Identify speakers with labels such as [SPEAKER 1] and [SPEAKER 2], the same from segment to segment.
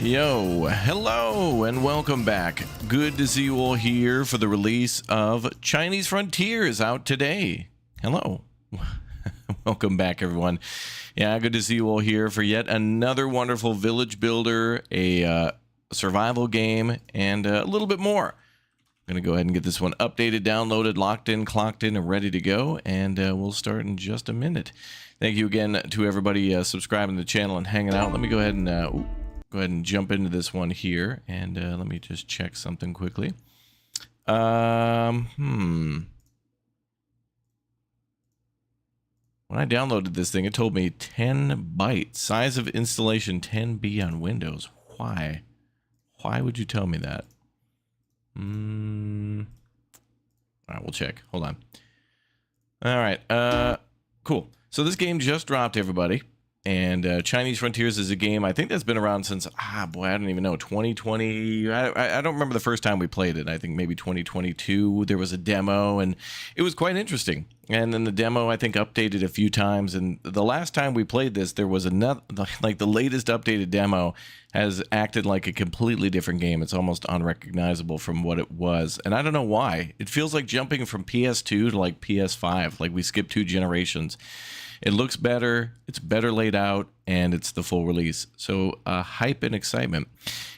[SPEAKER 1] Yo, hello and welcome back. Good to see you all here for the release of Chinese Frontiers out today. Hello. Welcome back, everyone. Yeah, good to see you all here for yet another wonderful village builder, a survival game, and a little bit more. I'm going to go ahead and get this one updated, downloaded, locked in, clocked in, and ready to go, and we'll start in just a minute. Thank you again to everybody subscribing to the channel and hanging out. Let me go ahead and jump into this one here, and let me just check something quickly. When I downloaded this thing, it told me 10 bytes. Size of installation 10B on Windows. Why? Why would you tell me that? All right, we'll check. Hold on. All right. Cool. So this game just dropped, everybody. And Chinese Frontiers is a game, I think that's been around since, I don't even know, 2020. I don't remember the first time we played it. I think maybe 2022, there was a demo, and it was quite interesting. And then the demo, I think, updated a few times. And the last time we played this, there was another, like the latest updated demo has acted like a completely different game. It's almost unrecognizable from what it was. And I don't know why. It feels like jumping from PS2 to like PS5, like we skipped 2 generations. It looks better, it's better laid out, and it's the full release. So hype and excitement.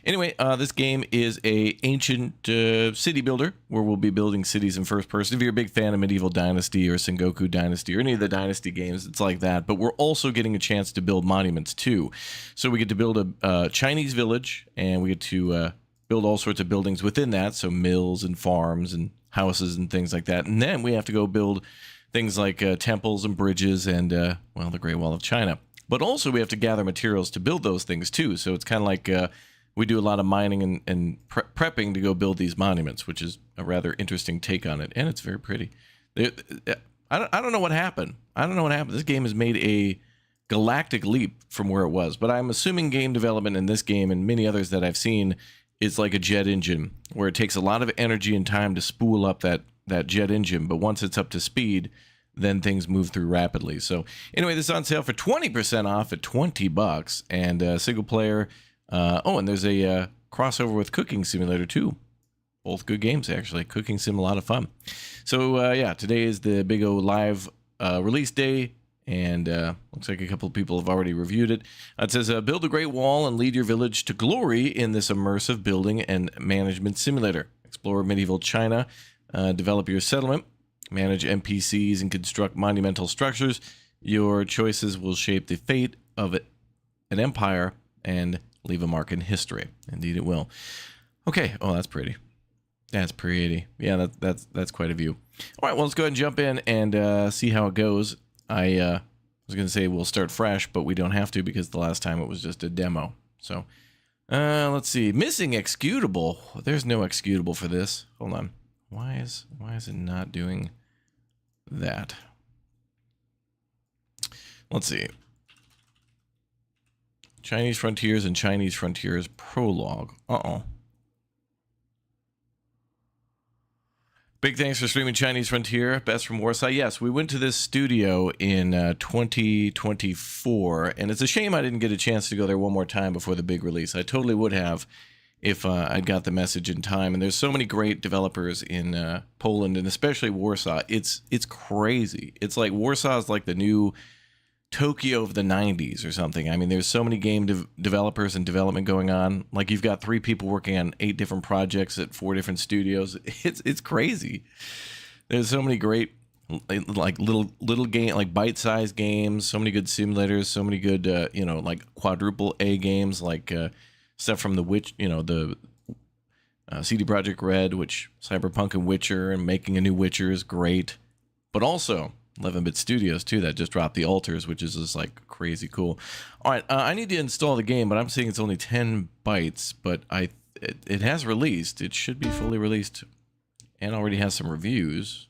[SPEAKER 1] Anyway, this game is a ancient city builder where we'll be building cities in first person. If you're a big fan of Medieval Dynasty or Sengoku Dynasty or any of the Dynasty games, it's like that. But we're also getting a chance to build monuments too. So we get to build a Chinese village, and we get to build all sorts of buildings within that. So mills and farms and houses and things like that. And then we have to go build things like temples and bridges and, well, the Great Wall of China. But also we have to gather materials to build those things too. So it's kind of like we do a lot of mining and prepping to go build these monuments, which is a rather interesting take on it. And it's very pretty. I don't know what happened. I don't know what happened. This game has made a galactic leap from where it was. But I'm assuming game development in this game and many others that I've seen is like a jet engine, where it takes a lot of energy and time to spool up that jet engine, but once it's up to speed, then things move through rapidly. So anyway, this is on sale for 20% off at $20, and single player. And there's a crossover with Cooking Simulator too. Both good games, actually. Cooking Sim, a lot of fun. So yeah, today is the Big O live release day, and looks like a couple of people have already reviewed it. It says, build a great wall and lead your village to glory in this immersive building and management simulator. Explore medieval China. Develop your settlement, manage NPCs, and construct monumental structures. Your choices will shape the fate of an empire and leave a mark in history. Indeed, it will. Okay. Oh, that's pretty. That's pretty. Yeah, that's quite a view. All right. Well, let's go ahead and jump in and see how it goes. I was going to say we'll start fresh, but we don't have to because the last time it was just a demo. So let's see. Missing executable. There's no executable for this. Hold on. Why is it not doing that? Let's see. Chinese Frontiers and Chinese Frontiers Prologue. Big thanks for streaming Chinese Frontier. Best from Warsaw. Yes, we went to this studio in 2024, and it's a shame I didn't get a chance to go there one more time before the big release. I totally would have if I'd got the message in time. And there's so many great developers in Poland, and especially Warsaw. It's crazy. It's like Warsaw is like the new Tokyo of the 90s or something. I mean, there's so many game developers and development going on. Like, you've got 3 people working on 8 different projects at 4 different studios. It's crazy. There's so many great like little game, like bite-sized games, so many good simulators, so many good like quadruple A games, like stuff from the CD Projekt Red, which Cyberpunk and Witcher, and making a new Witcher is great. But also 11-bit studios too that just dropped the Altars, which is just like crazy cool. All right, I need to install the game, but I'm seeing it's only 10 bytes. But it has released. It should be fully released, and already has some reviews.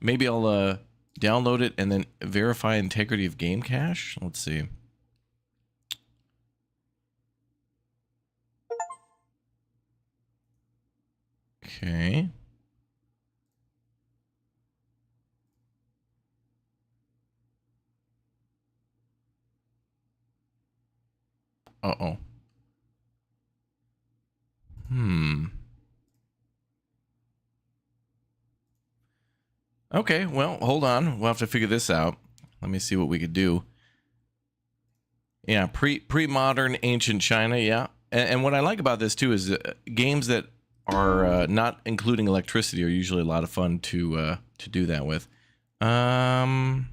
[SPEAKER 1] Maybe I'll download it and then verify integrity of game cache. Let's see. Okay. Uh-oh. Okay, well, hold on. We'll have to figure this out. Let me see what we could do. Yeah, pre-modern ancient China, yeah. And what I like about this, too, is games that are not including electricity are usually a lot of fun to do that with. I'm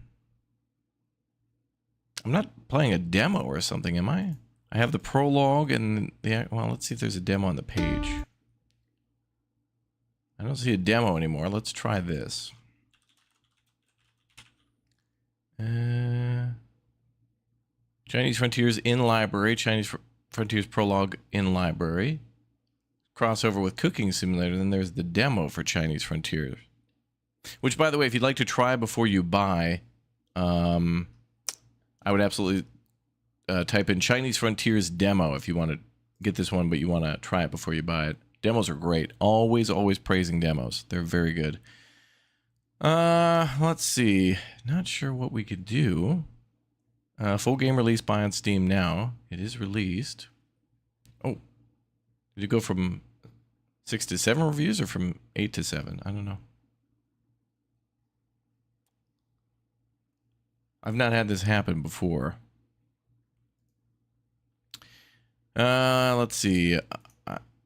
[SPEAKER 1] not playing a demo or something, am I? I have the prologue and the... Well, let's see if there's a demo on the page. I don't see a demo anymore. Let's try this. Chinese Frontiers in library. Chinese Frontiers prologue in library. Crossover with Cooking Simulator. Then there's the demo for Chinese Frontiers. Which, by the way, if you'd like to try before you buy, I would absolutely type in Chinese Frontiers demo if you want to get this one, but you want to try it before you buy it. Demos are great. Always praising demos. They're very good. Let's see. Not sure what we could do. Full game release, buy on Steam now. It is released. Oh. Did it go from 6 to 7 reviews or from 8 to 7? I don't know. I've not had this happen before. Let's see.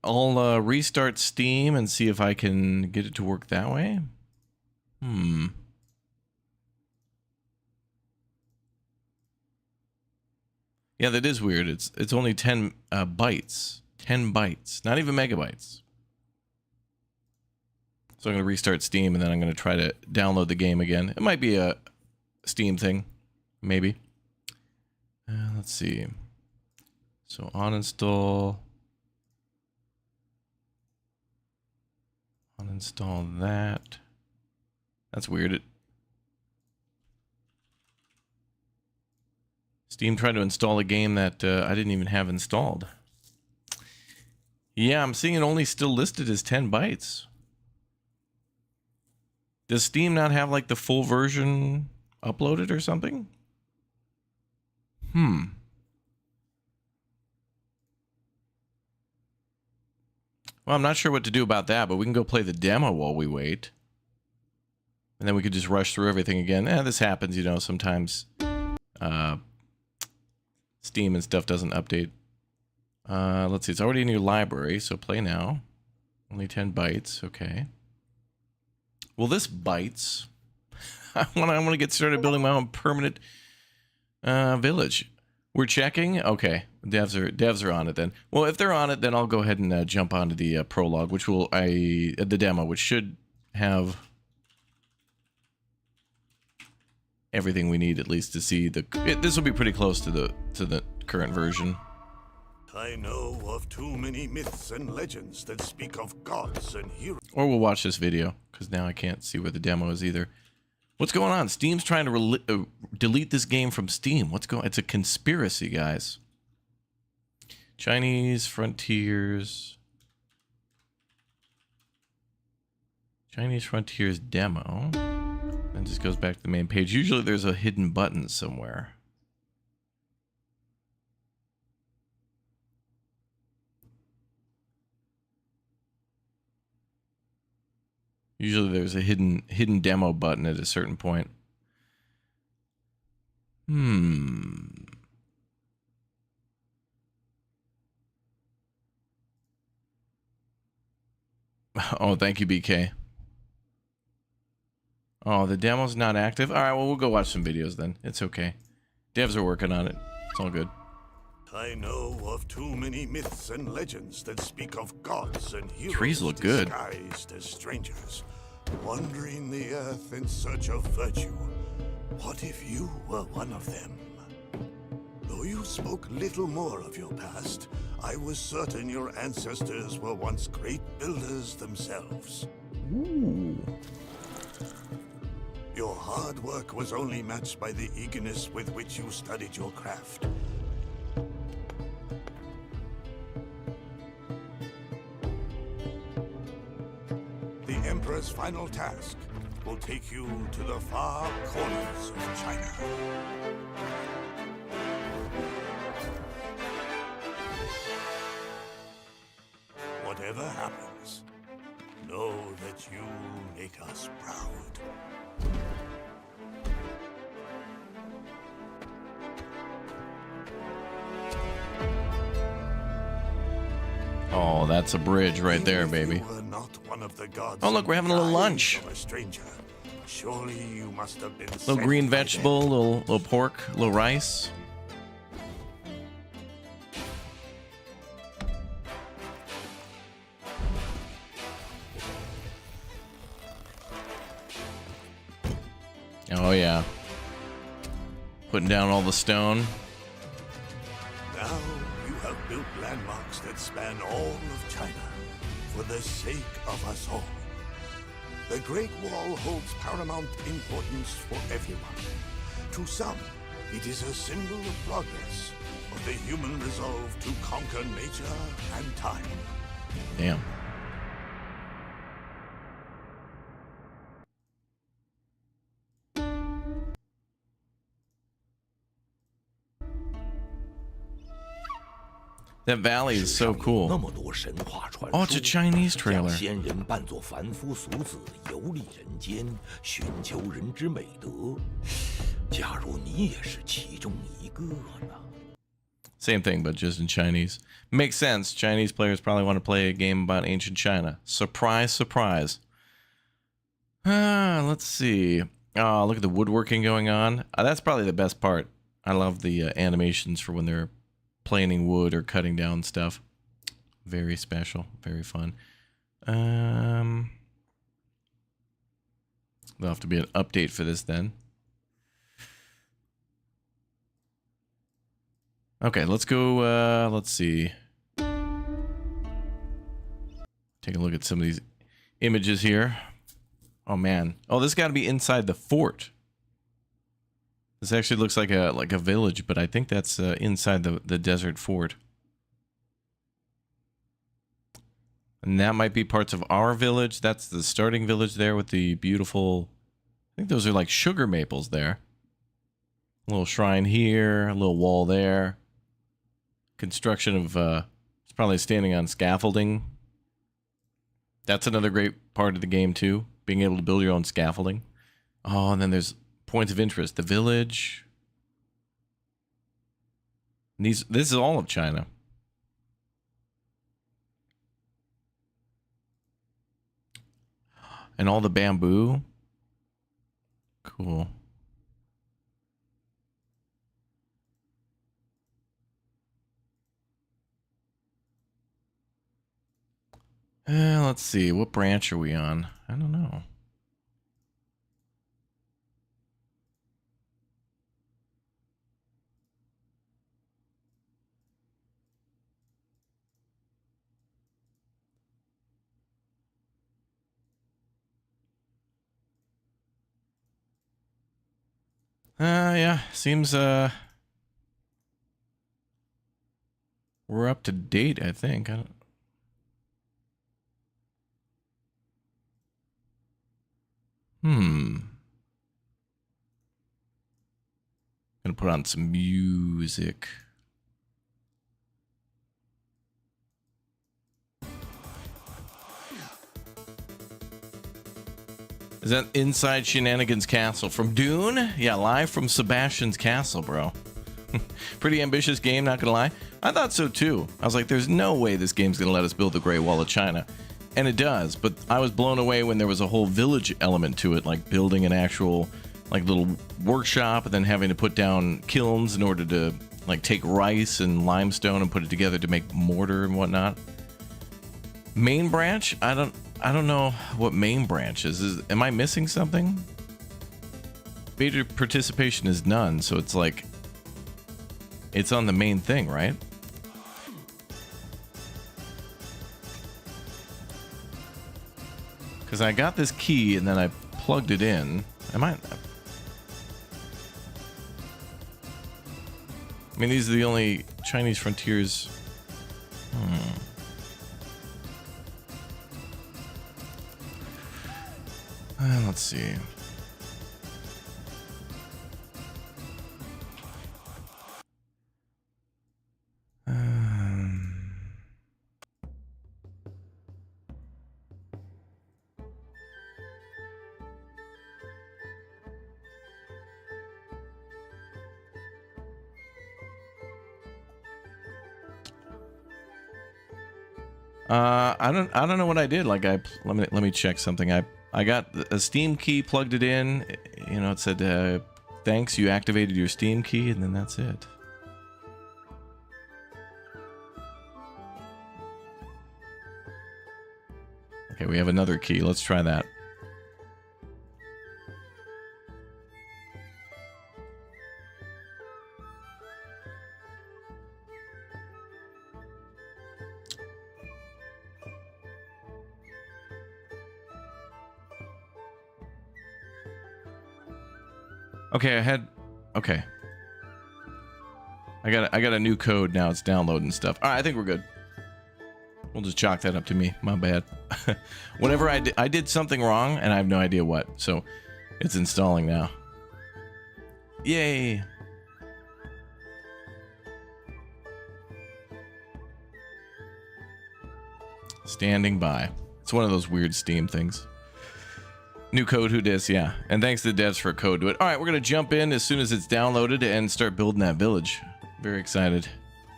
[SPEAKER 1] I'll restart Steam and see if I can get it to work that way. Yeah, that is weird. It's only 10 bytes. 10 bytes. Not even megabytes. So I'm going to restart Steam and then I'm going to try to download the game again. It might be a Steam thing. Maybe. Let's see. So uninstall. Uninstall that. That's weird. Steam tried to install a game that I didn't even have installed. Yeah, I'm seeing it only still listed as 10 bytes. Does Steam not have like the full version uploaded or something? Well, I'm not sure what to do about that, but we can go play the demo while we wait. And then we could just rush through everything again. This happens, you know, sometimes Steam and stuff doesn't update. Let's see, it's already in your library, so play now. Only 10 bytes, okay. Well, this bites. I want to get started building my own permanent village. We're checking? Okay, devs are on it then. Well, if they're on it, then I'll go ahead and jump onto the prologue, which will the demo, which should have everything we need at least to see the. This will be pretty close to the current version.
[SPEAKER 2] I know of too many myths and legends that speak of gods and heroes.
[SPEAKER 1] Or we'll watch this video because now I can't see where the demo is either. What's going on? Steam's trying to delete this game from Steam. What's going on? It's a conspiracy, guys. Chinese Frontiers. Chinese Frontiers demo. And just goes back to the main page. Usually there's a hidden button somewhere. Usually there's a hidden demo button at a certain point. Oh, thank you, BK. Oh, the demo's not active? All right, well, we'll go watch some videos then. It's okay. Devs are working on it. It's all good.
[SPEAKER 2] I know of too many myths and legends that speak of gods and heroes
[SPEAKER 1] Trees look good.
[SPEAKER 2] disguised as strangers, wandering the earth in search of virtue. What if you were one of them? Though you spoke little more of your past, I was certain your ancestors were once great builders themselves.
[SPEAKER 1] Ooh.
[SPEAKER 2] Your hard work was only matched by the eagerness with which you studied your craft. The Emperor's final task will take you to the far corners of China. whatever happens, know that you make us proud.
[SPEAKER 1] Oh, that's a bridge right there, baby. Oh, look, we're having a little lunch.
[SPEAKER 2] Surely you must have been
[SPEAKER 1] little green vegetable, little pork, little rice. Oh yeah. Putting down all the stone.
[SPEAKER 2] Now you have built landmarks that span all of China for the sake of us all. The Great Wall holds paramount importance for everyone. To some, it is a symbol of progress, of the human resolve to conquer nature and time.
[SPEAKER 1] Damn. That valley is so cool. Oh, it's a Chinese trailer. Same thing, but just in Chinese. Makes sense. Chinese players probably want to play a game about ancient China. Surprise, surprise. Let's see. Oh, look at the woodworking going on. That's probably the best part. I love the animations for when they're planing wood or cutting down stuff. Very special, very fun. There'll have to be an update for this then. Okay, let's go, let's see. Take a look at some of these images here. Oh man. Oh, this got to be inside the fort. This actually looks like a village, but I think that's inside the desert fort. And that might be parts of our village. That's the starting village there with the beautiful... I think those are like sugar maples there. A little shrine here, a little wall there. Construction of... it's probably standing on scaffolding. That's another great part of the game too. Being able to build your own scaffolding. Oh, and then there's... points of interest. The village. This is all of China. And all the bamboo. Cool. Let's see. What branch are we on? I don't know. Yeah, seems, we're up to date, I think. I don't... Gonna put on some music. Is that inside Shenanigans Castle from Dune? Yeah, live from Sebastian's Castle, bro. Pretty ambitious game, not gonna lie. I thought so too. I was like, there's no way this game's gonna let us build the Great Wall of China. And it does, but I was blown away when there was a whole village element to it, like building an actual, like, little workshop and then having to put down kilns in order to, like, take rice and limestone and put it together to make mortar and whatnot. Main branch? I don't know what main branch is. Am I missing something? Beta participation is none, so it's like... It's on the main thing, right? Because I got this key and then I plugged it in. I mean, these are the only Chinese frontiers... let's see. I don't know what I did. Like let me check something. I got a Steam key, plugged it in. You know, it said thanks, you activated your Steam key, and then that's it. Okay, we have another key. Let's try that. Okay, okay. I got a new code now. It's downloading stuff. All right, I think we're good. We'll just chalk that up to me. My bad. Whenever I did something wrong, and I have no idea what. So it's installing now. Yay! Standing by. It's one of those weird Steam things. New code, who dis? Yeah. And thanks to the devs for a code to it. All right, we're going to jump in as soon as it's downloaded and start building that village. Very excited.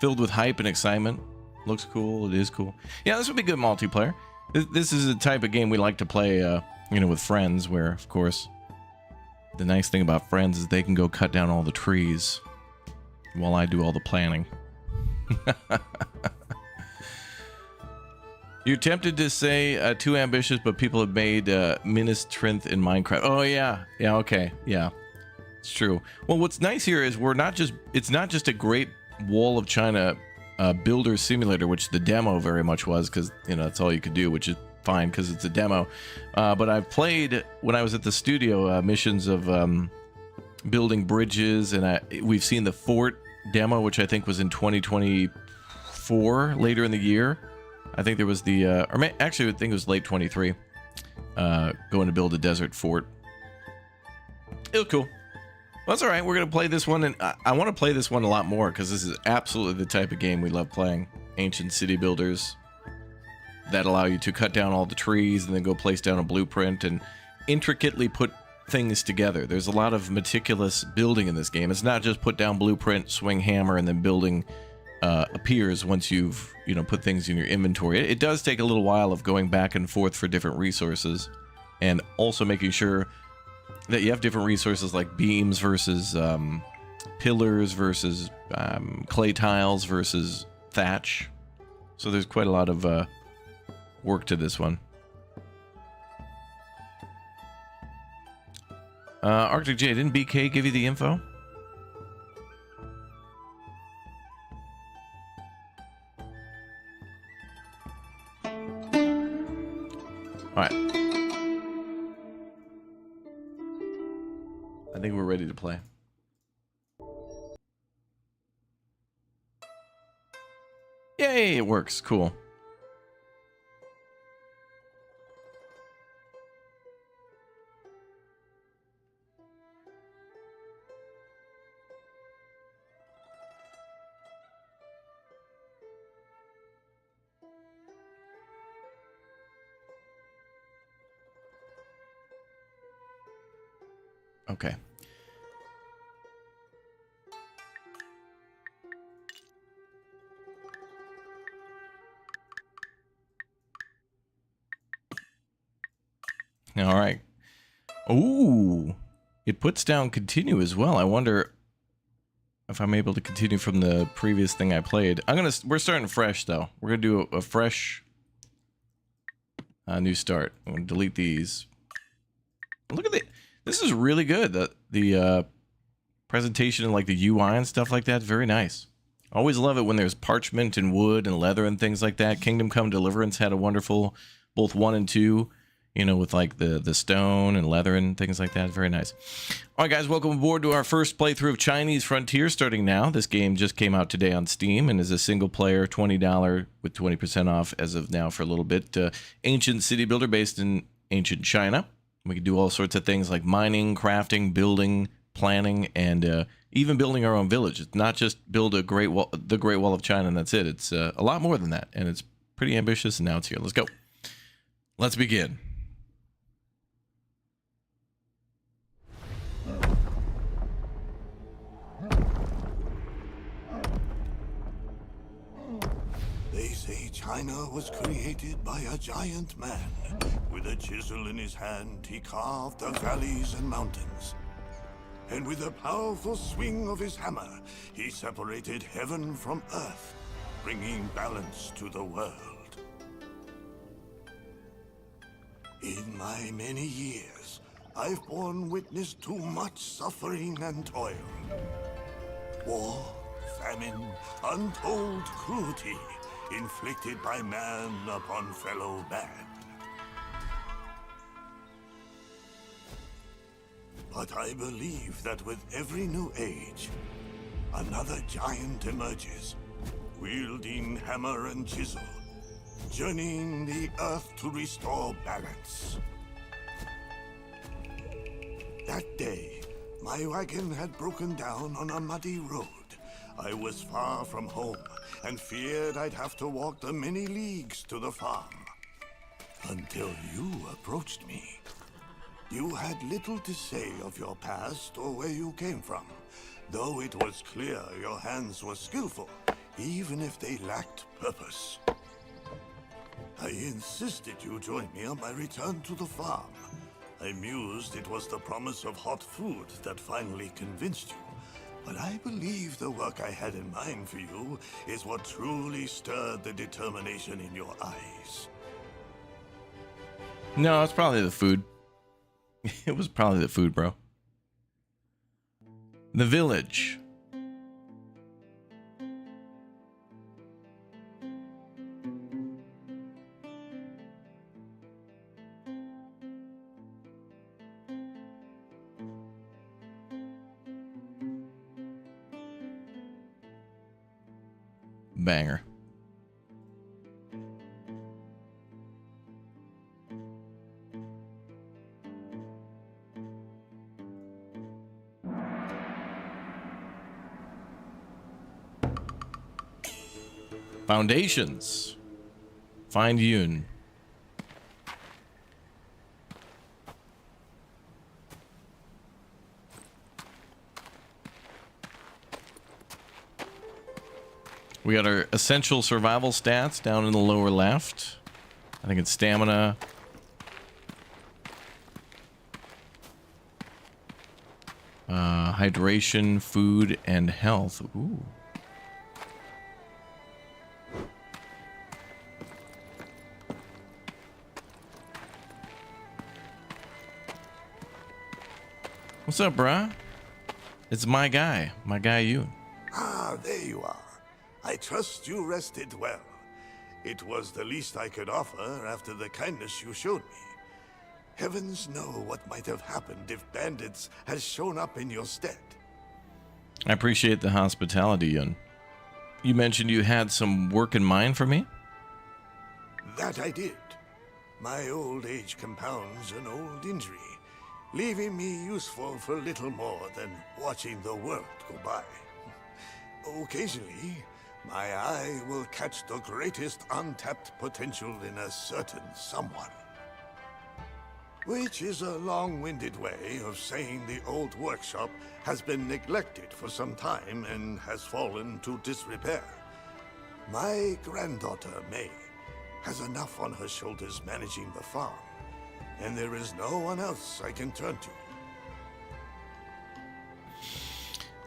[SPEAKER 1] Filled with hype and excitement. Looks cool. It is cool. Yeah, this would be good multiplayer. This is the type of game we like to play, you know, with friends, where, of course, the nice thing about friends is they can go cut down all the trees while I do all the planning. You're tempted to say too ambitious, but people have made Ministrinth in Minecraft. Oh yeah, yeah, okay, yeah, it's true. Well, what's nice here is it's not just a great Wall of China builder simulator, which the demo very much was, because you know that's all you could do, which is fine because it's a demo. But I've played when I was at the studio missions of building bridges, and we've seen the fort demo, which I think was in 2024, later in the year. I think there was the, actually I think it was late 23, going to build a desert fort. It was cool. Well, that's all right. We're going to play this one, and I want to play this one a lot more, because this is absolutely the type of game we love playing. Ancient city builders that allow you to cut down all the trees and then go place down a blueprint and intricately put things together. There's a lot of meticulous building in this game. It's not just put down blueprint, swing hammer, and then building appears once you've put things in your inventory. It does take a little while of going back and forth for different resources, and also making sure that you have different resources like beams versus pillars versus clay tiles versus thatch. So there's quite a lot of work to this one. Arctic J, didn't BK give you the info? All right. I think we're ready to play. Yay, it works. Cool. Okay. All right. Ooh, it puts down continue as well. I wonder if I'm able to continue from the previous thing I played. We're starting fresh though. We're gonna do a fresh new start. I'm gonna delete these. Look at this is really good. The presentation and like the UI and stuff like that, very nice. Always love it when there's parchment and wood and leather and things like that. Kingdom Come Deliverance had a wonderful, both 1 and 2, with like the stone and leather and things like that. Very nice. All right, guys, welcome aboard to our first playthrough of Chinese Frontier starting now. This game just came out today on Steam and is a single player, $20 with 20% off as of now for a little bit. Ancient city builder based in ancient China. We can do all sorts of things like mining, crafting, building, planning, and even building our own village. It's not just build the Great Wall of China and that's it. It's a lot more than that, and it's pretty ambitious, and now it's here. Let's go. Let's begin.
[SPEAKER 2] They say China was created by a giant man. With a chisel in his hand, he carved the valleys and mountains. And with a powerful swing of his hammer, he separated heaven from earth, bringing balance to the world. In my many years, I've borne witness to much suffering and toil. War, famine, untold cruelty, inflicted by man upon fellow man. But I believe that with every new age, another giant emerges, wielding hammer and chisel, journeying the earth to restore balance. That day, my wagon had broken down on a muddy road. I was far from home and feared I'd have to walk the many leagues to the farm. Until you approached me. You had little to say of your past or where you came from, though it was clear your hands were skillful, even if they lacked purpose. I insisted you join me on my return to the farm. I mused it was the promise of hot food that finally convinced you. But I believe the work I had in mind for you is what truly stirred the determination in your eyes.
[SPEAKER 1] No, it's probably the food. It was probably the food, bro. The village. Banger. Foundations. Find Yoon. We got our essential survival stats down in the lower left. I think it's stamina. Hydration, food, and health. Ooh. What's up, bruh? It's my guy Yoon.
[SPEAKER 2] Ah, there you are. I trust you rested well. It was the least I could offer after the kindness you showed me. Heavens know what might have happened if bandits had shown up in your stead.
[SPEAKER 1] I appreciate the hospitality, Yoon. You mentioned you had some work in mind for me?
[SPEAKER 2] That I did. My old age compounds an old injury, leaving me useful for little more than watching the world go by. Occasionally, my eye will catch the greatest untapped potential in a certain someone. Which is a long-winded way of saying the old workshop has been neglected for some time and has fallen to disrepair. My granddaughter, May, has enough on her shoulders managing the farm, and there is no one else I can turn to.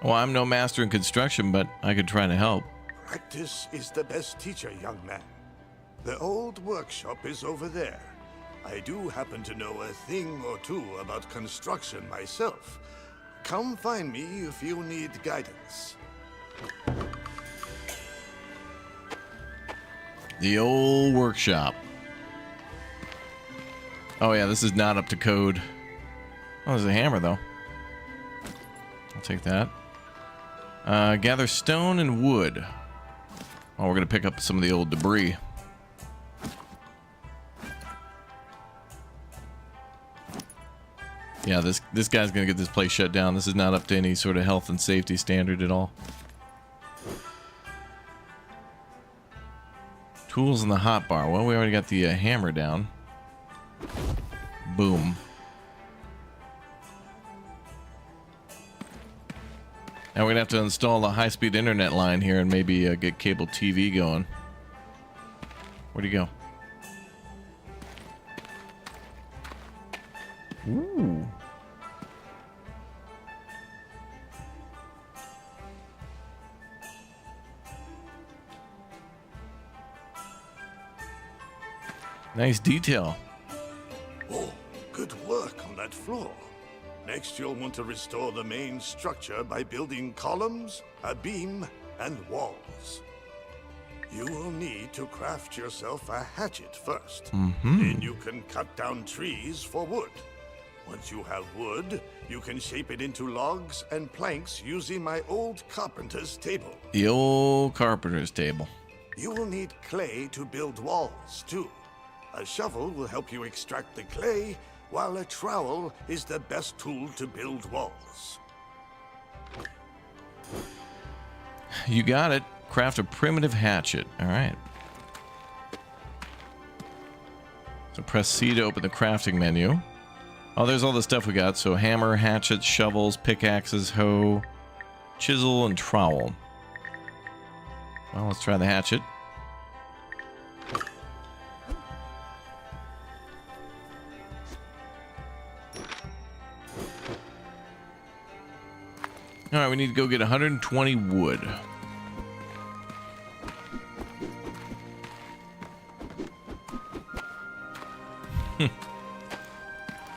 [SPEAKER 1] Well, I'm no master in construction, but I could try to help.
[SPEAKER 2] Practice is the best teacher, young man. The old workshop is over there. I do happen to know a thing or two about construction myself. Come find me if you need guidance.
[SPEAKER 1] The old workshop. Oh yeah, this is not up to code. Oh, there's a hammer though. I'll take that. Gather stone and wood. Oh, we're gonna pick up some of the old debris. Yeah, this guy's gonna get this place shut down. This is not up to any sort of health and safety standard at all. Tools in the hotbar. Well, we already got the hammer down. Boom. Now we're gonna have to install a high-speed internet line here and maybe get cable TV going. Where'd he go? Ooh. Nice detail.
[SPEAKER 2] Oh, good work on that floor. Next, you'll want to restore the main structure by building columns, a beam, and walls. You will need to craft yourself a hatchet first. Then you can cut down trees for wood. Once you have wood, you can shape it into logs and planks using my old carpenter's table.
[SPEAKER 1] The old carpenter's table.
[SPEAKER 2] You will need clay to build walls, too. A shovel will help you extract the clay, while a trowel is the best tool to build walls.
[SPEAKER 1] You got it. Craft a primitive hatchet. All right. So press C to open the crafting menu. Oh, there's all the stuff we got. So hammer, hatchets, shovels, pickaxes, hoe, chisel, and trowel. Well, let's try the hatchet. All right, we need to go get 120 wood.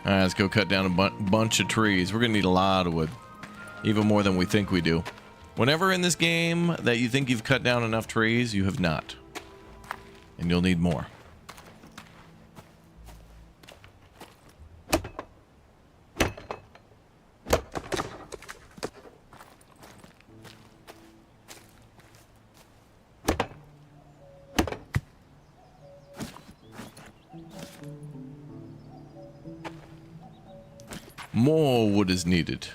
[SPEAKER 1] All right, let's go cut down a bunch of trees. We're going to need a lot of wood. Even more than we think we do. Whenever in this game that you think you've cut down enough trees, you have not. And you'll need more. More wood is needed.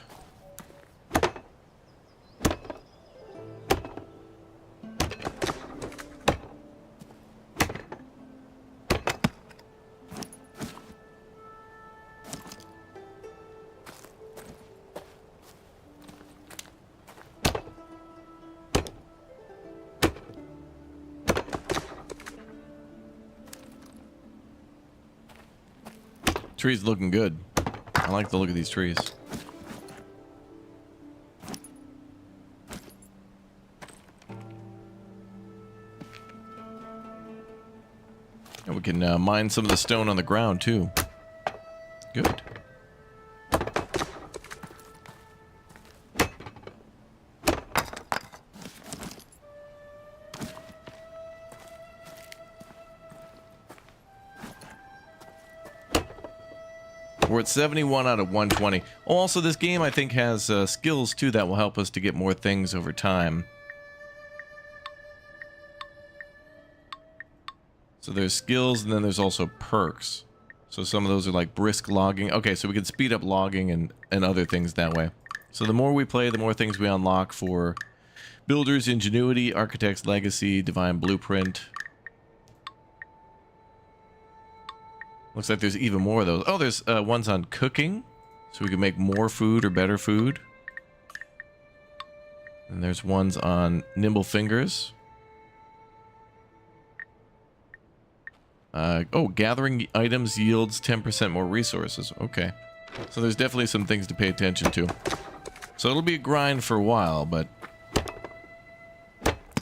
[SPEAKER 1] Tree's looking good. I like the look of these trees. And we can mine some of the stone on the ground too. Good. We're at 71 out of 120. Oh, also, this game, I think, has skills, too, that will help us to get more things over time. So there's skills, and then there's also perks. So some of those are like brisk logging. Okay, so we can speed up logging and other things that way. So the more we play, the more things we unlock for Builder's Ingenuity, Architect's Legacy, Divine Blueprint. Looks like there's even more of those. Oh, there's ones on cooking. So we can make more food or better food. And there's ones on nimble fingers. Oh, gathering items yields 10% more resources. Okay. So there's definitely some things to pay attention to. So it'll be a grind for a while, but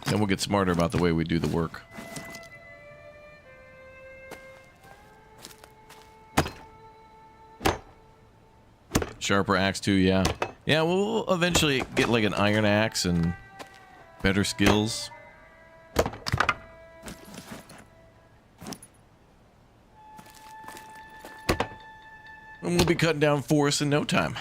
[SPEAKER 1] then we'll get smarter about the way we do the work. Sharper axe too, yeah. Yeah, we'll eventually get like an iron axe and better skills. And we'll be cutting down forests in no time.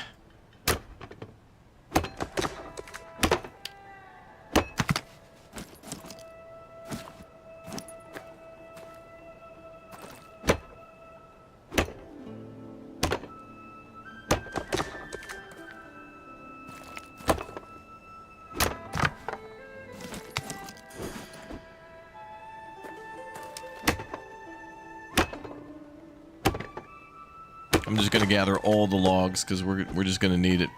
[SPEAKER 1] I'm just gonna gather all the logs because we're just gonna need it.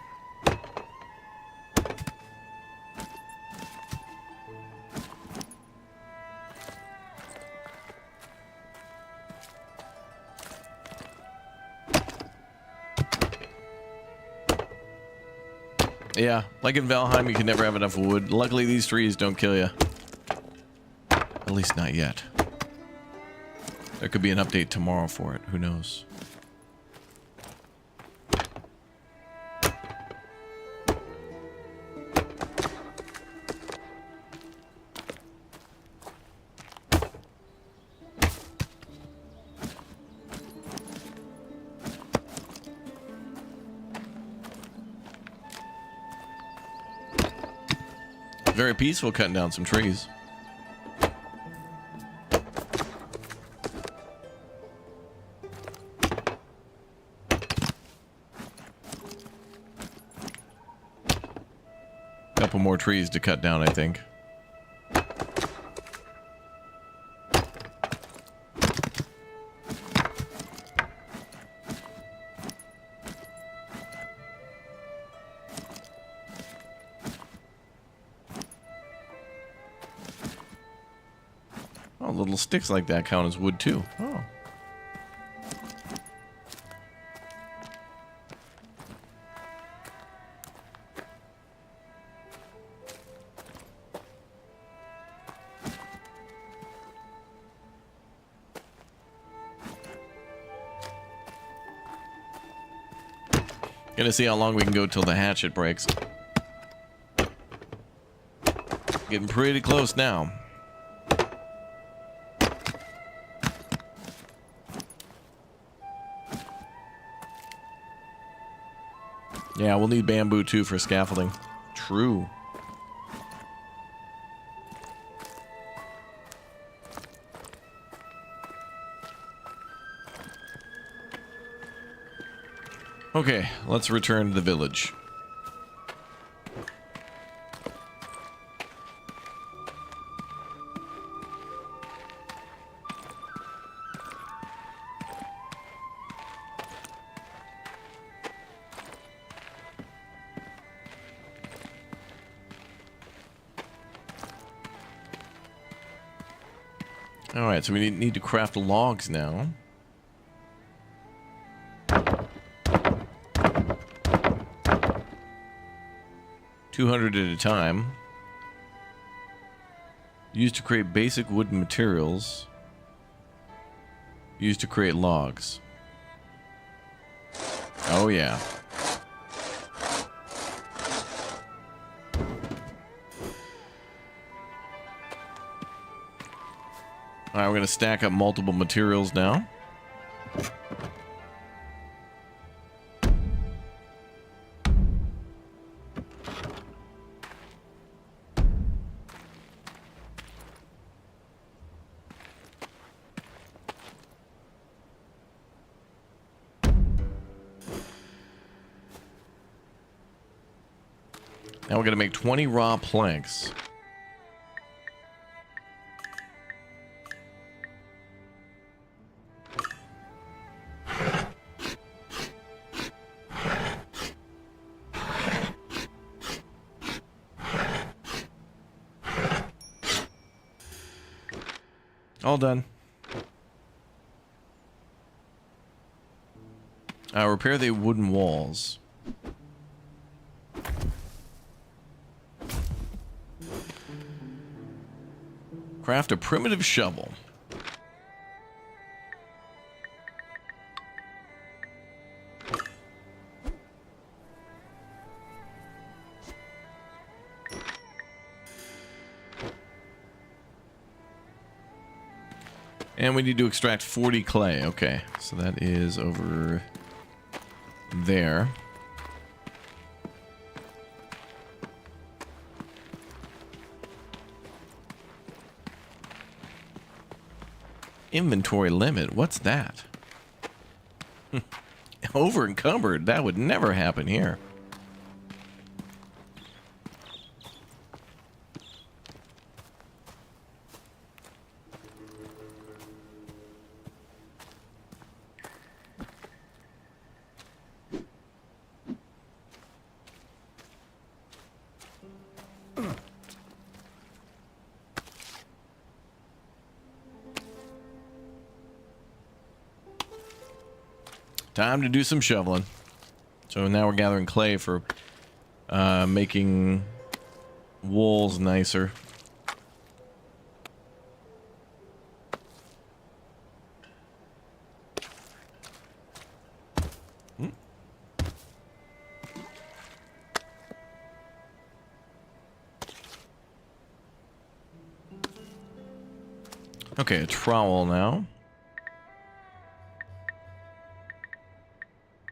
[SPEAKER 1] Yeah, like in Valheim, you can never have enough wood. Luckily, these trees don't kill you. At least not yet. There could be an update tomorrow for it. Who knows? Very peaceful cutting down some trees. Couple more trees to cut down, I think. Oh, little sticks like that count as wood too. Oh. Gonna see how long we can go till the hatchet breaks. Getting pretty close now. Yeah, we'll need bamboo too for scaffolding. True. Okay, let's return to the village. Alright, so we need to craft logs now. $200 at a time. Used to create basic wooden materials. Used to create logs. Oh yeah. Alright, we're going to stack up multiple materials now. Now we're going to make 20 raw planks. All done. Repair the wooden walls. Craft a primitive shovel. And we need to extract 40 clay. Okay, so that is over there. Inventory limit. What's that? Over encumbered. That would never happen here. Time to do some shoveling. So now we're gathering clay for making walls nicer. Okay, a trowel now.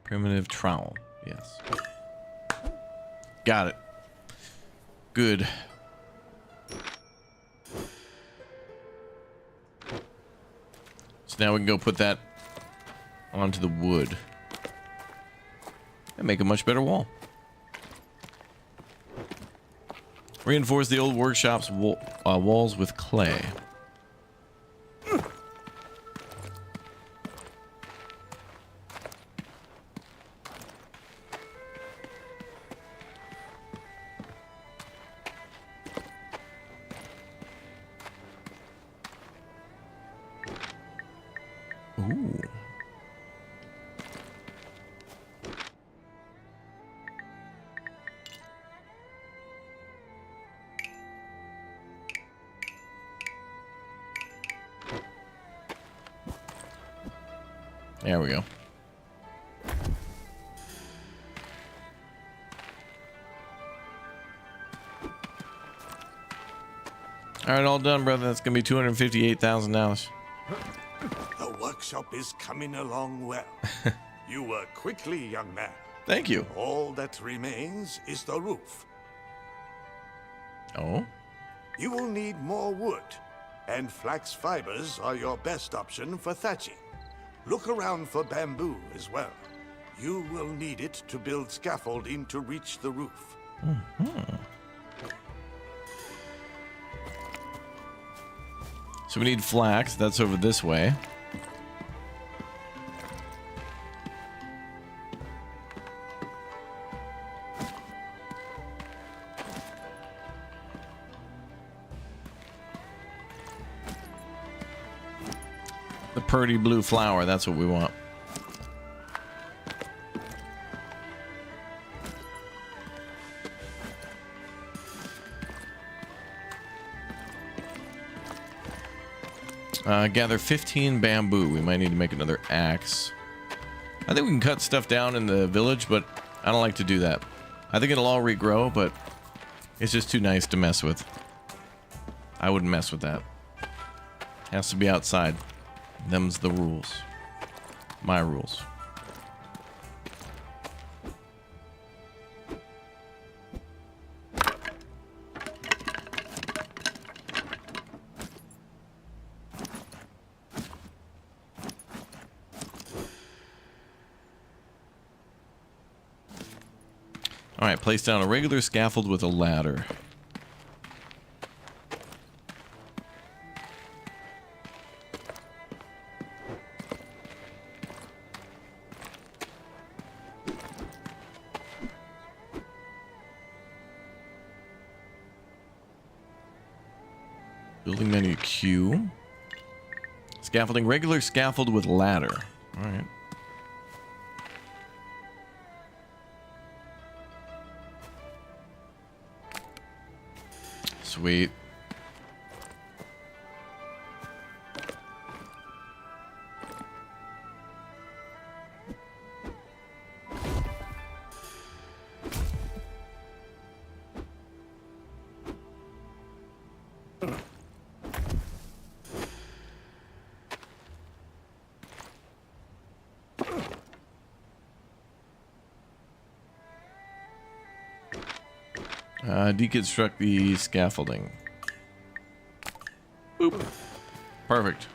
[SPEAKER 1] Primitive trowel, yes. Got it. Good. So now we can go put that onto the wood. And make a much better wall. Reinforce the old workshop's walls with clay. Ooh. There we go. All right, all done, brother. That's gonna be $258,000.
[SPEAKER 2] The workshop is coming along well. You work quickly, young man.
[SPEAKER 1] Thank you.
[SPEAKER 2] All that remains is the roof.
[SPEAKER 1] Oh?
[SPEAKER 2] You will need more wood, and flax fibers are your best option for thatching. Look around for bamboo as well. You will need it to build scaffolding to reach the roof.
[SPEAKER 1] So we need flax. That's over this way. The pretty blue flower. That's what we want. Gather 15 bamboo. We might need to make another axe. I think we can cut stuff down in the village, but I don't like to do that. I think it'll all regrow, but it's just too nice to mess with. I wouldn't mess with that. Has to be outside. Them's the rules. My rules. Alright, place down a regular scaffold with a ladder. Building menu Q. Scaffolding, regular scaffold with ladder. Alright. Sweet. Deconstruct the scaffolding. Boop. Perfect.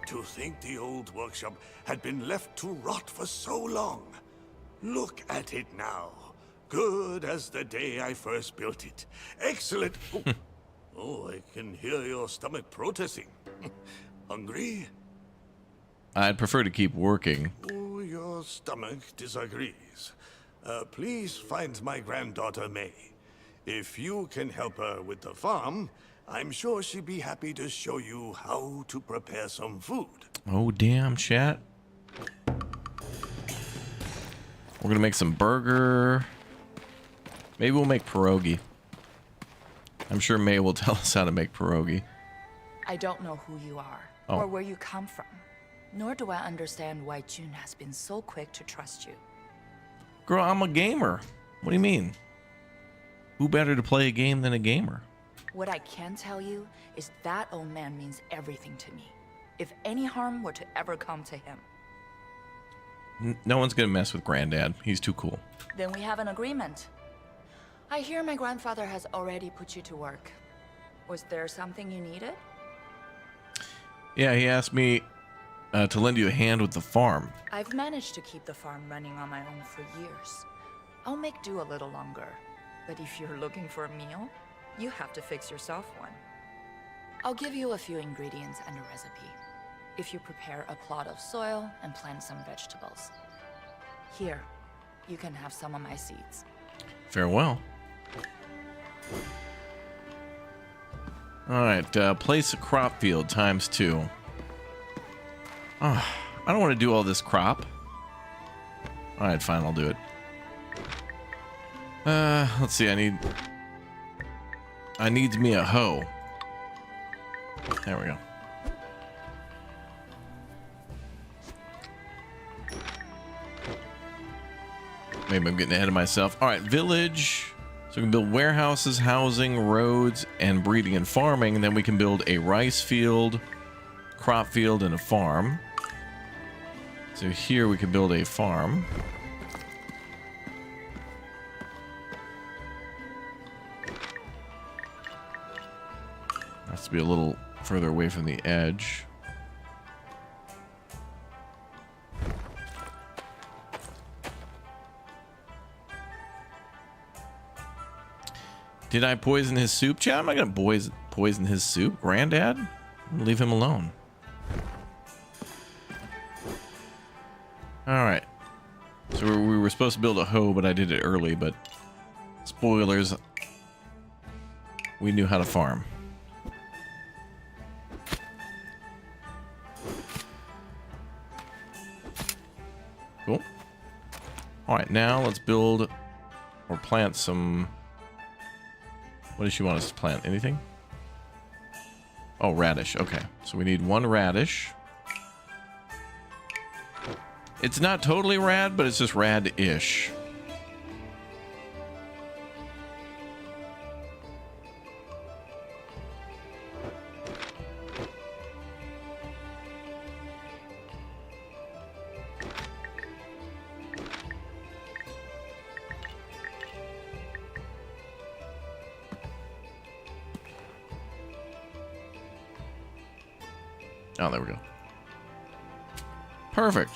[SPEAKER 2] To think the old workshop had been left to rot for so long. Look at it now. Good as the day I first built it. Excellent. Oh, I can hear your stomach protesting. Hungry?
[SPEAKER 1] I'd prefer to keep working.
[SPEAKER 2] Oh, your stomach disagrees. Please find my granddaughter May. If you can help her with the farm, I'm sure she'd be happy to show you how to prepare some food.
[SPEAKER 1] Oh, damn, chat. We're gonna make some burger. Maybe we'll make pierogi. I'm sure May will tell us how to make pierogi.
[SPEAKER 3] I don't know who you are or where you come from, nor do I understand why Jun has been so quick to trust you.
[SPEAKER 1] Girl, I'm a gamer. What do you mean? Who better to play a game than a gamer?
[SPEAKER 3] What I can tell you is that old man means everything to me. If any harm were to ever come to him,
[SPEAKER 1] No one's gonna mess with Granddad. He's too cool.
[SPEAKER 3] then we have an agreement. I hear my grandfather has already put you to work. Was there something you needed?
[SPEAKER 1] Yeah, he asked me to lend you a hand with the farm.
[SPEAKER 3] I've managed to keep the farm running on my own for years. I'll make do a little longer. But if you're looking for a meal, you have to fix yourself one. I'll give you a few ingredients and a recipe. If you prepare a plot of soil and plant some vegetables. Here, you can have some of my seeds.
[SPEAKER 1] Farewell. Alright, place a crop field ×2. I don't want to do all this crop. Alright, fine, I'll do it. Let's see, I need me a hoe. There we go. Maybe I'm getting ahead of myself. Alright, village. So we can build warehouses, housing, roads, and breeding and farming. And then we can build a rice field, crop field, and a farm. So here we can build a farm. Has to be a little further away from the edge. Did I poison his soup, Chad? I'm not gonna poison his soup, Granddad. Leave him alone. All right. So we were supposed to build a hoe, but I did it early. But spoilers, we knew how to farm. Cool. All right, now let's build or plant some. What does she want us to plant? Anything? Oh, radish. Okay. So we need one radish. It's not totally rad, but it's just rad-ish. Oh, there we go. Perfect.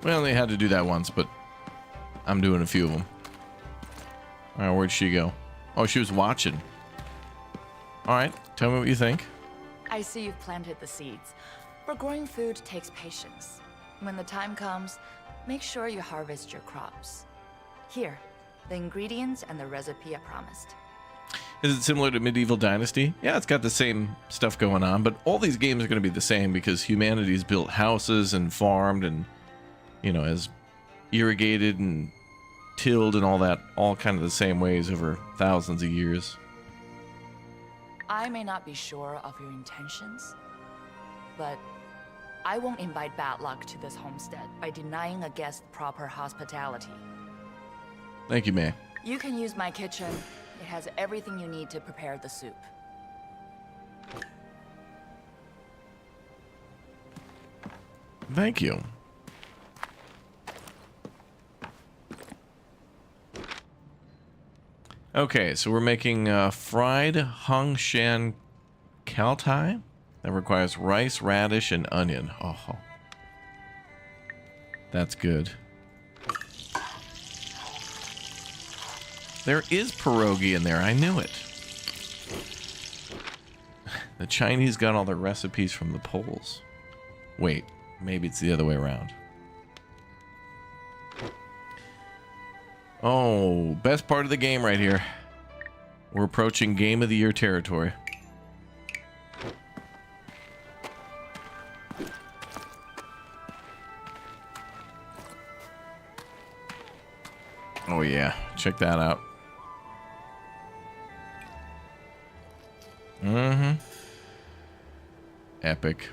[SPEAKER 1] We only had to do that once, but I'm doing a few of them. All right, where'd she go? Oh, she was watching. All right, tell me what you think.
[SPEAKER 3] I see you've planted the seeds. But growing food takes patience. When the time comes, make sure you harvest your crops. Here, the ingredients and the recipe I promised.
[SPEAKER 1] Is it similar to Medieval Dynasty? Yeah, it's got the same stuff going on, but all these games are going to be the same because humanity's built houses and farmed and, you know, has irrigated and tilled and all that, all kind of the same ways over thousands of years.
[SPEAKER 3] I may not be sure of your intentions, but I won't invite bad luck to this homestead by denying a guest proper hospitality.
[SPEAKER 1] Thank you, May.
[SPEAKER 3] You can use my kitchen. It has everything you need to prepare the soup.
[SPEAKER 1] Thank you. Okay, so we're making fried Hung Shan Kaltai. That requires rice, radish, and onion. Oh, that's good. There is pierogi in there. I knew it. The Chinese got all their recipes from the Poles. Wait, maybe it's the other way around. Oh, best part of the game right here. We're approaching Game of the Year territory. Oh yeah, check that out. Mm-hmm. Epic.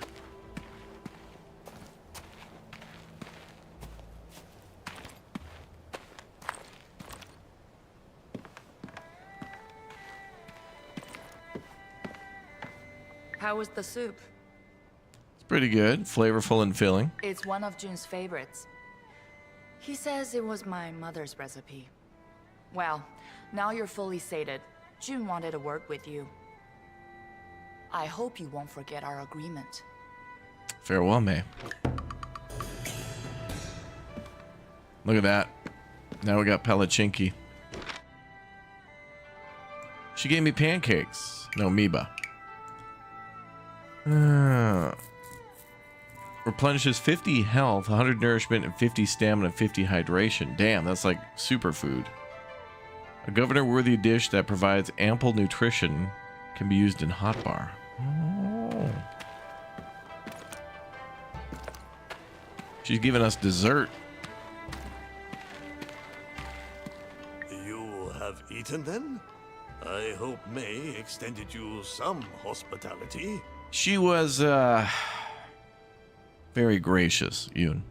[SPEAKER 3] How was the soup?
[SPEAKER 1] It's pretty good, flavorful and filling.
[SPEAKER 3] It's one of Jun's favorites. He says it was my mother's recipe. Well, now you're fully sated. Jun wanted to work with you. I hope you won't forget our agreement.
[SPEAKER 1] Farewell, May. Look at that. Now we got Pelachinki. She gave me pancakes. No, Miba. Replenishes 50 health, 100 nourishment, and 50 stamina, 50 hydration. Damn, that's like superfood. A governor-worthy dish that provides ample nutrition can be used in hot bar. Oh. She's giving us dessert.
[SPEAKER 2] You have eaten then? I hope May extended you some hospitality.
[SPEAKER 1] She was, very gracious, Yoon.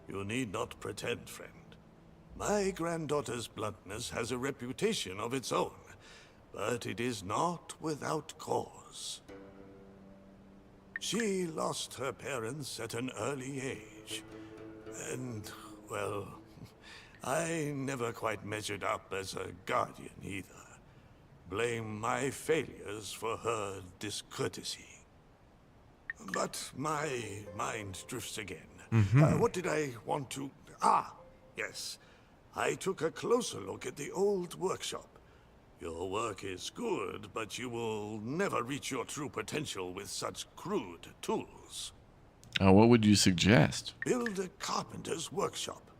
[SPEAKER 2] You need not pretend, friend. My granddaughter's bluntness has a reputation of its own, but it is not without cause. She lost her parents at an early age, and, well, I never quite measured up as a guardian either. Blame my failures for her discourtesy. But my mind drifts again. What did I want to... yes. I took a closer look at the old workshop. Your work is good, but you will never reach your true potential with such crude tools.
[SPEAKER 1] What would you suggest?
[SPEAKER 2] Build a carpenter's workshop,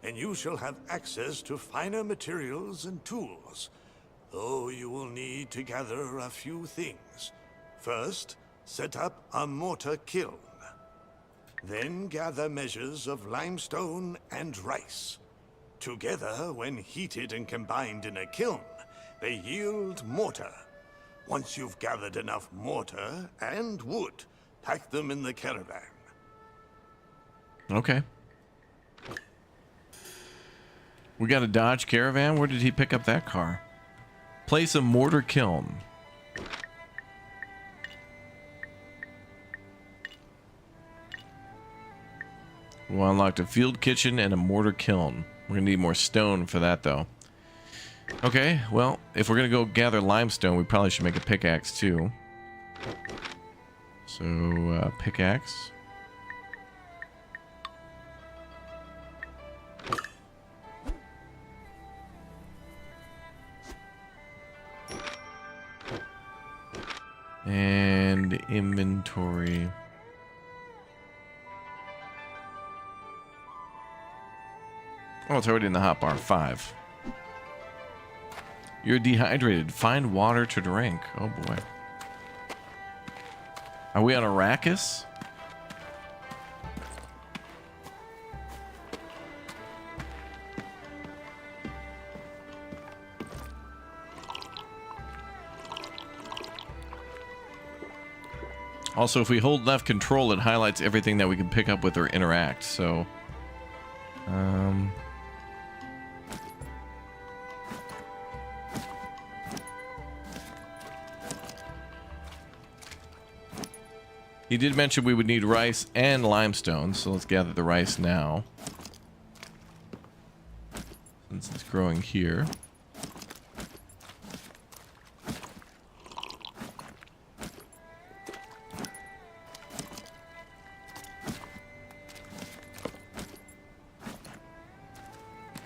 [SPEAKER 2] and you shall have access to finer materials and tools. Though you will need to gather a few things. First, set up a mortar kiln. Then gather measures of limestone and rice. Together, when heated and combined in a kiln, they yield mortar. Once you've gathered enough mortar and wood, pack them in the caravan.
[SPEAKER 1] Okay. We got a Dodge Caravan. Where did he pick up that car? Place a mortar kiln. We'll unlock a field kitchen and a mortar kiln. We're gonna need more stone for that, though. Okay, well, if we're gonna go gather limestone, we probably should make a pickaxe too. So, pickaxe. And inventory. Oh, it's already in the hotbar. 5. You're dehydrated. Find water to drink. Oh boy. Are we on Arrakis? Also, if we hold left control, it highlights everything that we can pick up with or interact. So, he did mention we would need rice and limestone, so let's gather the rice now. Since it's growing here.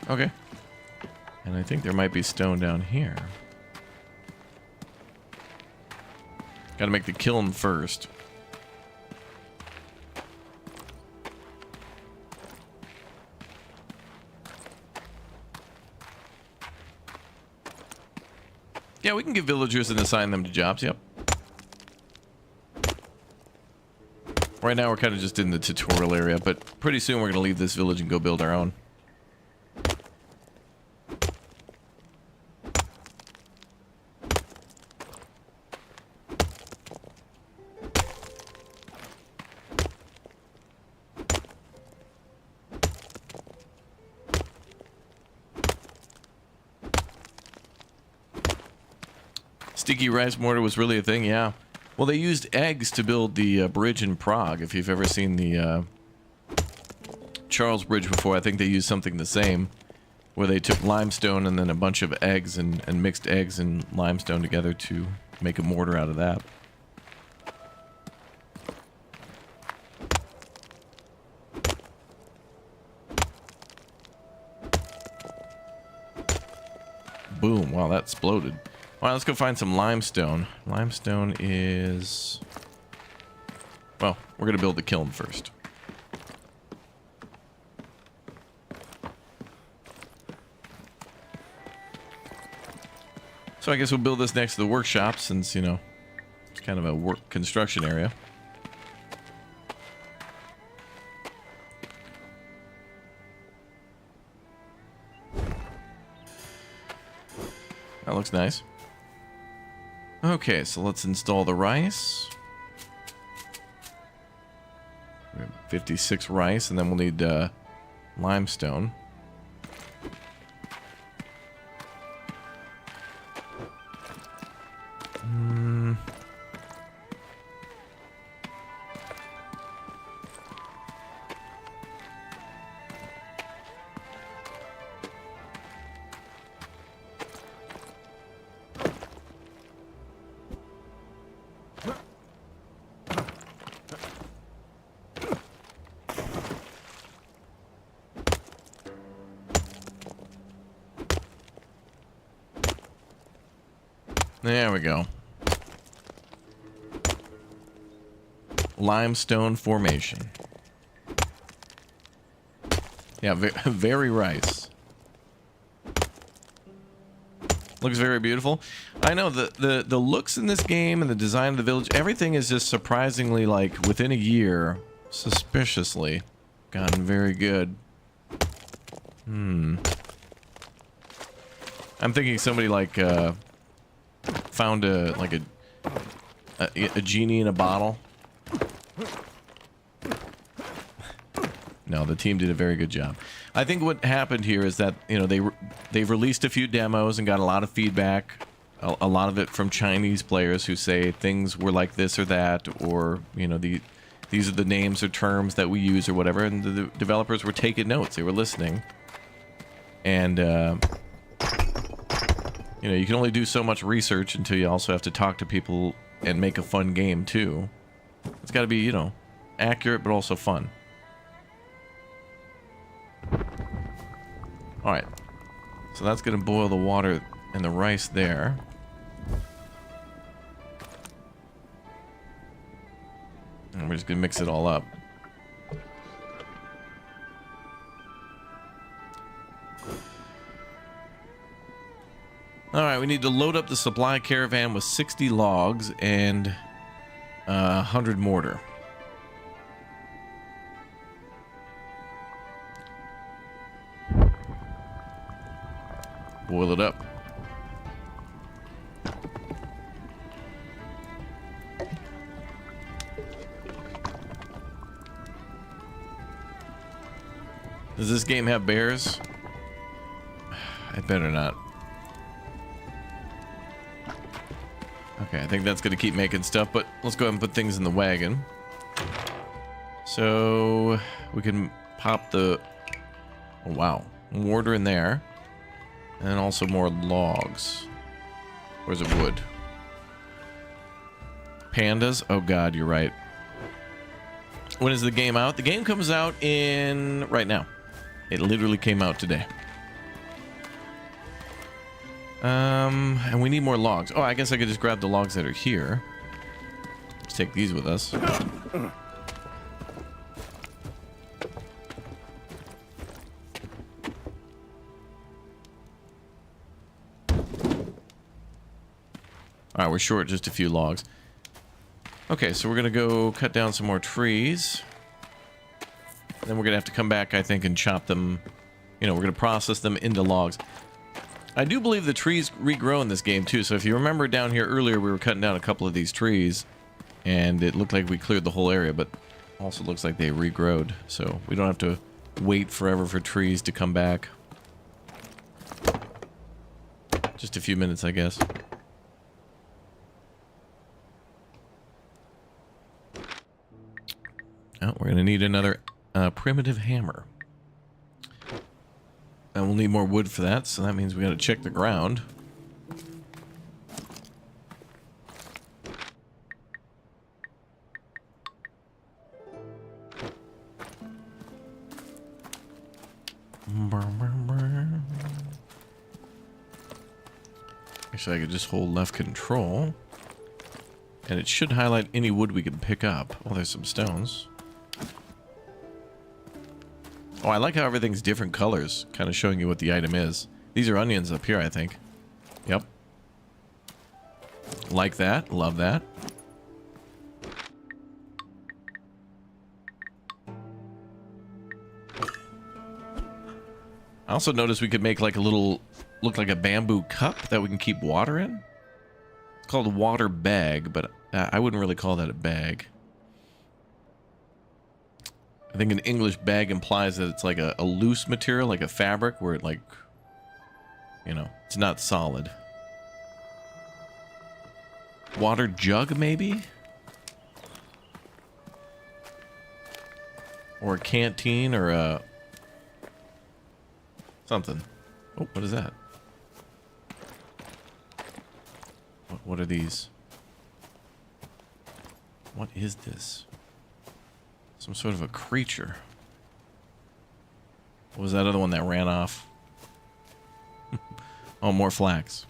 [SPEAKER 1] Okay. And I think there might be stone down here. Gotta make the kiln first. Yeah, we can give villagers and assign them to jobs, yep. Right now we're kind of just in the tutorial area, but pretty soon we're going to leave this village and go build our own. Sticky rice mortar was really a thing, yeah. Well, they used eggs to build the bridge in Prague. If you've ever seen the Charles Bridge before, I think they used something the same, where they took limestone and then a bunch of eggs and mixed eggs and limestone together to make a mortar out of that. Boom. Wow, that exploded. All right, let's go find some limestone. Limestone is... Well, we're going to build the kiln first. So I guess we'll build this next to the workshop since, you know, it's kind of a work construction area. That looks nice. Okay, so let's install the rice. We have 56 rice, and then we'll need limestone. There we go. Limestone formation. Yeah, very rice. Looks very beautiful. I know the looks in this game and the design of the village, everything is just surprisingly, like, within a year, suspiciously gotten very good. I'm thinking somebody like found a genie in a bottle. No, the team did a very good job. I think what happened here is that, you know, they've released a few demos and got a lot of feedback, a lot of it from Chinese players who say things were like this or that, or, you know, these are the names or terms that we use or whatever, and the developers were taking notes. They were listening. And you know, you can only do so much research until you also have to talk to people and make a fun game too. It's got to be, you know, accurate but also fun. Alright, so that's going to boil the water and the rice there. And we're just going to mix it all up. Alright, we need to load up the supply caravan with 60 logs and 100 mortar. Boil it up. Does this game have bears? I better not. Okay, I think that's going to keep making stuff, but let's go ahead and put things in the wagon. So we can pop the... Oh, wow. Mortar in there. And also more logs. Where's it wood? Pandas? Oh god, you're right. When is the game out? The game comes out in... right now. It literally came out today. And we need more logs. Oh, I guess I could just grab the logs that are here. Let's take these with us. All right, we're short just a few logs. Okay, so we're going to go cut down some more trees. Then we're going to have to come back, I think, and chop them. You know, we're going to process them into logs. I do believe the trees regrow in this game, too. So if you remember down here earlier, we were cutting down a couple of these trees. And it looked like we cleared the whole area, but also looks like they regrowed. So we don't have to wait forever for trees to come back. Just a few minutes, I guess. Oh, we're going to need another primitive hammer. And we'll need more wood for that, so that means we got to check the ground. Actually, I could just hold left control. And it should highlight any wood we can pick up. Oh, there's some stones. Oh, I like how everything's different colors, kind of showing you what the item is. These are onions up here, I think. Yep. Like that. Love that. I also noticed we could make like a little, look like a bamboo cup that we can keep water in. It's called a water bag, but I wouldn't really call that a bag. I think an English bag implies that it's like a loose material, like a fabric, where it like, you know, it's not solid. Water jug, maybe? Or a canteen, or a... something. Oh, what is that? What are these? What is this? Some sort of a creature. What was that other one that ran off? Oh, more flax.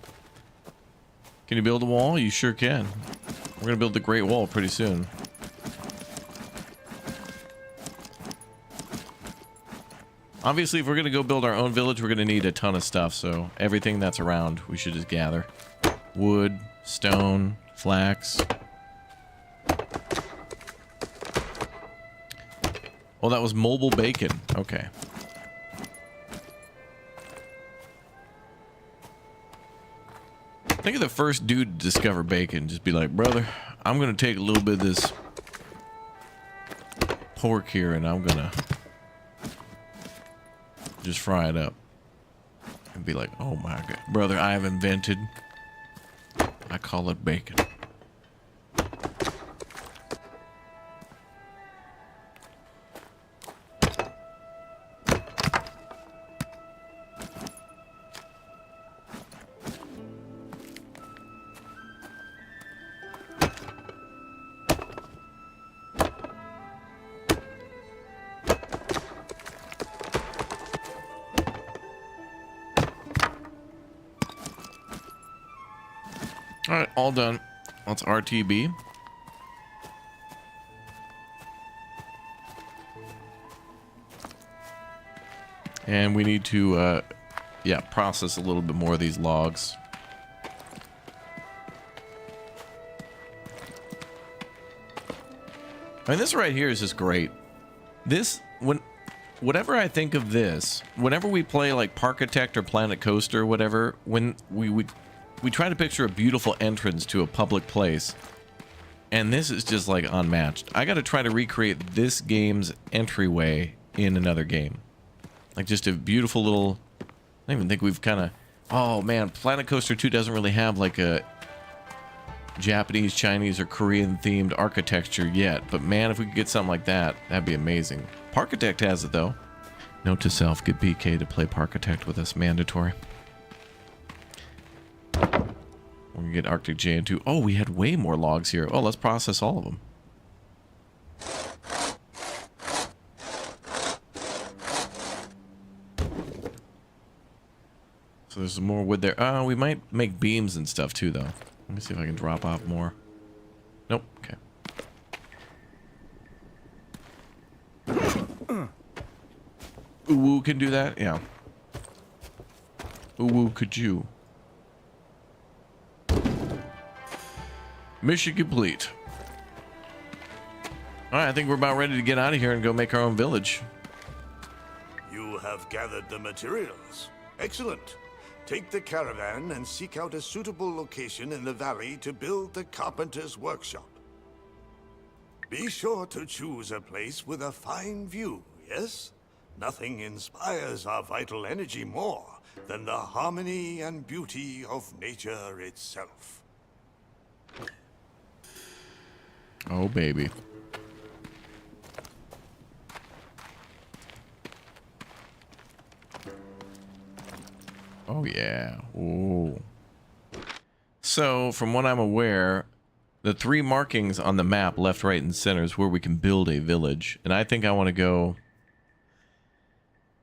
[SPEAKER 1] Can you build a wall? You sure can. We're gonna build the Great Wall pretty soon. Obviously, if we're gonna go build our own village, we're gonna need a ton of stuff, so everything that's around, we should just gather. Wood, stone, flax. Oh, that was mobile bacon. Okay. Think of the first dude to discover bacon. Just be like, brother, I'm going to take a little bit of this pork here and I'm going to just fry it up. And be like, oh my God. Brother, I have invented. I call it bacon. Alright, all done. Let's RTB. And we need to, yeah, process a little bit more of these logs. I mean, this right here is just great. This, whatever I think of this, whenever we play like Parkitect or Planet Coaster or whatever, when we try to picture a beautiful entrance to a public place, and this is just like unmatched. I got to try to recreate this game's entryway in another game. Like just a beautiful little, I don't even think we've kind of, oh man, Planet Coaster 2 doesn't really have like a Japanese, Chinese, or Korean themed architecture yet, but man, if we could get something like that, that'd be amazing. Parkitect has it though. Note to self, get BK to play Parkitect with us, mandatory. We're gonna get Arctic Jay too. Oh, we had way more logs here. Oh, let's process all of them. So there's some more wood there. We might make beams and stuff too, though. Let me see if I can drop off more. Nope. Okay. Uwu can do that? Yeah. Uwu, could you? Mission complete. All right, I think we're about ready to get out of here and go make our own village.
[SPEAKER 2] You have gathered the materials. Excellent. Take the caravan and seek out a suitable location in the valley to build the carpenter's workshop. Be sure to choose a place with a fine view, yes? Nothing inspires our vital energy more than the harmony and beauty of nature itself.
[SPEAKER 1] Oh, baby. Oh, yeah. Ooh. So, from what I'm aware, the 3 markings on the map, left, right, and center, is where we can build a village. And I think I want to go...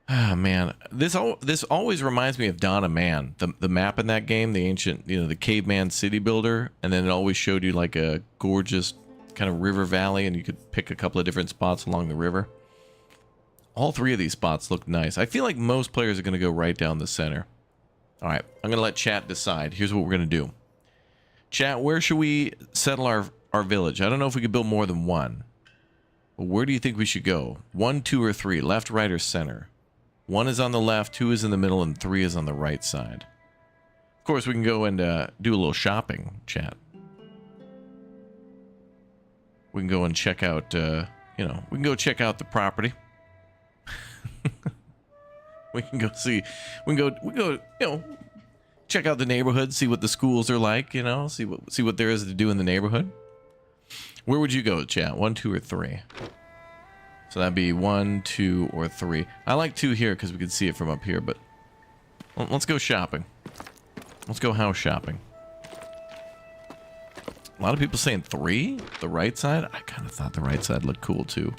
[SPEAKER 1] Ah, man. This always reminds me of Dawn of Man. The map in that game, the ancient, the caveman city builder. And then it always showed you like a gorgeous kind of river valley, and you could pick a couple of different spots along the river. All 3 of these spots look nice. I feel like most players are going to go right down the center. All right, I'm going to let chat decide. Here's what we're going to do. Chat, where should we settle our village? I don't know if we could build more than 1. But where do you think we should go? 1, 2, or 3? Left, right, or center? 1 is on the left, 2 is in the middle, and 3 is on the right side. Of course, we can go and do a little shopping, chat. We can go and check out, we can go check out the property. We can go see, we go, check out the neighborhood, see what the schools are like, see what there is to do in the neighborhood. Where would you go, chat? 1, 2, or 3? So that'd be 1, 2, or 3. I like 2 here because we can see it from up here, but let's go shopping. Let's go house shopping. A lot of people saying 3? The right side? I kind of thought the right side looked cool too.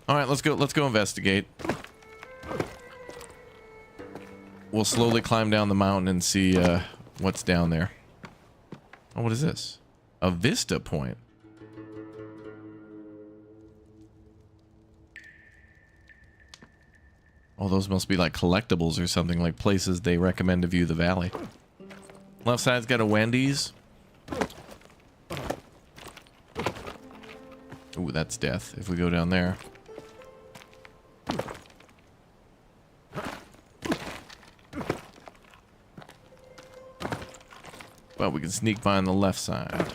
[SPEAKER 1] All right, let's go investigate. We'll slowly climb down the mountain and see what's down there. Oh, what is this? A vista point. Oh, those must be like collectibles or something, like places they recommend to view the valley. Left side's got a Wendy's. Ooh, that's death if we go down there. But we can sneak by on the left side.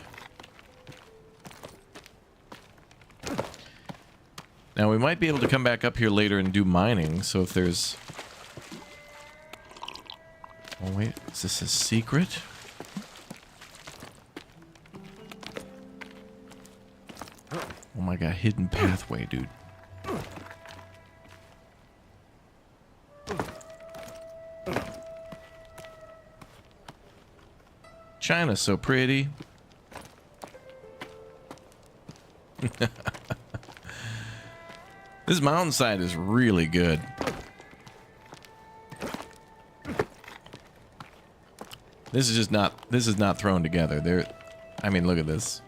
[SPEAKER 1] Now, we might be able to come back up here later and do mining, so if there's... Oh, wait. Is this a secret? Oh my god, hidden pathway, dude. China's so pretty. This mountainside is really good. This is not thrown together. I mean, look at this.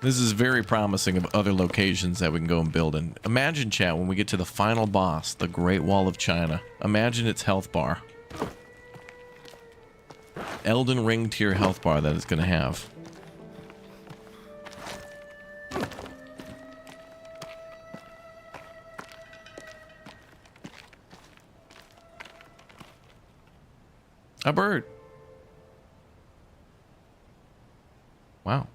[SPEAKER 1] This is very promising of other locations that we can go and build in. Imagine, chat, when we get to the final boss, the Great Wall of China. Imagine its health bar. Elden Ring tier health bar that it's going to have. A bird. Wow.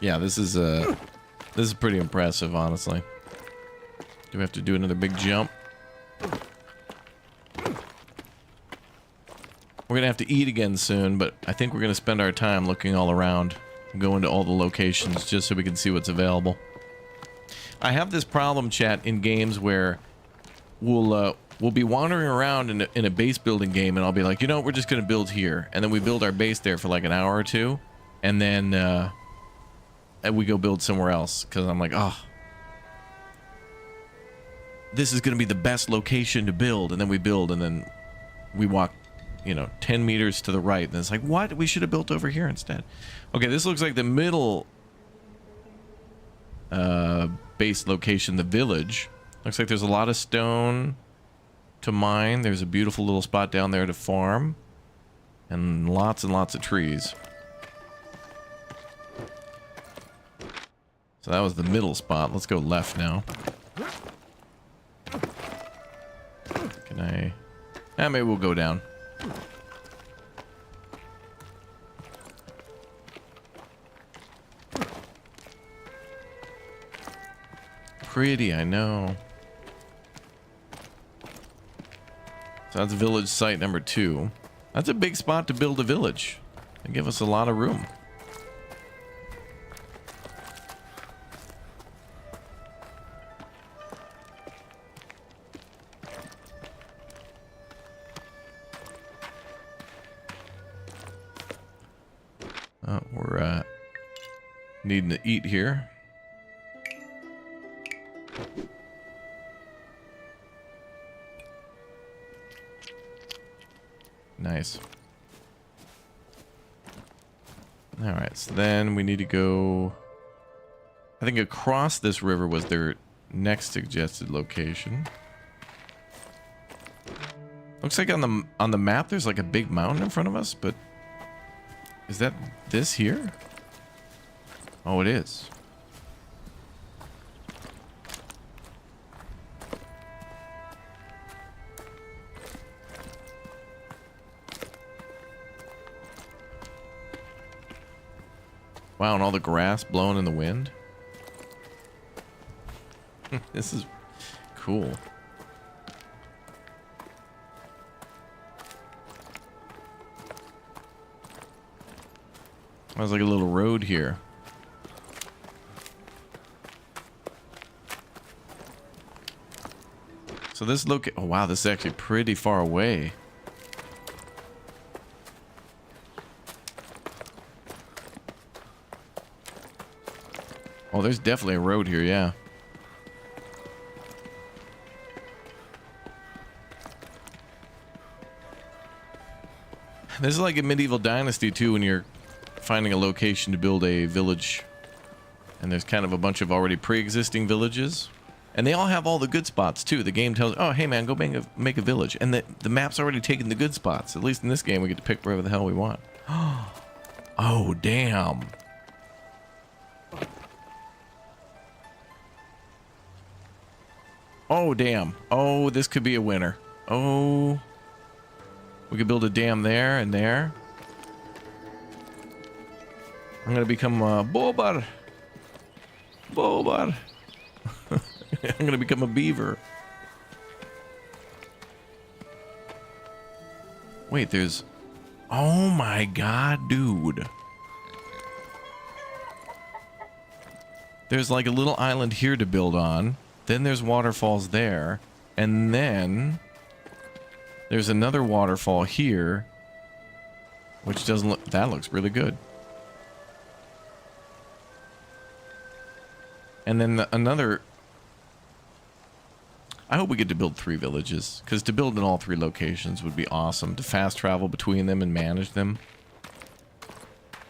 [SPEAKER 1] Yeah, this is pretty impressive, honestly. Do we have to do another big jump? We're gonna have to eat again soon, but I think we're gonna spend our time looking all around, going to all the locations just so we can see what's available. I have this problem, chat, in games where we'll be wandering around in a base building game, and I'll be like, we're just gonna build here, and then we build our base there for like an hour or two, and then and we go build somewhere else because I'm like, oh, this is gonna be the best location to build, and then we build, and then we walk 10 meters to the right, and it's like, what? We should have built over here instead. Okay, this looks like the middle base location, the village. Looks like there's a lot of stone to mine. There's a beautiful little spot down there to farm. And lots of trees. So that was the middle spot. Let's go left now. Can I... maybe we'll go down. Pretty, I know. So that's village site number 2. That's a big spot to build a village. They give us a lot of room. We're needing to eat here. Nice. Alright, so then we need to go... I think across this river was their next suggested location. Looks like on the map there's like a big mountain in front of us, but... is that this here? Oh, it is. Wow, and all the grass blowing in the wind. This is cool. There's like a little road here. So this oh wow, this is actually pretty far away. Oh, there's definitely a road here, yeah. This is like a medieval dynasty too, when you're finding a location to build a village. And there's kind of a bunch of already pre-existing villages. And they all have all the good spots too. The game tells, oh hey man, go make a village. And the map's already taken the good spots. At least in this game we get to pick wherever the hell we want. Oh damn. Oh damn. Oh, this could be a winner. Oh, we could build a dam there and there. I'm gonna become a Bobar. Bobar. I'm gonna become a beaver. Wait, there's... oh my god, dude. There's like a little island here to build on. Then there's waterfalls there. And then there's another waterfall here. Which doesn't look... that looks really good. And then another... I hope we get to build 3 villages. Because to build in all 3 locations would be awesome. To fast travel between them and manage them.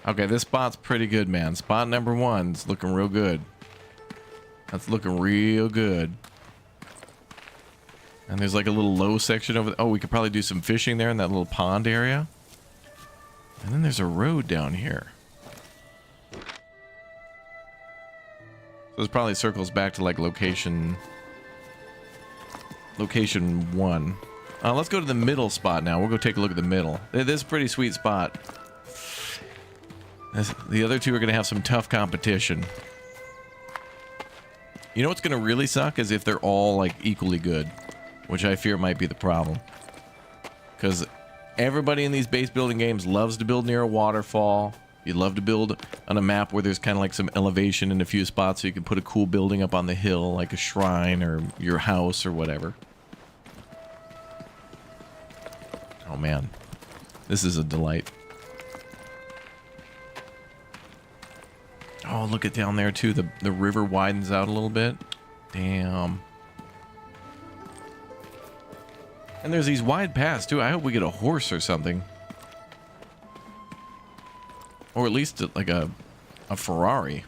[SPEAKER 1] Okay, this spot's pretty good, man. Spot number 1's looking real good. That's looking real good. And there's like a little low section over there. Oh, we could probably do some fishing there in that little pond area. And then there's a road down here. So this probably circles back to like location 1. Let's go to the middle spot now. We'll go take a look at the middle. This is a pretty sweet spot. The other 2 are going to have some tough competition. You know what's going to really suck is if they're all like equally good, which I fear might be the problem. Because everybody in these base building games loves to build near a waterfall. You'd love to build on a map where there's kind of like some elevation in a few spots so you can put a cool building up on the hill, like a shrine or your house or whatever. Oh man, this is a delight. Oh, look at down there too. The river widens out a little bit. Damn. And there's these wide paths too. I hope we get a horse or something. Or at least like a Ferrari.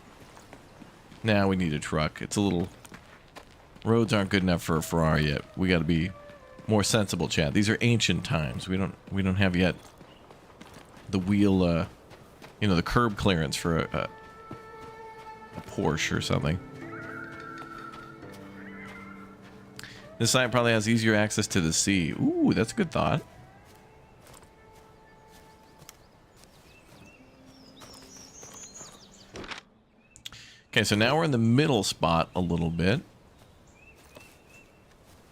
[SPEAKER 1] Nah, we need a truck. It's a little Roads aren't good enough for a Ferrari yet. We got to be more sensible, chat. These are ancient times. We don't have yet the wheel, you know, the curb clearance for a Porsche or something. This site probably has easier access to the sea. Ooh, that's a good thought. Okay, so now we're in the middle spot a little bit.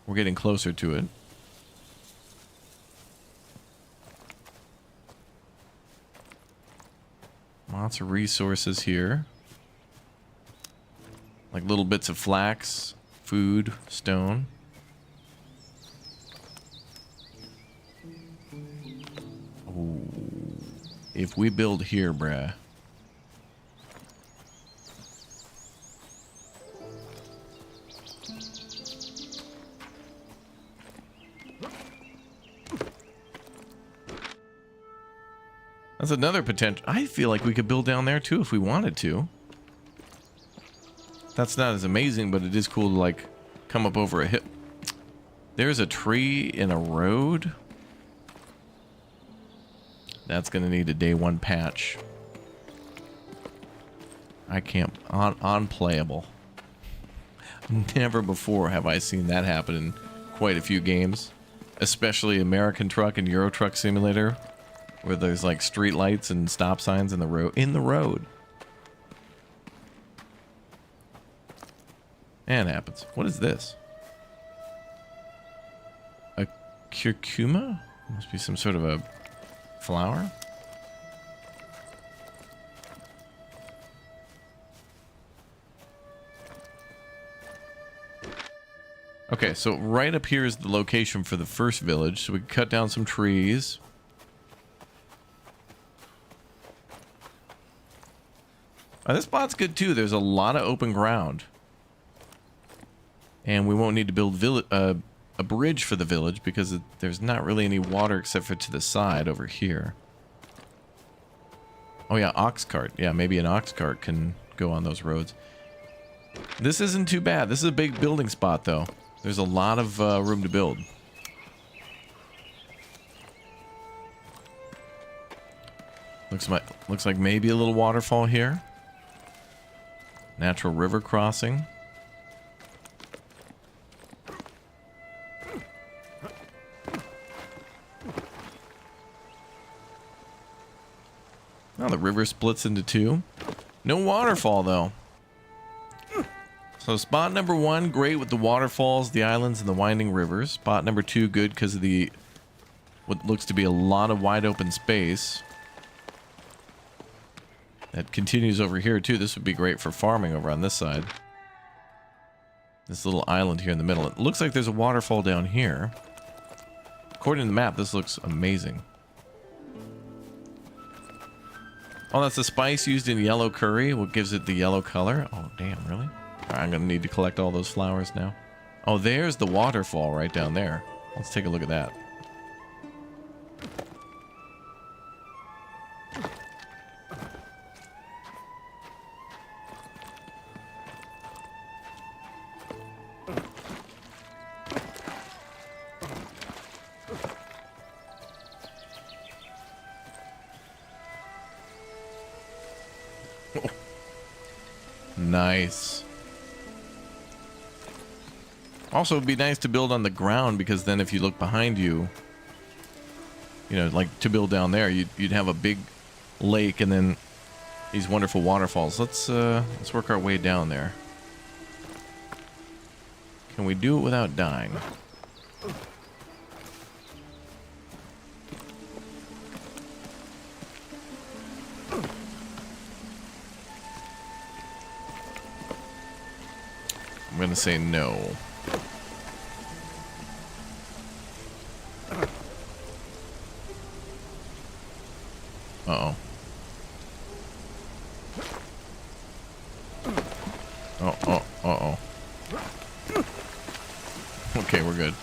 [SPEAKER 1] We're getting closer to it. Lots of resources here. Like little bits of flax, food, stone. Ooh. If we build here, bruh. That's another potential. I feel like we could build down there too if we wanted to. That's not as amazing, but it is cool to like come up over a hill. There's a tree in a road. That's gonna need a day one patch. I can't. Unplayable. Never before have I seen that happen in quite a few games, especially American Truck and Euro Truck Simulator, where there's like street lights and stop signs in the road. And it happens. What is this? A curcuma? Must be some sort of a flower. Okay, so right up here is the location for the first village. So we can cut down some trees. This spot's good too. There's a lot of open ground. And we won't need to build a bridge for the village because there's not really any water except for to the side over here. Oh yeah, ox cart. Yeah, maybe an ox cart can go on those roads. This isn't too bad. This is a big building spot though. There's a lot of room to build. Looks like maybe a little waterfall here. Natural river crossing. Oh, the river splits into two. No waterfall, though. So spot number one, great with the waterfalls, the islands, and the winding rivers. Spot number two, good because of the what looks to be a lot of wide open space. That continues over here, too. This would be great for farming over on this side. This little island here in the middle. It looks like there's a waterfall down here. According to the map, this looks amazing. Oh, that's the spice used in yellow curry. What gives it the yellow color? Oh, damn, really? All right, I'm going to need to collect all those flowers now. Oh, there's the waterfall right down there. Let's take a look at that. Nice. Also, it'd be nice to build on the ground because then if you look behind you, you know, like to build down there, you'd have a big lake and then these wonderful waterfalls. Let's work our way down there. Can we do it without dying? I'm gonna say no. Uh-oh. Uh-oh. Okay, we're good.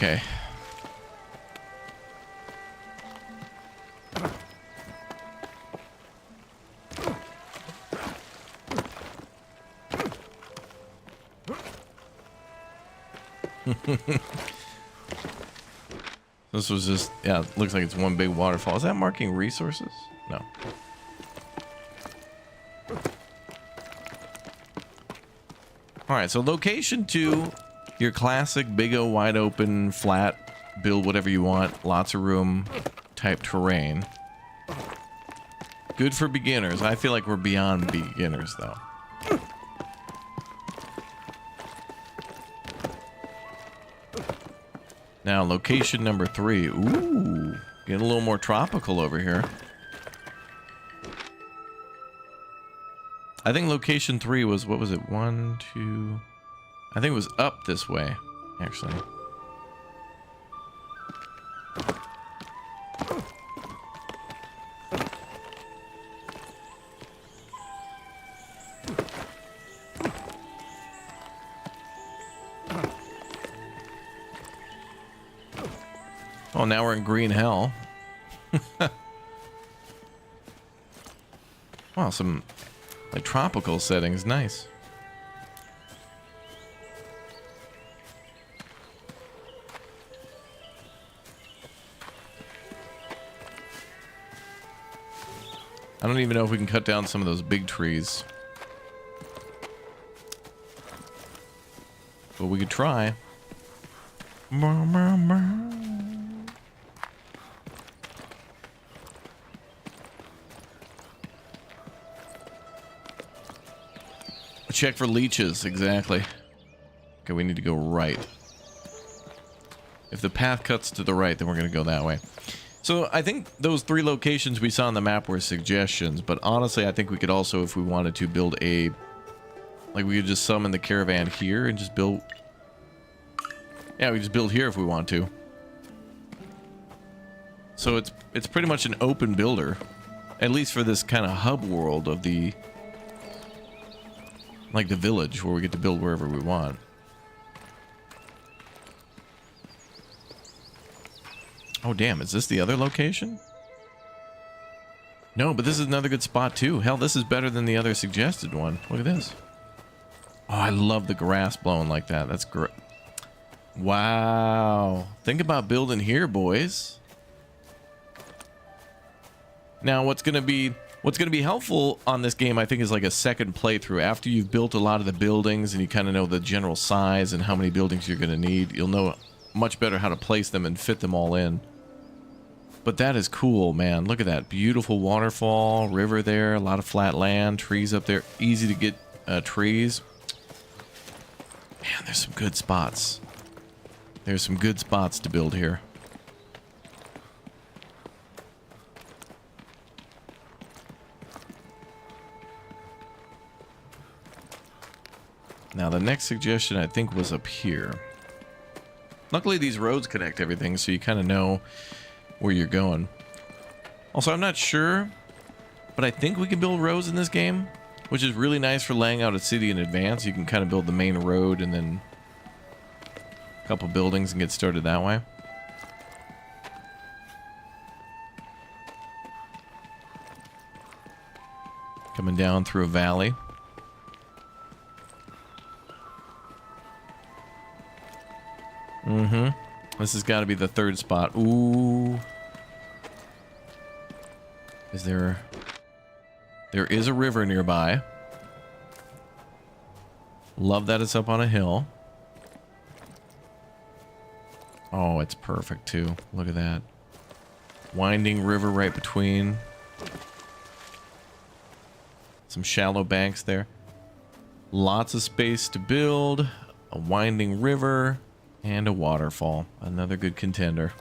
[SPEAKER 1] Okay. This was just, yeah, it looks like it's one big waterfall. Is that marking resources? No. All right, so location 2, your classic big O wide open, flat, build whatever you want, lots of room type terrain. Good for beginners. I feel like we're beyond beginners though. Now, location number 3. Ooh, getting a little more tropical over here. I think location 3 was, what was it? 1, 2... I think it was up this way, actually. Oh, now we're in green hell. Wow, some like tropical settings, nice. I don't even know if we can cut down some of those big trees. But we could try. Check for leeches, exactly. Okay, we need to go right. If the path cuts to the right, then we're going to go that way. So I think those 3 locations we saw on the map were suggestions, but honestly, I think we could also, if we wanted to, build a... Like, we could just summon the caravan here and just build... Yeah, we just build here if we want to. So it's pretty much an open builder. At least for this kind of hub world of the... Like the village, where we get to build wherever we want. Oh, damn. Is this the other location? No, but this is another good spot, too. Hell, this is better than the other suggested one. Look at this. Oh, I love the grass blowing like that. That's great. Wow. Think about building here, boys. Now, what's going to be helpful on this game, I think, is like a second playthrough. After you've built a lot of the buildings and you kind of know the general size and how many buildings you're going to need, you'll know much better how to place them and fit them all in. But that is cool, man. Look at that. Beautiful waterfall, river there, a lot of flat land, trees up there. Easy to get trees. Man, there's some good spots. There's some good spots to build here. Now, the next suggestion, I think, was up here. Luckily, these roads connect everything, so you kind of know where you're going. Also, I'm not sure, but I think we can build roads in this game, which is really nice for laying out a city in advance. You can kind of build the main road and then a couple buildings and get started that way. Coming down through a valley. Mm-hmm. This has got to be the 3rd spot. Ooh. Is there... There is a river nearby. Love that it's up on a hill. Oh, it's perfect, too. Look at that. Winding river right between. Some shallow banks there. Lots of space to build. A winding river. And a waterfall. Another good contender.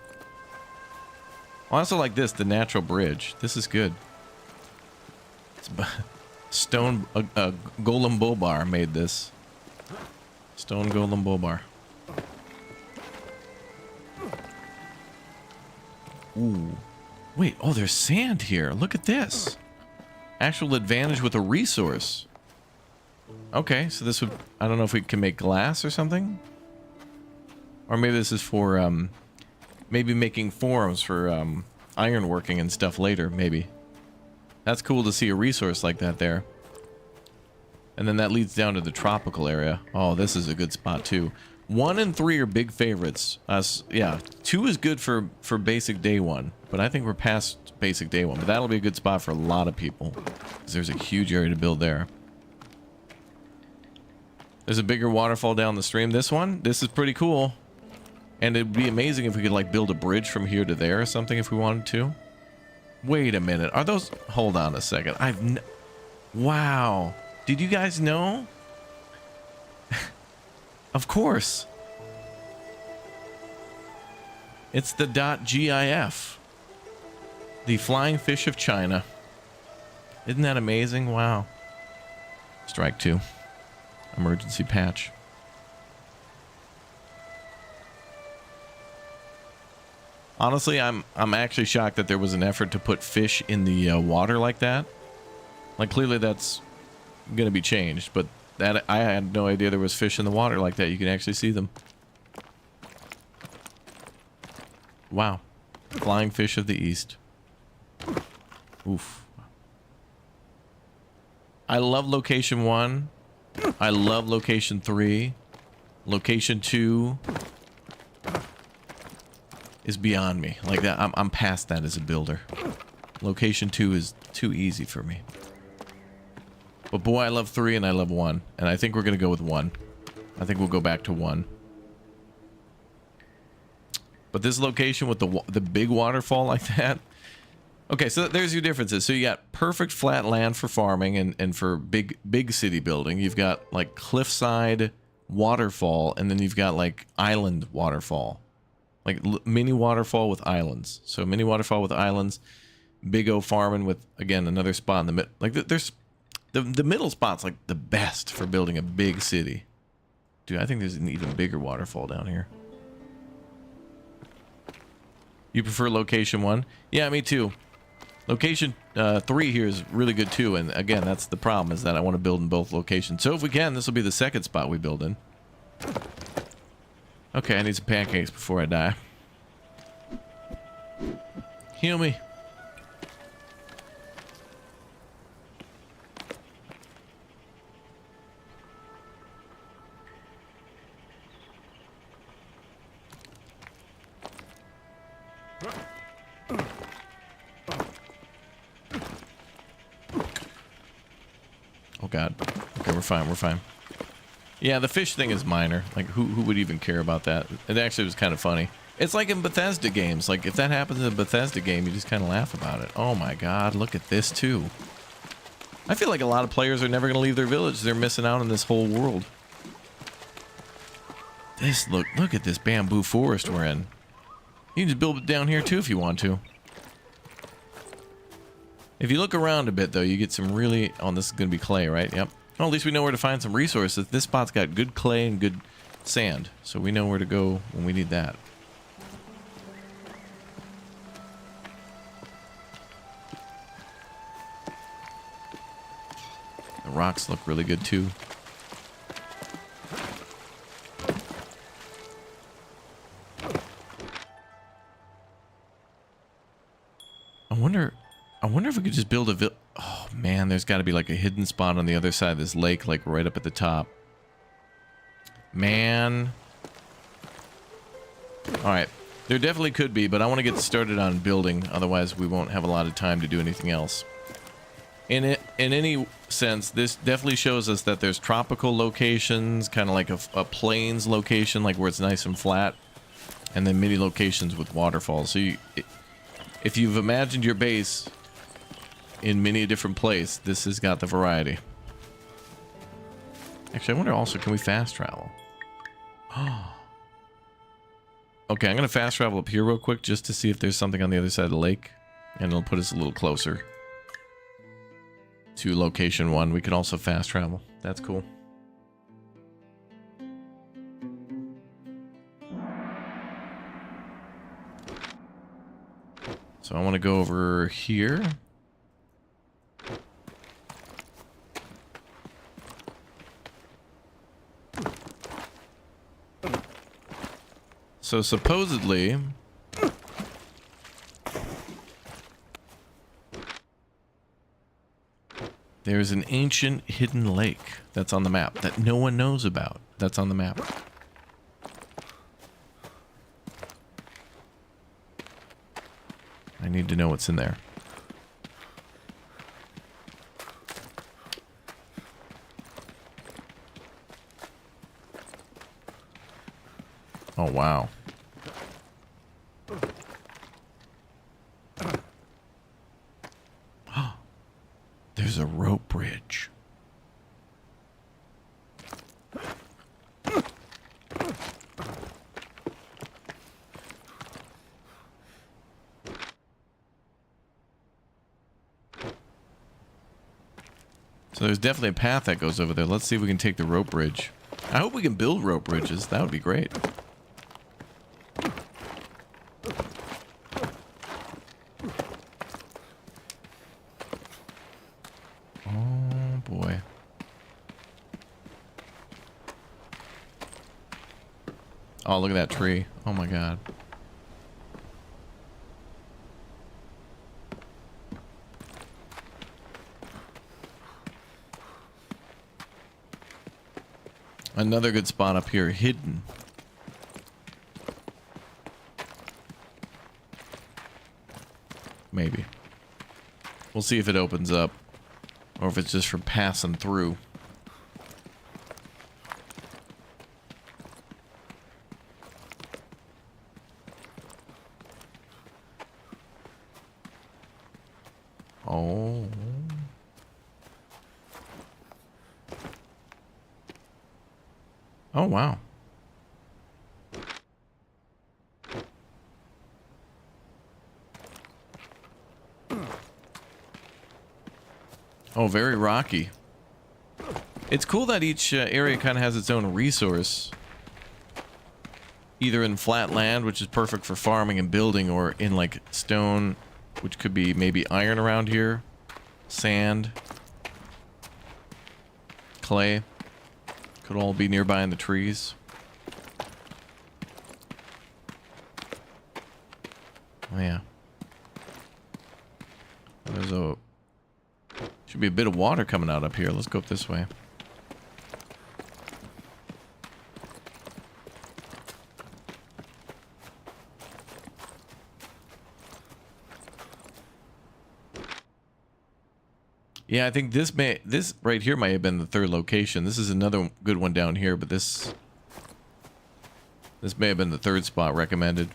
[SPEAKER 1] I also like this, the natural bridge. This is good. It's Stone Golem Bobar made this. Stone Golem Bobar. Ooh. Wait, oh, there's sand here. Look at this. Actual advantage with a resource. Okay, so this would... I don't know if we can make glass or something. Or maybe this is for maybe making forums for ironworking and stuff later, maybe. That's cool to see a resource like that there. And then that leads down to the tropical area. Oh, this is a good spot too. 1 and 3 are big favorites. Yeah, 2 is good for basic day 1, but I think we're past basic day 1. But that'll be a good spot for a lot of people, because there's a huge area to build there. There's a bigger waterfall down the stream. This is pretty cool. And it'd be amazing if we could like build a bridge from here to there or something if we wanted to. Wait a minute. Are those... Hold on a second. Wow. Did you guys know? Of course. It's the .gif. The flying fish of China. Isn't that amazing? Wow. Strike 2. Emergency patch. Honestly, I'm actually shocked that there was an effort to put fish in the water like that. Like, clearly that's going to be changed, but that I had no idea there was fish in the water like that. You can actually see them. Wow. Flying fish of the East. Oof. I love location 1. I love location 3. Location 2 is beyond me. Like that, I'm past that as a builder. Location 2 is too easy for me. But boy, I love 3 and I love 1. And I think we're going to go with 1. I think we'll go back to 1. But this location with the big waterfall like that. Okay, so there's your differences. So you got perfect flat land for farming and for big city building. You've got like cliffside waterfall, and then you've got like island waterfall. Like mini waterfall with islands. So mini waterfall with islands. Big O farming with, again, another spot in the middle. Like there's... The middle spot's like the best for building a big city. Dude, I think there's an even bigger waterfall down here. You prefer location 1? Yeah, me too. Location 3 here is really good too. And again, that's the problem, is that I want to build in both locations. So if we can, this will be the second spot we build in. Okay, I need some pancakes before I die. Heal me. Oh god. Okay, we're fine, we're fine. Yeah, the fish thing is minor. Like, who would even care about that? It actually was kind of funny. It's like in Bethesda games. Like, if that happens in a Bethesda game, you just kind of laugh about it. Oh my god, look at this too. I feel like a lot of players are never going to leave their village. They're missing out on this whole world. This, look at this bamboo forest we're in. You can just build it down here too if you want to. If you look around a bit, though, you get some really... Oh, this is going to be clay, right? Yep. Well, at least we know where to find some resources. This spot's got good clay and good sand, so we know where to go when we need that. The rocks look really good, too. I wonder if we could just build a oh man, there's got to be like a hidden spot on the other side of this lake, like right up at the top. Man. Alright, there definitely could be, but I want to get started on building, otherwise we won't have a lot of time to do anything else. In any sense, this definitely shows us that there's tropical locations, kind of like a plains location, like where it's nice and flat, and then mini locations with waterfalls. So if you've imagined your base in many a different place, this has got the variety. Actually, I wonder also, can we fast travel? Oh. Okay, I'm going to fast travel up here real quick just to see if there's something on the other side of the lake. And it'll put us a little closer to location 1. We can also fast travel. That's cool. So I want to go over here. So supposedly, there's an ancient hidden lake that's on the map that no one knows about. That's on the map. I need to know what's in there. Oh, wow. There's a rope bridge. So there's definitely a path that goes over there. Let's see if we can take the rope bridge. I hope we can build rope bridges. That would be great. Oh, boy. Oh, look at that tree. Oh, my God. Another good spot up here, hidden. Maybe. We'll see if it opens up, or if it's just for passing through. Oh. Oh, wow. Oh, very rocky. It's cool that each area kind of has its own resource. Either in flat land, which is perfect for farming and building, or in like stone, which could be maybe iron around here, sand, clay. Could all be nearby in the trees. Oh, yeah. There's a... Should be a bit of water coming out up here. Let's go up this way. Yeah, I think this right here might have been the third location. This is another good one down here, but this may have been the third spot recommended.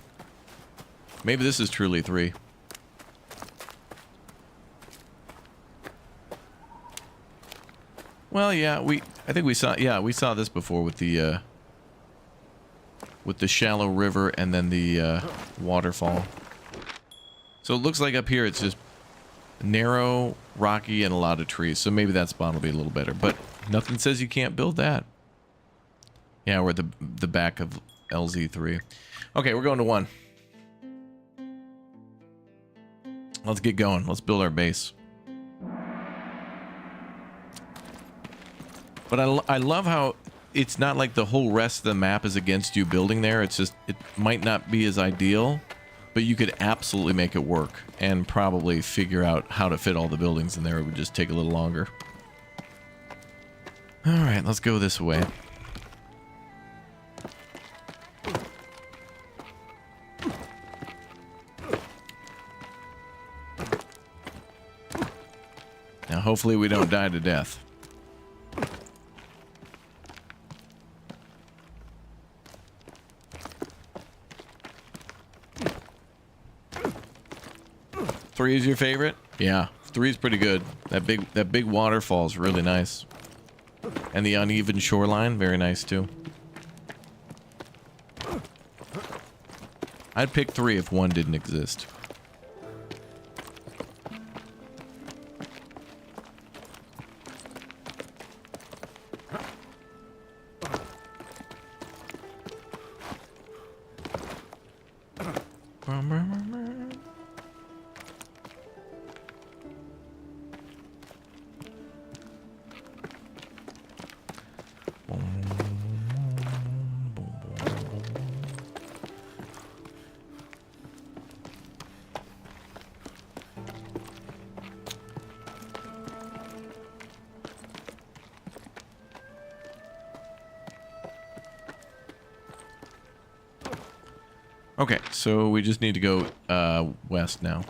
[SPEAKER 1] Maybe this is truly 3. Well, yeah, I think we saw this before with the shallow river and then the waterfall. So it looks like up here it's just narrow, rocky, and a lot of trees. So maybe that spawn will be a little better. But nothing says you can't build that. Yeah, we're at the back of LZ3. Okay, we're going to 1. Let's get going. Let's build our base. But I love how it's not like the whole rest of the map is against you building there. It's just, it might not be as ideal, but you could absolutely make it work and probably figure out how to fit all the buildings in there. It would just take a little longer. All right, let's go this way. Now, hopefully we don't die to death. Three is your favorite? Yeah, 3 is pretty good. That big waterfall is really nice. And the uneven shoreline, very nice too. I'd pick 3 if 1 didn't exist. Okay, so we just need to go west now.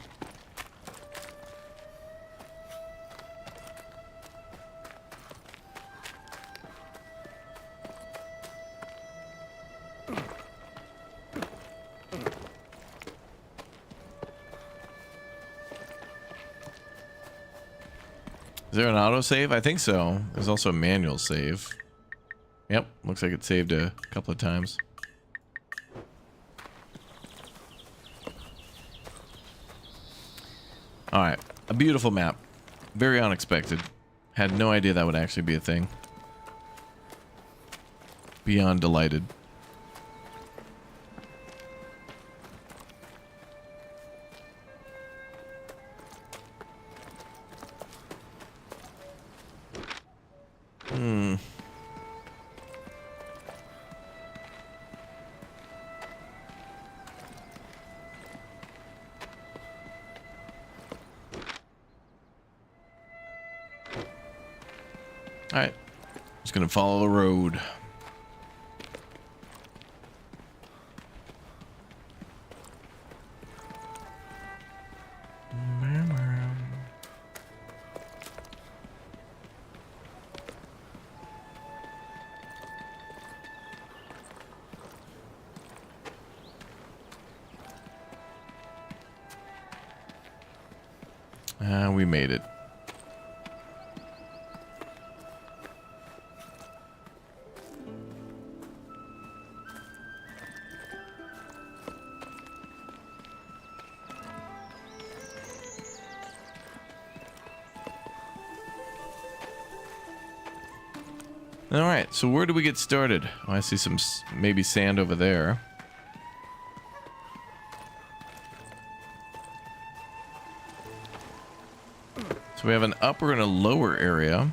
[SPEAKER 1] Is there an autosave? I think so. There's also a manual save. Yep, looks like it saved a couple of times. Alright, a beautiful map. Very unexpected. Had no idea that would actually be a thing. Beyond delighted. Alright. Just gonna follow the road. We made it. All right, so where do we get started? Oh, I see some maybe sand over there. So we have an upper and a lower area.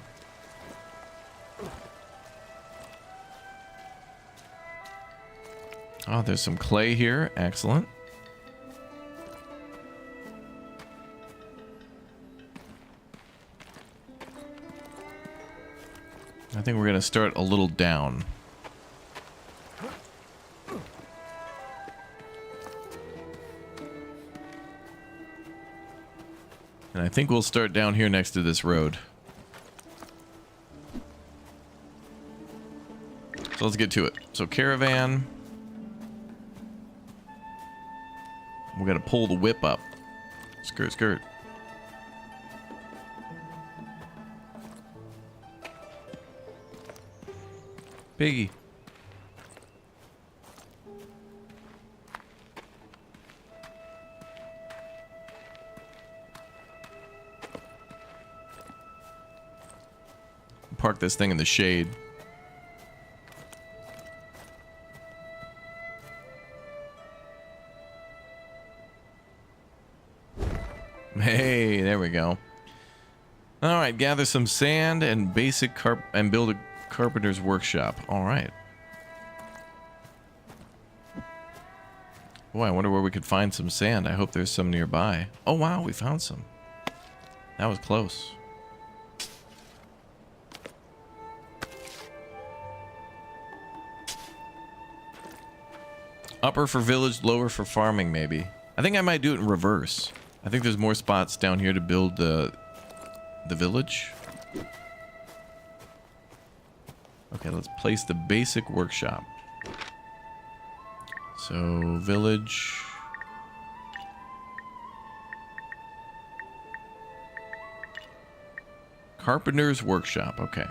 [SPEAKER 1] Oh, there's some clay here. Excellent. I think we're going to start a little down. And I think we'll start down here next to this road. So let's get to it. So caravan. We got to pull the whip up. Skirt, skirt. Piggy. Park this thing in the shade. Hey, there we go. All right, gather some sand and basic build a carpenter's workshop. All right. Boy, I wonder where we could find some sand. I hope there's some nearby. Oh wow, we found some. That was close. Upper for village, lower for farming, maybe. I think I might do it in reverse. I think there's more spots down here to build the village. Okay, let's place the basic workshop. So, village. Carpenter's workshop, okay.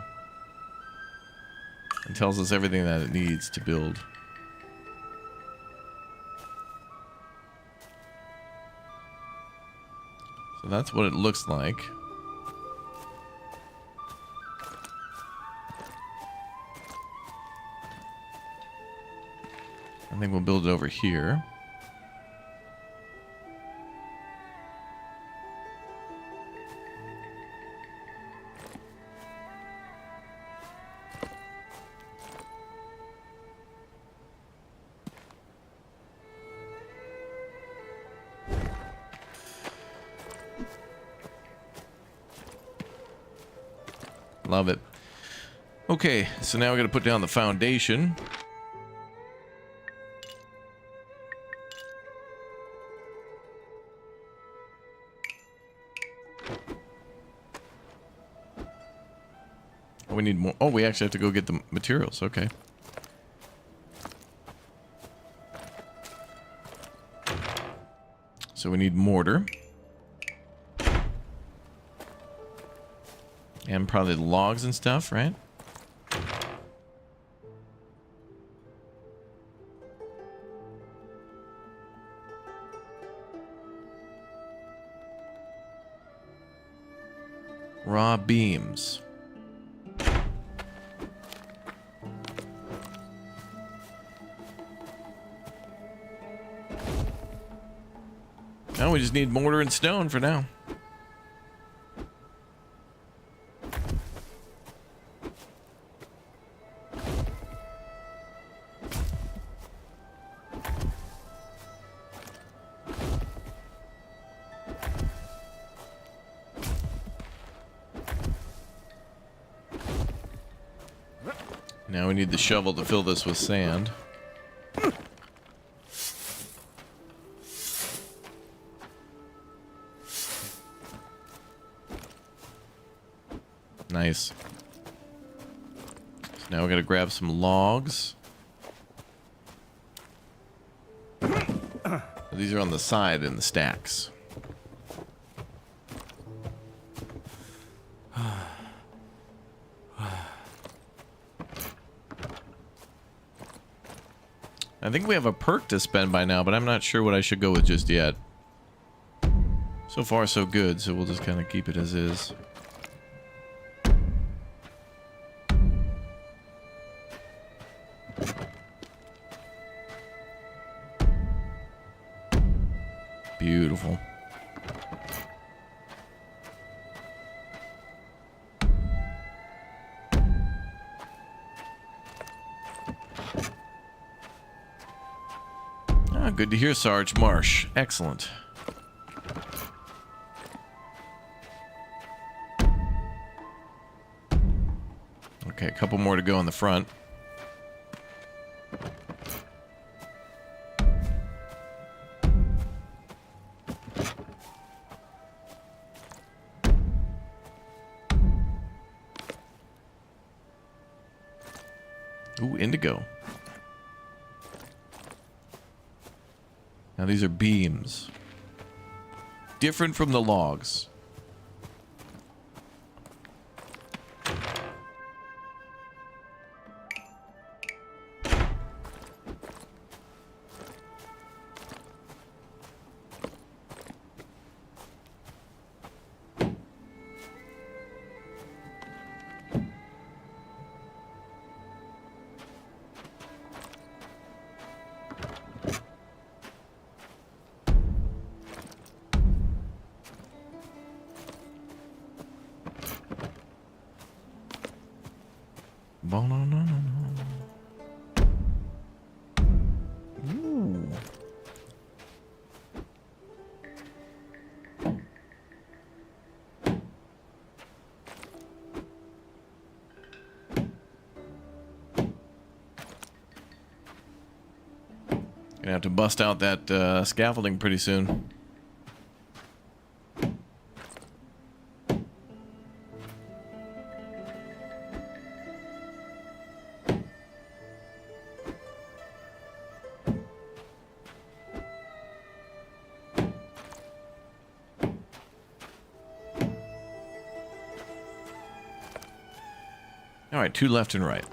[SPEAKER 1] It tells us everything that it needs to build. So that's what it looks like. I think we'll build it over here. Love it. Okay, so now we're going to put down the foundation. We need more. Oh, we actually have to go get the materials. Okay. So we need mortar. And probably logs and stuff, right? Raw beams. No, we just need mortar and stone for now. Now we need the shovel to fill this with sand. Nice. So now we gotta grab some logs. These are on the side in the stacks. I think we have a perk to spend by now, but I'm not sure what I should go with just yet. So far, so good, so we'll just kind of keep it as is. Beautiful. Good to hear, Sarge Marsh. Excellent. Okay, a couple more to go in the front. Ooh, indigo. Now these are beams. Different from the logs. Ooh. Gonna have to bust out that scaffolding pretty soon. All right, 2 left and right.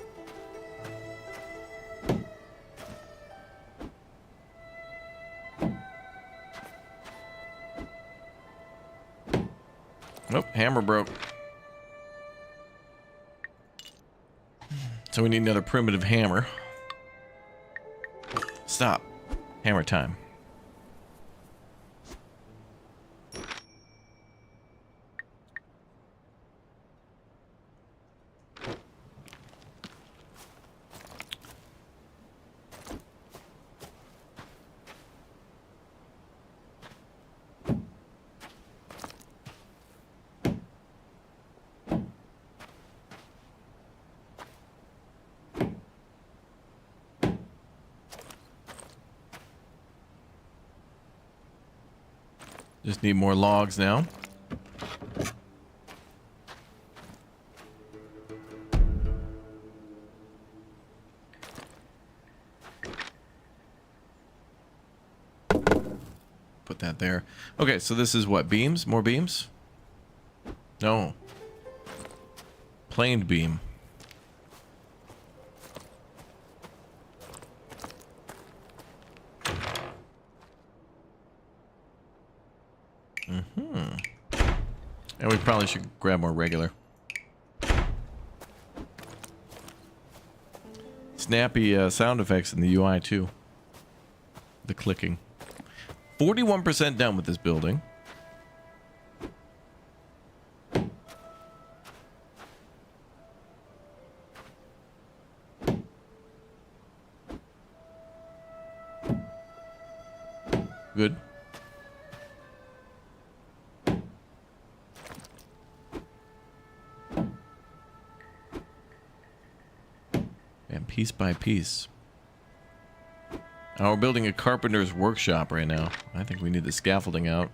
[SPEAKER 1] Nope, hammer broke. So we need another primitive hammer. Stop. Hammer time. Just need more logs now. put that there. Okay, so this is what? Beams? More beams? No. Planed beam. And we probably should grab more regular. Snappy sound effects in the UI too. The clicking. 41% done with this building. Good. And piece by piece. We're building a carpenter's workshop right now. I think we need the scaffolding out.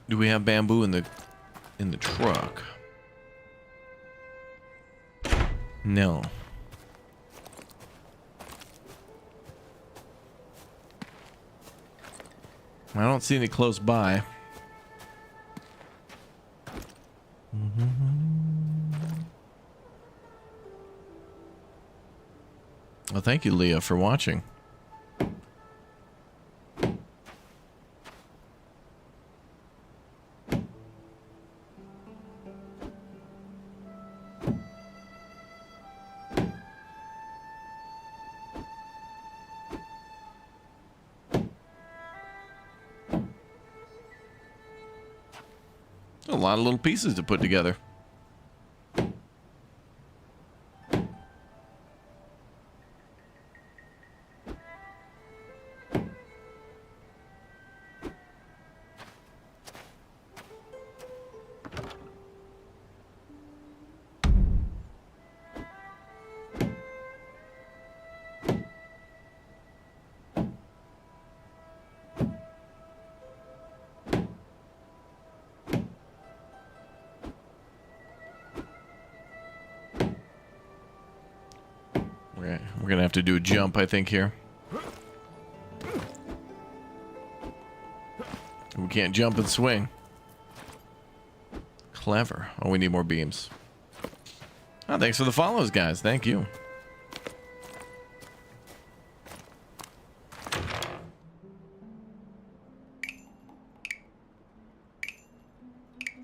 [SPEAKER 1] Do we have bamboo in the truck? No. I don't see any close by. Well, thank you, Leah, for watching. A lot of little pieces to put together. We're gonna have to do a jump, I think, here. We can't jump and swing. Clever. Oh, we need more beams. Oh, thanks for the follows, guys. Thank you.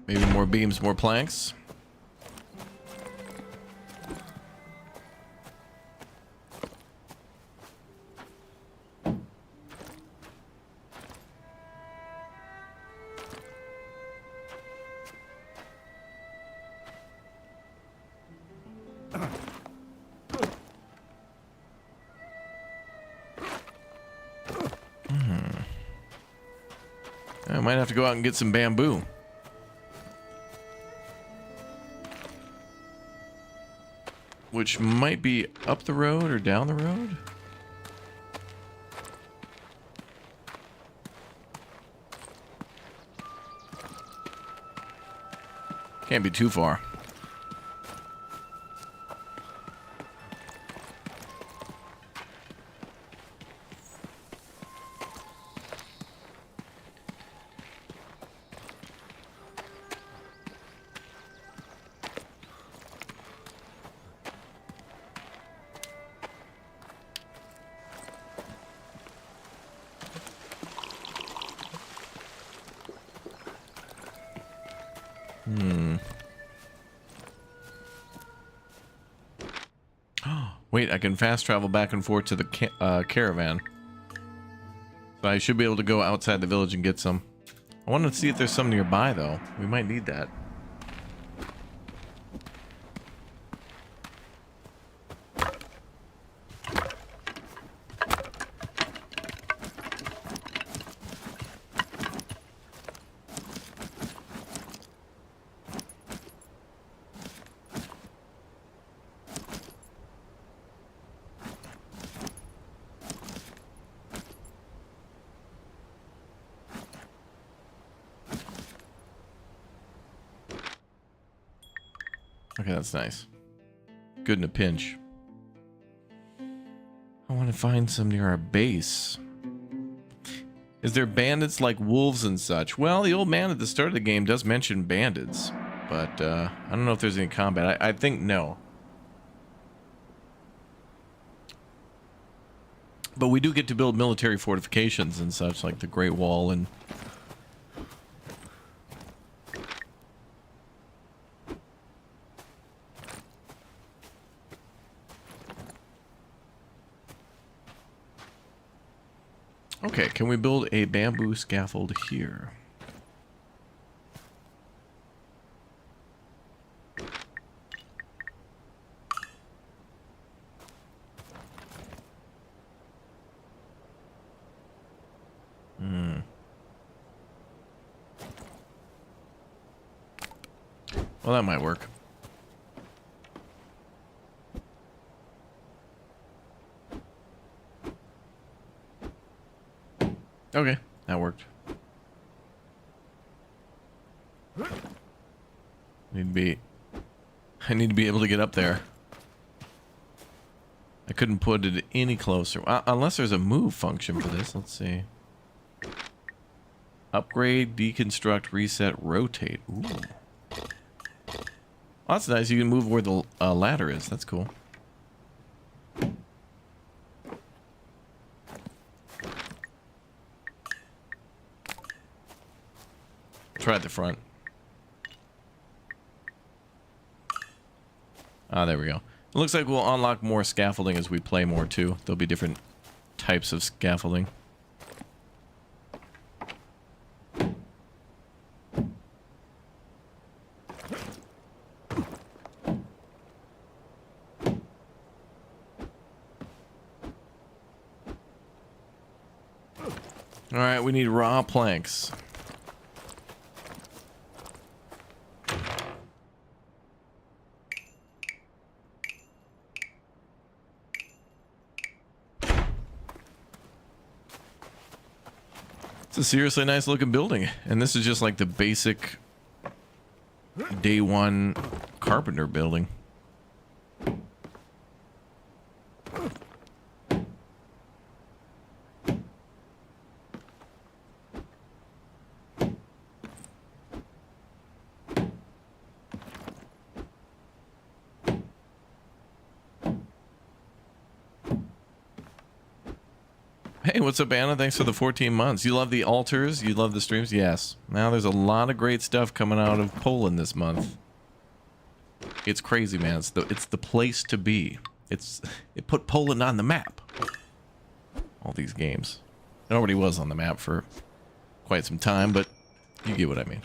[SPEAKER 1] Maybe more beams, more planks. I might have to go out and get some bamboo. Which might be up the road or down the road. Can't be too far. Wait, I can fast travel back and forth to the caravan. So I should be able to go outside the village and get some. I want to see if there's some nearby, though. We might need that. Okay, that's nice. Good in a pinch. I want to find some near our base. Is there bandits like wolves and such? Well, the old man at the start of the game does mention bandits, but I don't know if there's any combat. I think no. But we do get to build military fortifications and such, like the Great Wall and... Okay, can we build a bamboo scaffold here? Well, that might work. Okay, that worked. I need to be able to get up there. I couldn't put it any closer. Unless there's a move function for this. Let's see. Upgrade, deconstruct, reset, rotate. Ooh. Oh, that's nice. You can move where the ladder is. That's cool. Try at the front. Ah, there we go. It looks like we'll unlock more scaffolding as we play more too. There'll be different types of scaffolding. Alright, we need raw planks. It's a seriously nice looking building, and this is just like the basic day one carpenter building. Hey, what's up, Anna? Thanks for the 14 months. You love the altars? You love the streams? Yes. Now there's a lot of great stuff coming out of Poland this month. It's crazy, man. It's the place to be. It put Poland on the map. All these games. It already was on the map for quite some time, but you get what I mean.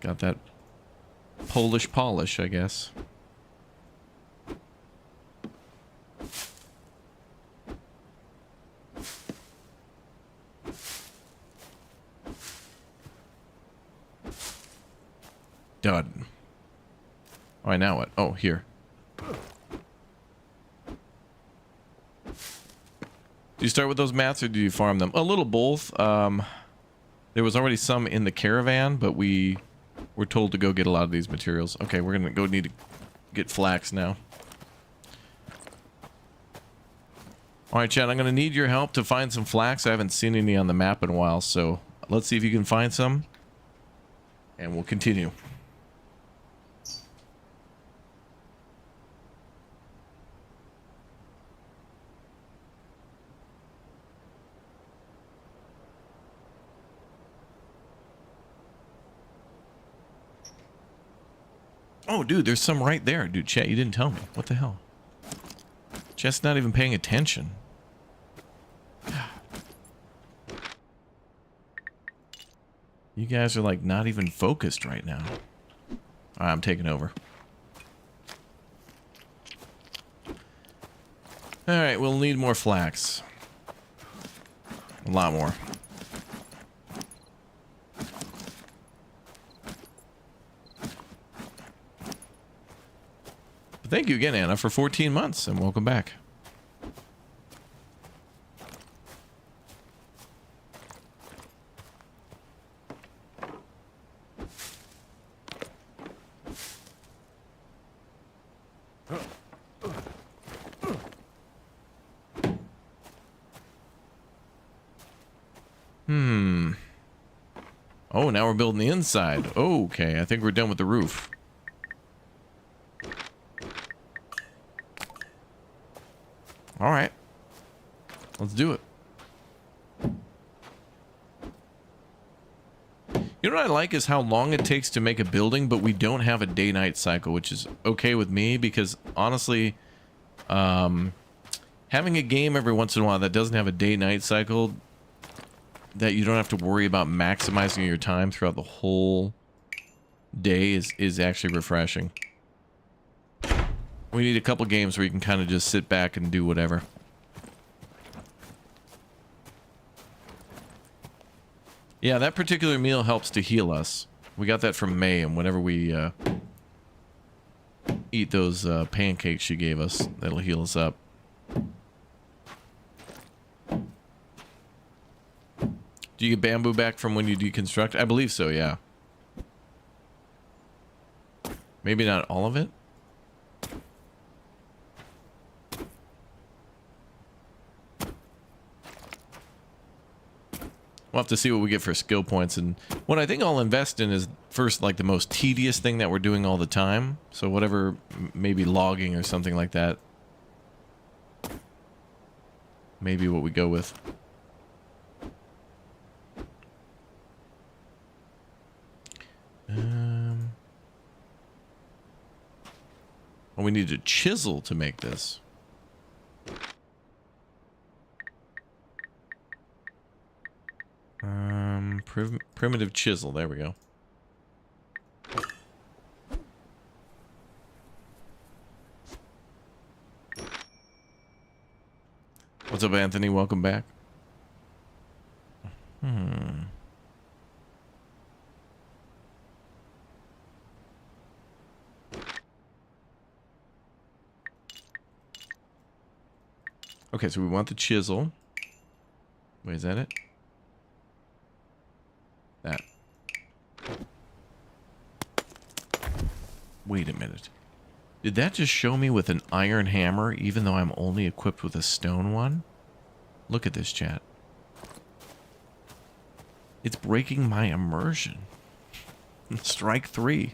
[SPEAKER 1] Got that Polish polish, I guess. Done. All right, now what? Oh, here. Do you start with those mats or do you farm them? A little both. There was already some in the caravan, but we were told to go get a lot of these materials. Okay, we're gonna go need to get flax now. All right, Chad, I'm gonna need your help to find some flax. I haven't seen any on the map in a while, so let's see if you can find some, and we'll continue. Oh, dude, there's some right there. Dude, chat, you didn't tell me. What the hell? Chat's not even paying attention. You guys are, like, not even focused right now. All right, I'm taking over. All right, we'll need more flax. A lot more. Thank you again, Anna, for 14 months, and welcome back. Oh, now we're building the inside. Okay, I think we're done with the roof. All right. Let's do it. You know what I like is how long it takes to make a building, but we don't have a day-night cycle, which is okay with me because honestly, having a game every once in a while that doesn't have a day-night cycle, that you don't have to worry about maximizing your time throughout the whole day is actually refreshing. We need a couple games where you can kind of just sit back and do whatever. Yeah, that particular meal helps to heal us. We got that from May, and whenever we eat those pancakes she gave us, that'll heal us up. Do you get bamboo back from when you deconstruct? I believe so, yeah. Maybe not all of it? We'll have to see what we get for skill points, and what I think I'll invest in is first like the most tedious thing that we're doing all the time. So whatever, maybe logging or something like that. Maybe what we go with. Well, we need a chisel to make this. Primitive chisel. There we go. What's up, Anthony? Welcome back. Okay, so we want the chisel. Wait, is that it? That. Wait a minute. Did that just show me with an iron hammer, even though I'm only equipped with a stone one? Look at this, chat. It's breaking my immersion. Strike 3.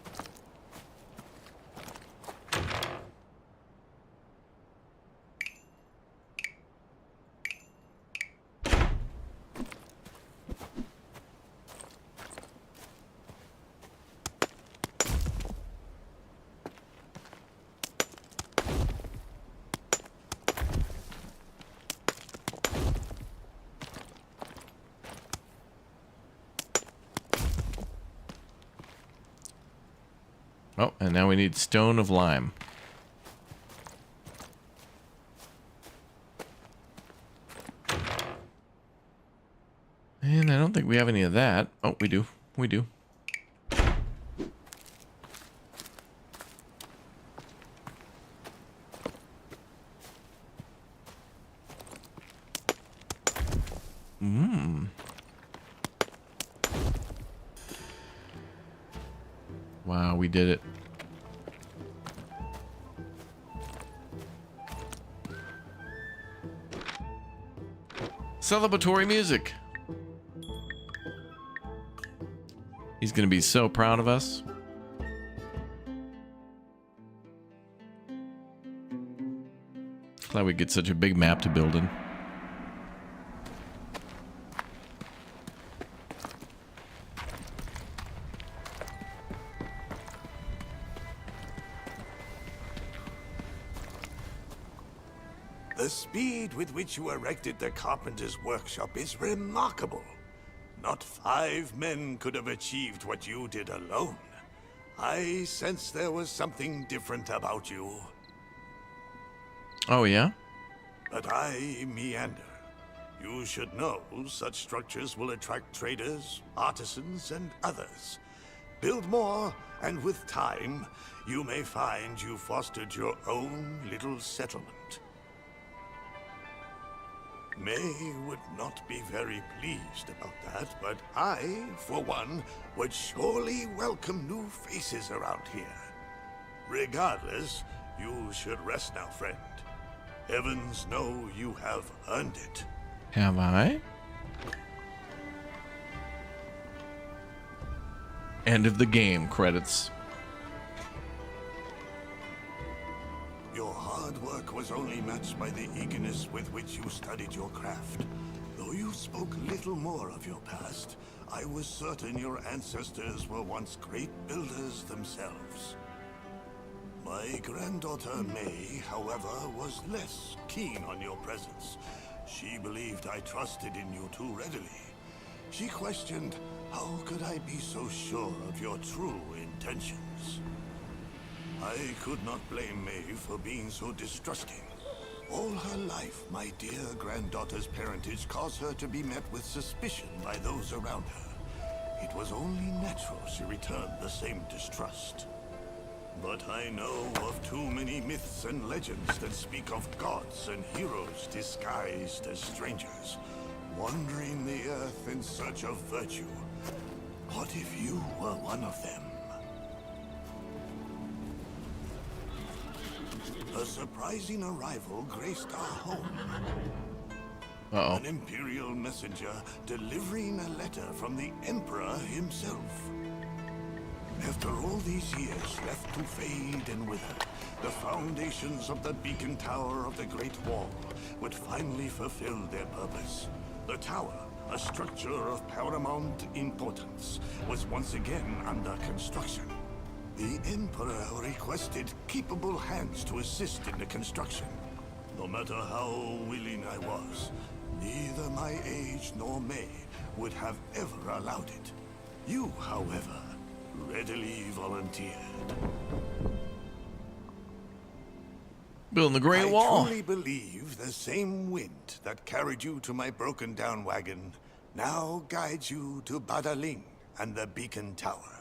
[SPEAKER 1] Oh, and now we need stone of lime. And I don't think we have any of that. Oh, we do. We do. Wow, we did it. Celebratory music. He's gonna be so proud of us. Glad we get such a big map to build in.
[SPEAKER 2] The speed with which you erected the carpenter's workshop is remarkable. Not 5 men could have achieved what you did alone. I sense there was something different about you.
[SPEAKER 1] Oh, yeah?
[SPEAKER 2] But I meander. You should know such structures will attract traders, artisans, and others. Build more, and with time, you may find you fostered your own little settlement. May would not be very pleased about that, but I, for one, would surely welcome new faces around here. Regardless, You should rest now, friend. Heavens know you have earned it.
[SPEAKER 1] Have I? End of the game credits.
[SPEAKER 2] Your hard work was only matched by the eagerness with which you studied your craft. Though you spoke little more of your past, I was certain your ancestors were once great builders themselves. My granddaughter May, however, was less keen on your presence. She believed I trusted in you too readily. She questioned, how could I be so sure of your true intentions? I could not blame May for being so distrusting. All her life, my dear granddaughter's parentage caused her to be met with suspicion by those around her. It was only natural she returned the same distrust. But I know of too many myths and legends that speak of gods and heroes disguised as strangers, wandering the earth in search of virtue. What if you were one of them? A surprising arrival graced our home.
[SPEAKER 1] Uh-oh.
[SPEAKER 2] An imperial messenger delivering a letter from the Emperor himself. After all these years left to fade and wither, the foundations of the beacon tower of the Great Wall would finally fulfill their purpose. The tower, a structure of paramount importance, was once again under construction. The Emperor requested capable hands to assist in the construction. No matter how willing I was, neither my age nor May would have ever allowed it. You, however, readily volunteered.
[SPEAKER 1] Building the Great Wall.
[SPEAKER 2] I truly believe the same wind that carried you to my broken down wagon now guides you to Badaling and the beacon tower.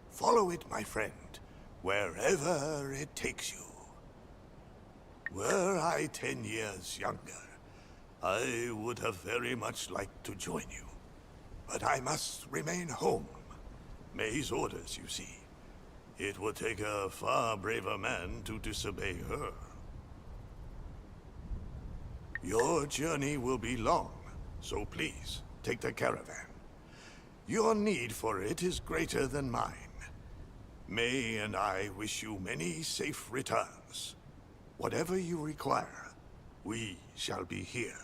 [SPEAKER 2] Follow it, my friend, wherever it takes you. Were I 10 years younger, I would have very much liked to join you. But I must remain home. May's orders, you see. It would take a far braver man to disobey her. Your journey will be long, so please, take the caravan. Your need for it is greater than mine. May and I wish you many safe returns. Whatever you require, we shall be here.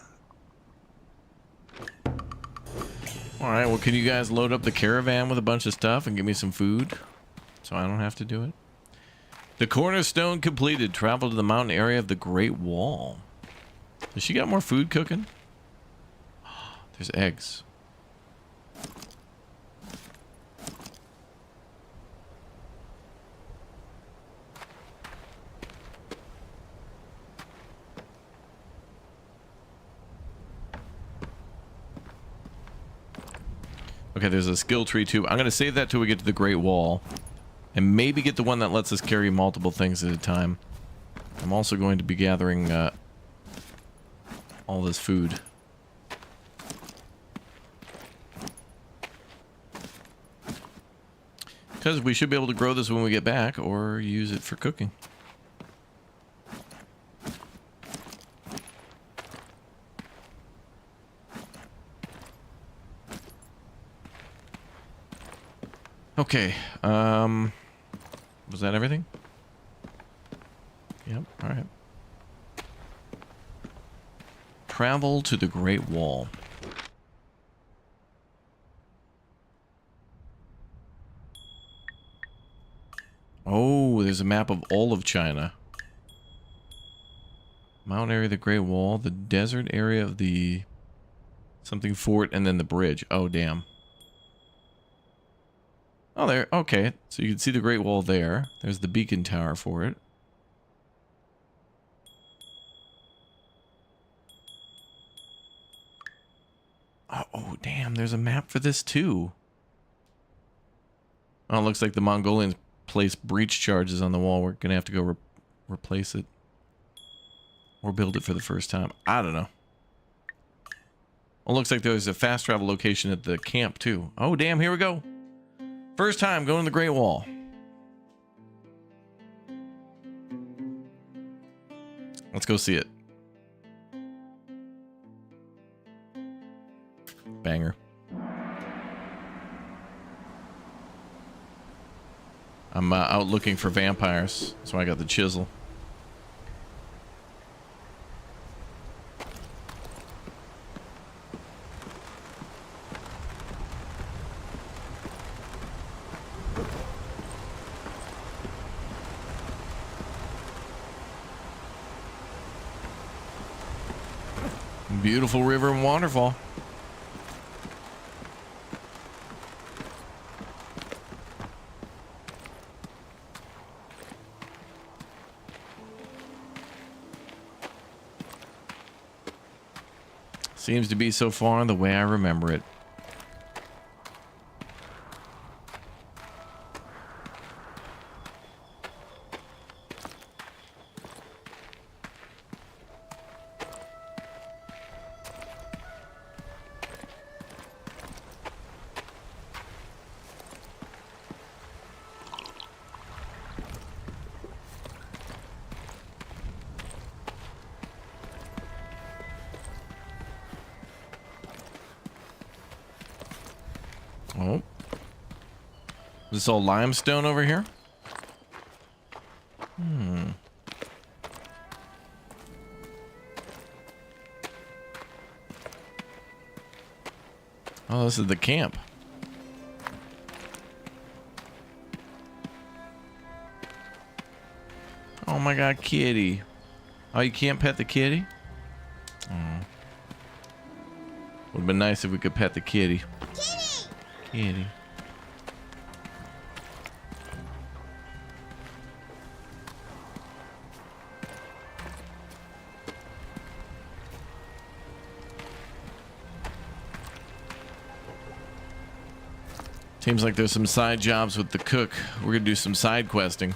[SPEAKER 1] All right, well, can you guys load up the caravan with a bunch of stuff and give me some food so I don't have to do it? The cornerstone completed. Travel to the mountain area of the Great Wall. Has she got more food cooking? There's eggs. Okay, there's a skill tree too. I'm going to save that till we get to the Great Wall. And maybe get the one that lets us carry multiple things at a time. I'm also going to be gathering all this food. Because we should be able to grow this when we get back, or use it for cooking. Okay, was that everything? Yep, alright. Travel to the Great Wall. Oh, there's a map of all of China. Mountain area of the Great Wall, the desert area of the something fort, and then the bridge. Oh, damn. Oh, there. Okay. So you can see the Great Wall there. There's the beacon tower for it. Oh, damn. There's a map for this, too. Oh, it looks like the Mongolians placed breach charges on the wall. We're going to have to go replace it. Or build it for the first time. I don't know. Well, it looks like there's a fast travel location at the camp, too. Oh, damn. Here we go. First time going to the Great Wall. Let's go see it. Banger. I'm out looking for vampires, so I got the chisel. Beautiful river and waterfall. Seems to be so far the way I remember it. Oh. Is this all limestone over here? Oh, this is the camp. Oh my god, kitty. Oh, you can't pet the kitty? Oh. Would have been nice if we could pet the kitty. Kitty. Seems like there's some side jobs with the cook. We're gonna do some side questing.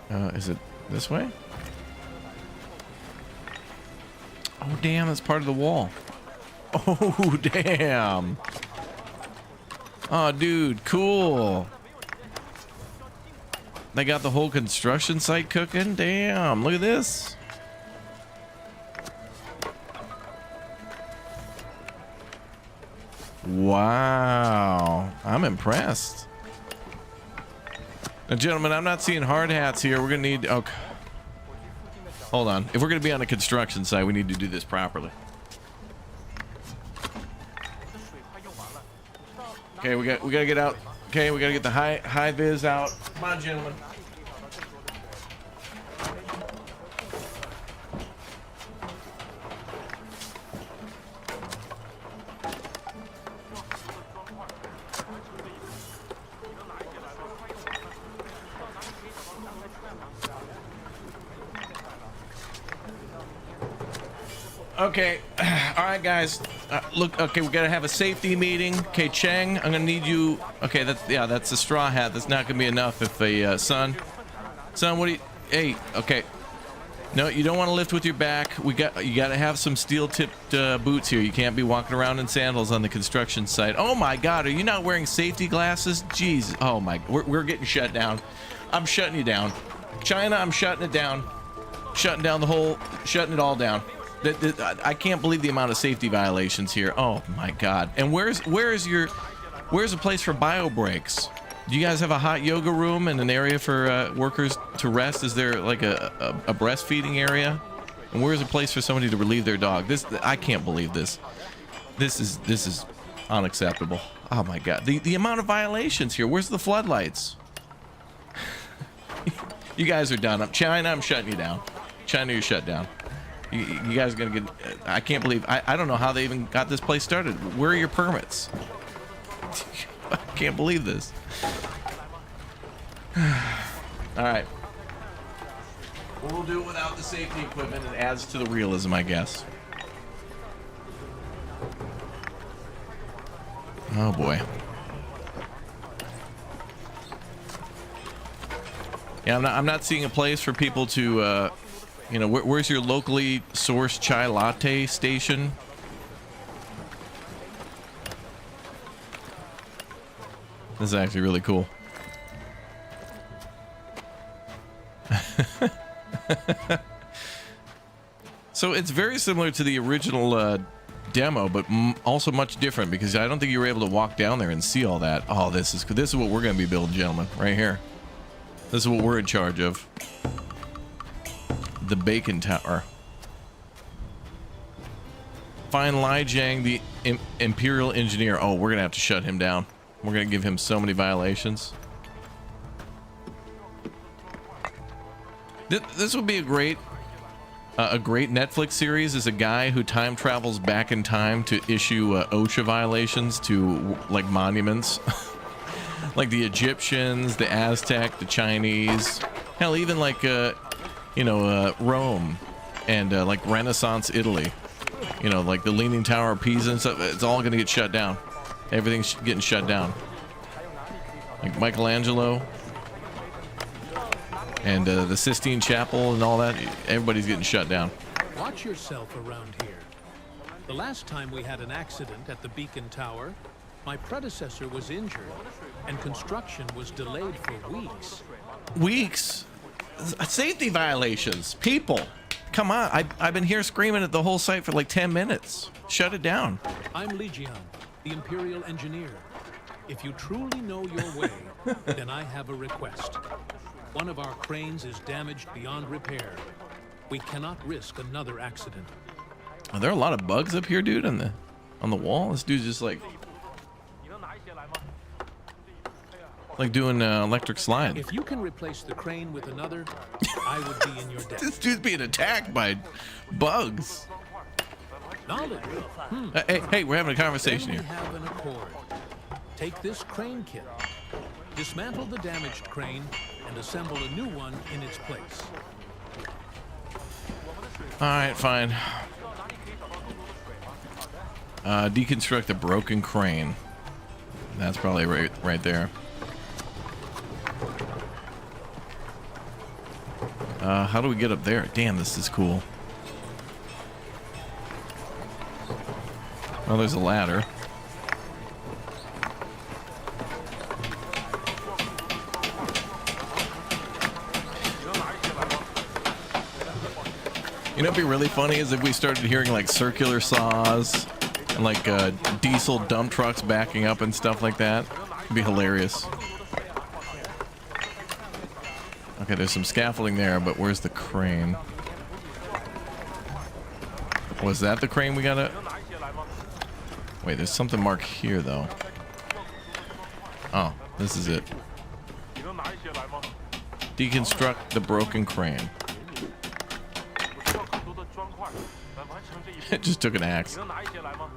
[SPEAKER 1] Is it this way? Oh, damn, that's part of the wall. Oh, damn. Oh, dude, cool. They got the whole construction site cooking? Damn, look at this. Wow, I'm impressed. Now, gentlemen, I'm not seeing hard hats here. We're gonna need... Okay. Hold on. If we're gonna be on a construction site, we need to do this properly. Okay, we gotta get out. Okay, we gotta get the high vis out. Come on, gentlemen. Okay, all right, guys. Look, okay, we gotta have a safety meeting. Okay, Cheng, I'm gonna need you. Okay, that's a straw hat. That's not gonna be enough. If a son, what do you? Hey, okay. No, you don't want to lift with your back. You gotta have some steel-tipped boots here. You can't be walking around in sandals on the construction site. Oh my God, are you not wearing safety glasses? Jeez. Oh my, we're getting shut down. I'm shutting you down, China. I'm shutting it down. Shutting down the whole. Shutting it all down. I can't believe the amount of safety violations here. Oh my God. And where's a place for bio breaks? Do you guys have a hot yoga room and an area for workers to rest? Is there like a breastfeeding area? And where's a place for somebody to relieve their dog? I can't believe this. This is unacceptable. Oh my God. The amount of violations here. Where's the floodlights? You guys are done. China, I'm shutting you down. China, you're shut down. You guys are gonna get... I can't believe... I don't know how they even got this place started. Where are your permits? I can't believe this. All right. We'll do it without the safety equipment. It adds to the realism, I guess. Oh, boy. Yeah, I'm not seeing a place for people to... you know, where's your locally sourced chai latte station? This is actually really cool. So it's very similar to the original demo, but also much different because I don't think you were able to walk down there and see all that. Oh, this is what we're going to be building, gentlemen, right here. This is what we're in charge of. The Bacon Tower. Finalizing, the Imperial Engineer. Oh, we're going to have to shut him down. We're going to give him so many violations. This would be a great Netflix series. Is a guy who time travels back in time to issue OSHA violations to like monuments, like the Egyptians, the Aztec, the Chinese, hell, even like Rome and like Renaissance Italy. You know, like the Leaning Tower of Pisa and stuff. It's all gonna get shut down. Everything's getting shut down. Like Michelangelo. And the Sistine Chapel and all that, everybody's getting shut down.
[SPEAKER 4] Watch yourself around here. The last time we had an accident at the Beacon Tower, my predecessor was injured, and construction was delayed for weeks.
[SPEAKER 1] Weeks? Safety violations. People, come on. I've been here screaming at the whole site for like 10 minutes. Shut it down.
[SPEAKER 4] I'm Legion, the Imperial Engineer. If you truly know your way, then I have a request. One of our cranes is damaged beyond repair. We cannot risk another accident.
[SPEAKER 1] Are there a lot of bugs up here, dude, on the wall? This dude's just like doing electric slide.
[SPEAKER 4] If you can replace the crane with another, I would be in your debt.
[SPEAKER 1] This dude's being attacked by bugs.
[SPEAKER 4] Knowledge.
[SPEAKER 1] Hey, we're having a conversation
[SPEAKER 4] Then we
[SPEAKER 1] here.
[SPEAKER 4] have an accord. Take this crane kit. Dismantle the damaged crane and assemble a new one in its place.
[SPEAKER 1] All right, fine. Deconstruct the broken crane. That's probably right there. How do we get up there? Damn, this is cool. Well, there's a ladder. You know, what'd be really funny is if we started hearing like circular saws and like diesel dump trucks backing up and stuff like that. It'd be hilarious. Okay, there's some scaffolding there, but where's the crane? Was that the crane we gotta... Wait, there's something marked here, though. Oh, this is it. Deconstruct the broken crane. It just took an axe.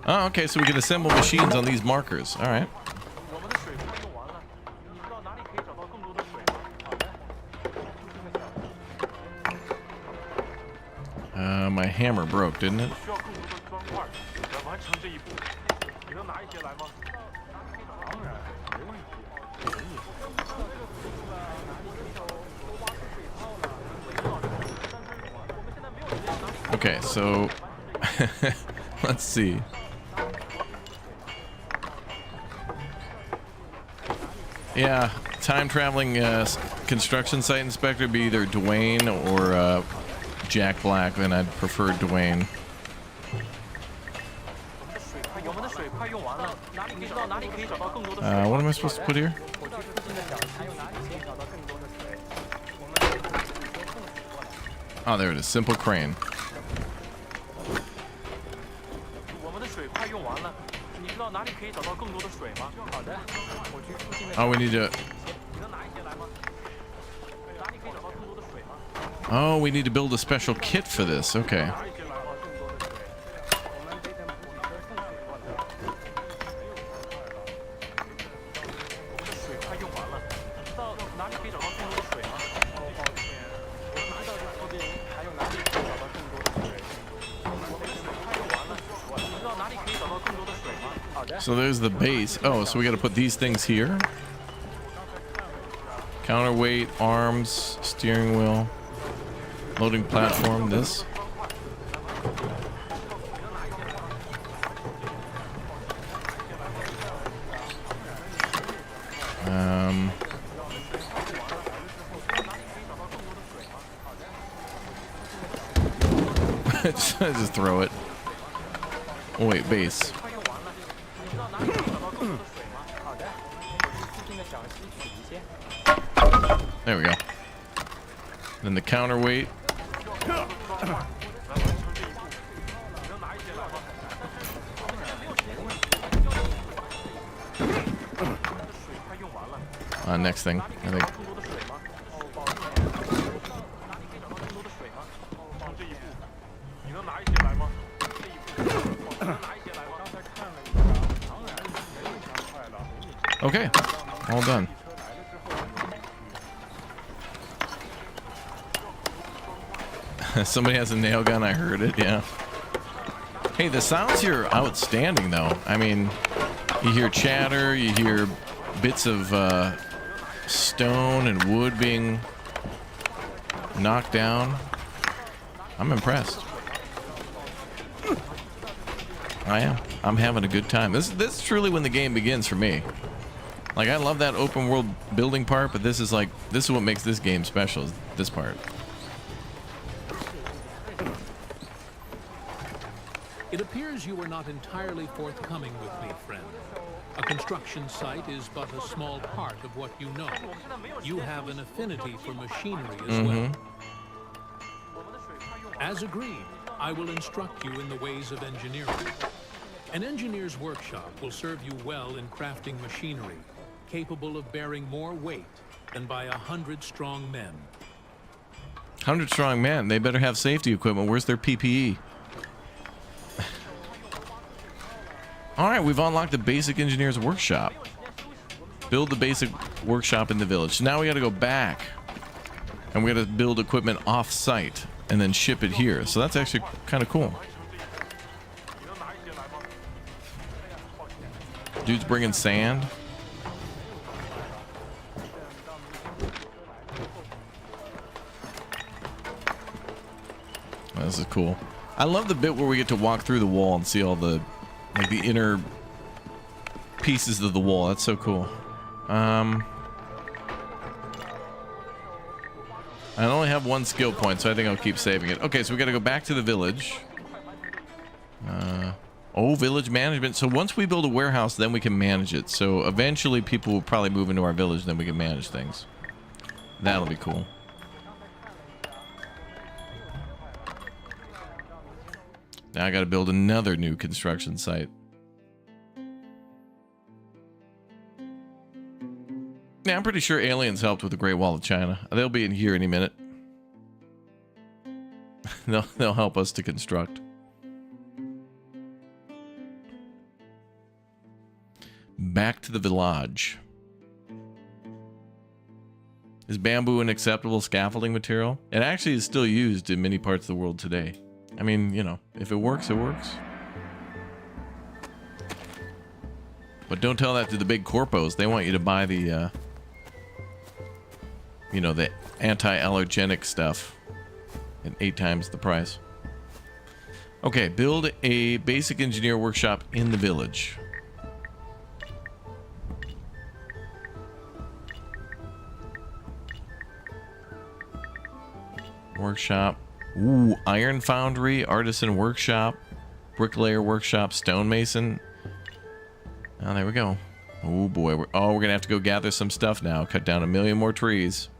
[SPEAKER 1] Oh, okay, so we can assemble machines on these markers. All right. My hammer broke, didn't it? Okay, so let's see. Yeah, time traveling construction site inspector be either Dwayne or Jack Black, and I'd prefer Dwayne. What am I supposed to put here? Oh, there it is. Simple crane. Oh, we need to... Oh, we need to build a special kit for this. Okay. So there's the base. Oh, so we got to put these things here. Counterweight, arms, steering wheel, loading platform, this. Just throw it. Oh wait, base. There we go. Then the counterweight. Next thing, I think. Okay, all done. Somebody has a nail gun, I heard it, yeah. Hey, the sounds here are outstanding, though. I mean, you hear chatter, you hear bits of stone and wood being knocked down. I'm impressed. I am. I'm having a good time. This is truly when the game begins for me. Like, I love that open world building part, but this is what makes this game special, is this part.
[SPEAKER 4] It appears you were not entirely forthcoming with me, friend. A construction site is but a small part of what you know. You have an affinity for machinery as well. As agreed, I will instruct you in the ways of engineering. An engineer's workshop will serve you well in crafting machinery, capable of bearing more weight than by 100 strong men.
[SPEAKER 1] 100 strong men. They better have safety equipment. Where's their PPE? All right, we've unlocked the basic engineer's workshop. Build the basic workshop in the village. Now we got to go back, and we got to build equipment off-site and then ship it here. So that's actually kind of cool. Dude's bringing sand. Oh, this is cool. I love the bit where we get to walk through the wall and see all the the inner pieces of the wall. That's so cool. I only have one skill point, so I think I'll keep saving it. Okay, so we got to go back to the village. Oh, village management. So once we build a warehouse, then we can manage it. So eventually people will probably move into our village, then we can manage things. That'll be cool. Now I got to build another new construction site. Yeah, I'm pretty sure aliens helped with the Great Wall of China. They'll be in here any minute. They'll help us to construct. Back to the village. Is bamboo an acceptable scaffolding material? It actually is still used in many parts of the world today. I mean, you know, if it works, it works. But don't tell that to the big corpos. They want you to buy the, you know, the anti-allergenic stuff at 8 times the price. Okay, build a basic engineer workshop in the village. Workshop. Ooh, iron foundry, artisan workshop, bricklayer workshop, stonemason. Oh, there we go. Oh boy, we're gonna have to go gather some stuff now. Cut down 1 million more trees.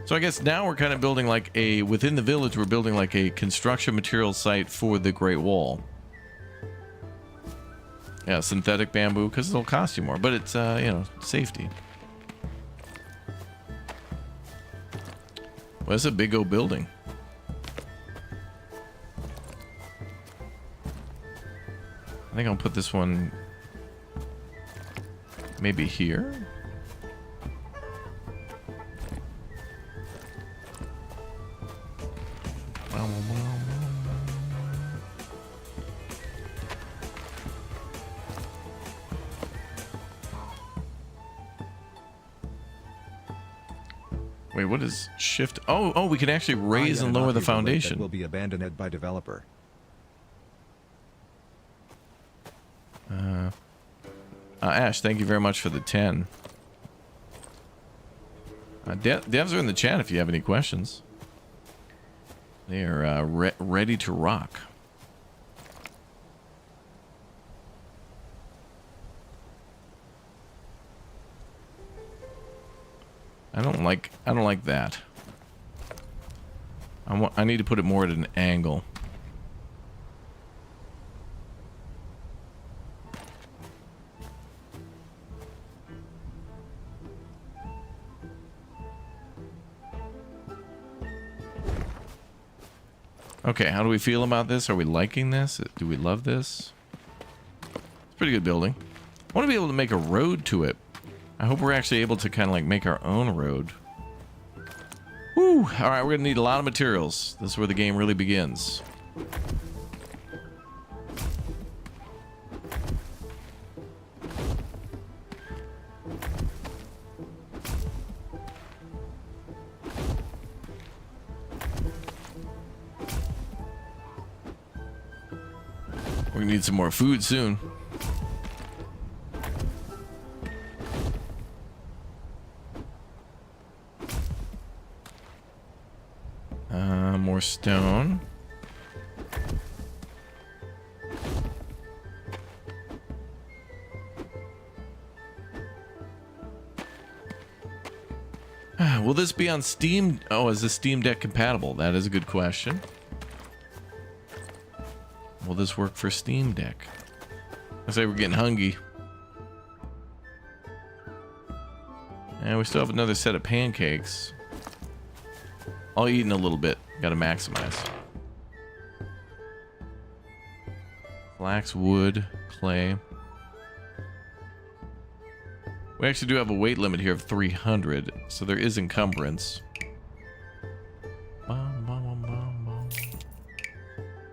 [SPEAKER 1] So I guess now we're kind of building like within the village, we're building like a construction material site for the Great Wall. Yeah, synthetic bamboo, because it'll cost you more, but it's, you know, safety. Well, it's a big old building. I think I'll put this one maybe here. Wait, what is shift? Oh, we can actually raise and lower the foundation.
[SPEAKER 5] Will be abandoned by developer.
[SPEAKER 1] Ash, thank you very much for the 10. Devs are in the chat if you have any questions. They are ready to rock. I don't like that. I need to put it more at an angle. Okay, how do we feel about this? Are we liking this? Do we love this? It's a pretty good building. I want to be able to make a road to it. I hope we're actually able to kind of like make our own road. Woo! Alright, we're going to need a lot of materials. This is where the game really begins. We're going to need some more food soon. More stone. Will this be on Steam? Oh, is this Steam Deck compatible? That is a good question. Will this work for Steam Deck? I say we're getting hungry. And we still have another set of pancakes. I'll eat in a little bit. Gotta maximize. Flax, wood, clay. We actually do have a weight limit here of 300, so there is encumbrance.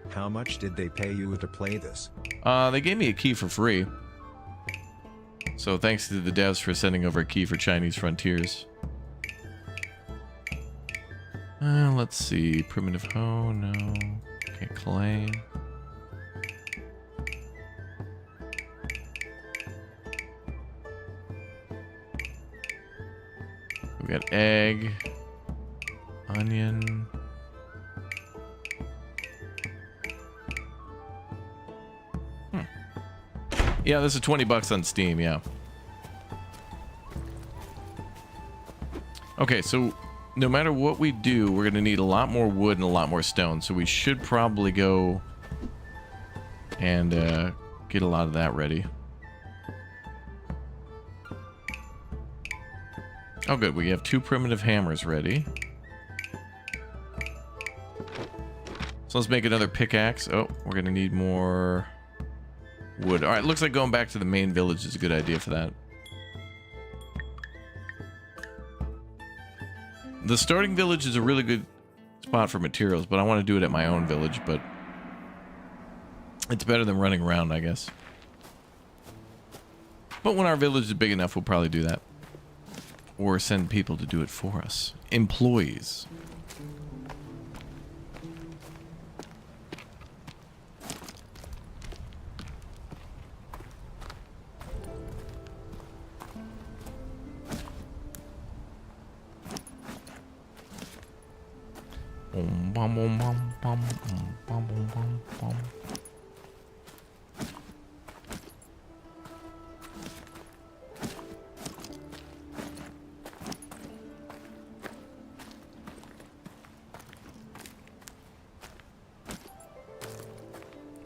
[SPEAKER 5] How much did they pay you to play this?
[SPEAKER 1] They gave me a key for free. So thanks to the devs for sending over a key for Chinese Frontiers. Let's see. Primitive hoe, no. Okay, clay. We got egg, onion. Yeah, this is $20 on Steam, yeah. Okay, so no matter what we do, we're going to need a lot more wood and a lot more stone. So we should probably go and get a lot of that ready. Oh, good. We have 2 primitive hammers ready. So let's make another pickaxe. Oh, we're going to need more wood. All right, looks like going back to the main village is a good idea for that. The starting village is a really good spot for materials, but I want to do it at my own village, but it's better than running around, I guess. But when our village is big enough, we'll probably do that. Or send people to do it for us. Employees.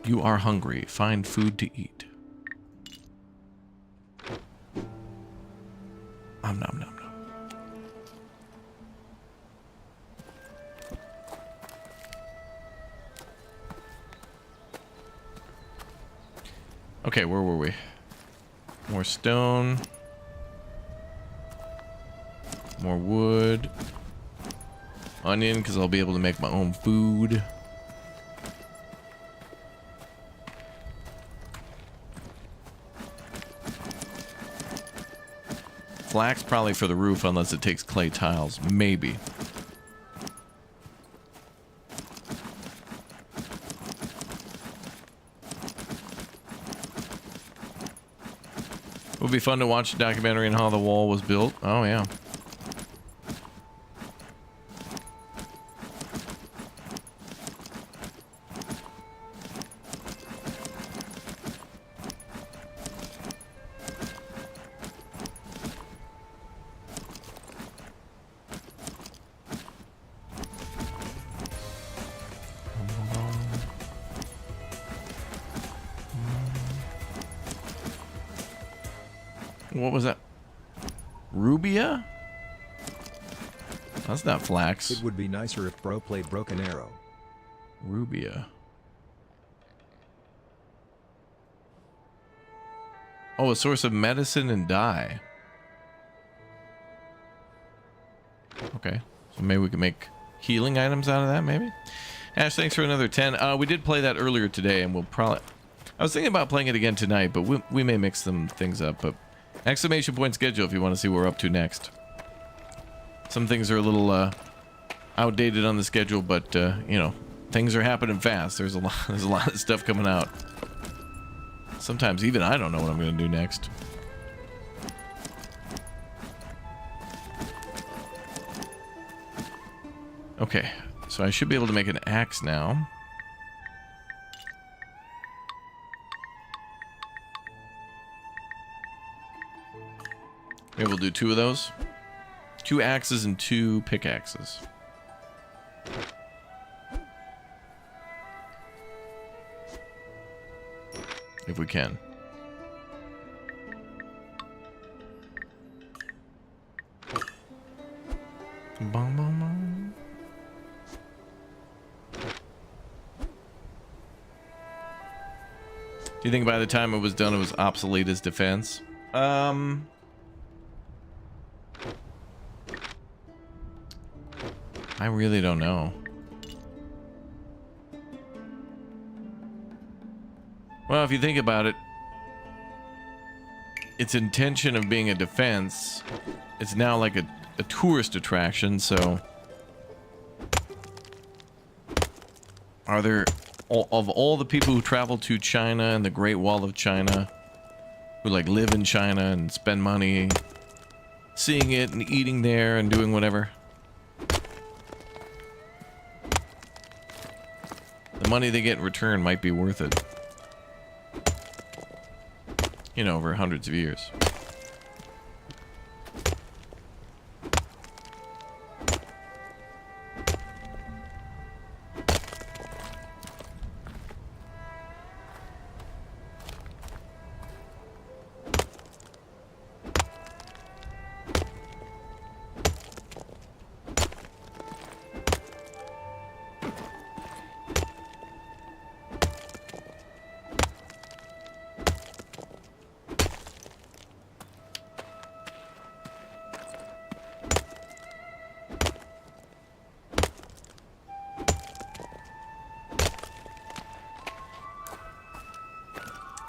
[SPEAKER 1] You are hungry. Find food to eat. Nom nom nom nom. Okay, where were we? More stone. More wood. Onion, because I'll be able to make my own food. Flax probably for the roof unless it takes clay tiles. Maybe. It would be fun to watch a documentary on how the wall was built. Oh, yeah. What was that? Rubia? That's not flax.
[SPEAKER 5] It would be nicer if Bro played Broken Arrow.
[SPEAKER 1] Rubia. Oh, a source of medicine and dye. Okay. So maybe we can make healing items out of that, maybe? Ash, thanks for another 10. We did play that earlier today, and we'll probably... I was thinking about playing it again tonight, but we may mix some things up, but... Exclamation point schedule if you want to see what we're up to next. Some things are a little outdated on the schedule, but you know, things are happening fast. There's a lot of stuff coming out. Sometimes even I don't know what I'm going to do next. Okay, so I should be able to make an axe now. Maybe we'll do 2 of those. 2 axes and 2 pickaxes. If we can. Bum, bum, bum. Do you think by the time it was done it was obsolete as defense? I really don't know. Well, if you think about it, its intention of being a defense, it's now like a tourist attraction, so... Are there... Of all the people who travel to China and the Great Wall of China, who like live in China and spend money seeing it and eating there and doing whatever... The money they get in return might be worth it. You know, over hundreds of years.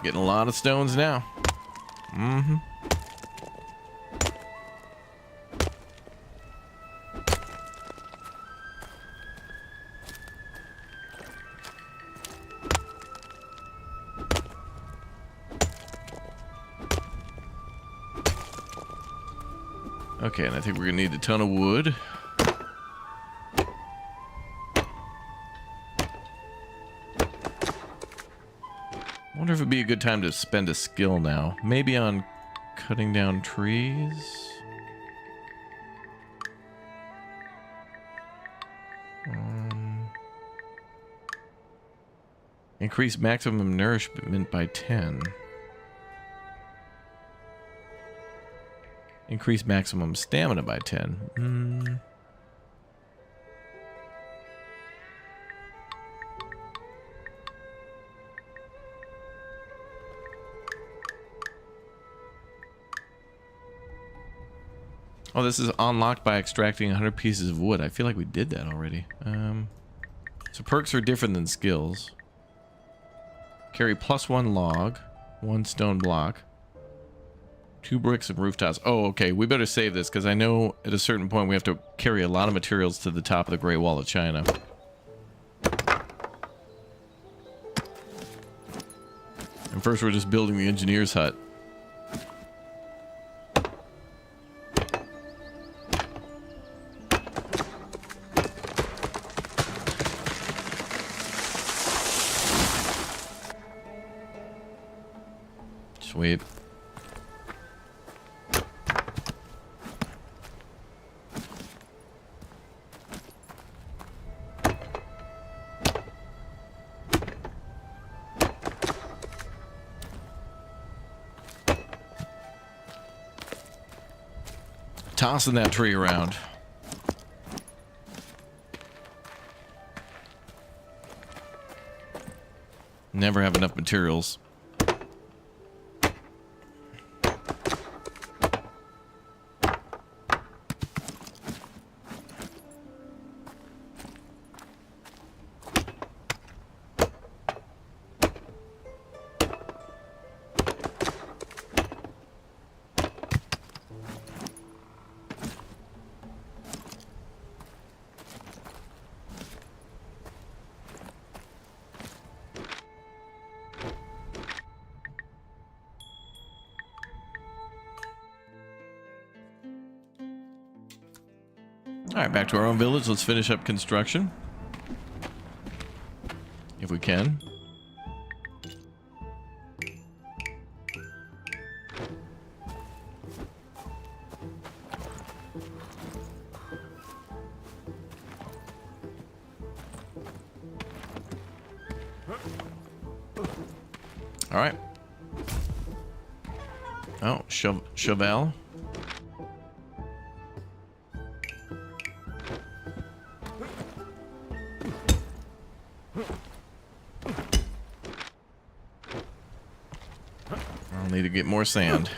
[SPEAKER 1] Getting a lot of stones now. Mm-hmm. Okay, and I think we're gonna need a ton of wood. I wonder if it'd be a good time to spend a skill now. Maybe on cutting down trees. Increase maximum nourishment by 10. Increase maximum stamina by 10. Oh, this is unlocked by extracting 100 pieces of wood. I feel like we did that already. So perks are different than skills. Carry +1 log, 1 stone block, 2 bricks and roof tiles. Oh, okay. We better save this because I know at a certain point we have to carry a lot of materials to the top of the Great Wall of China. And first we're just building the engineer's hut. Sweet. Tossing that tree around. Never have enough materials. All right, back to our own village. Let's finish up construction. If we can. All right. Oh, Chauvel. I'll need to get more sand.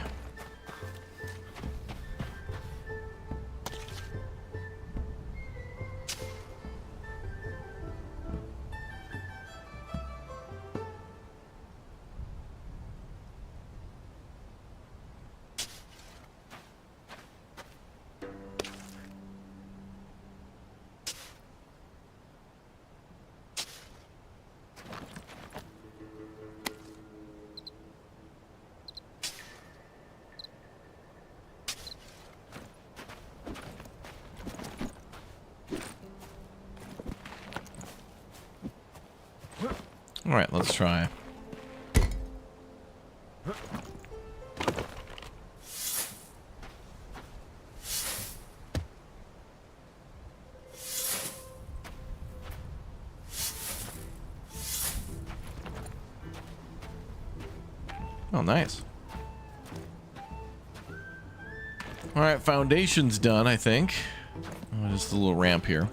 [SPEAKER 1] All right, let's try. Oh, nice. All right, foundation's done, I think. Oh, just a little ramp here.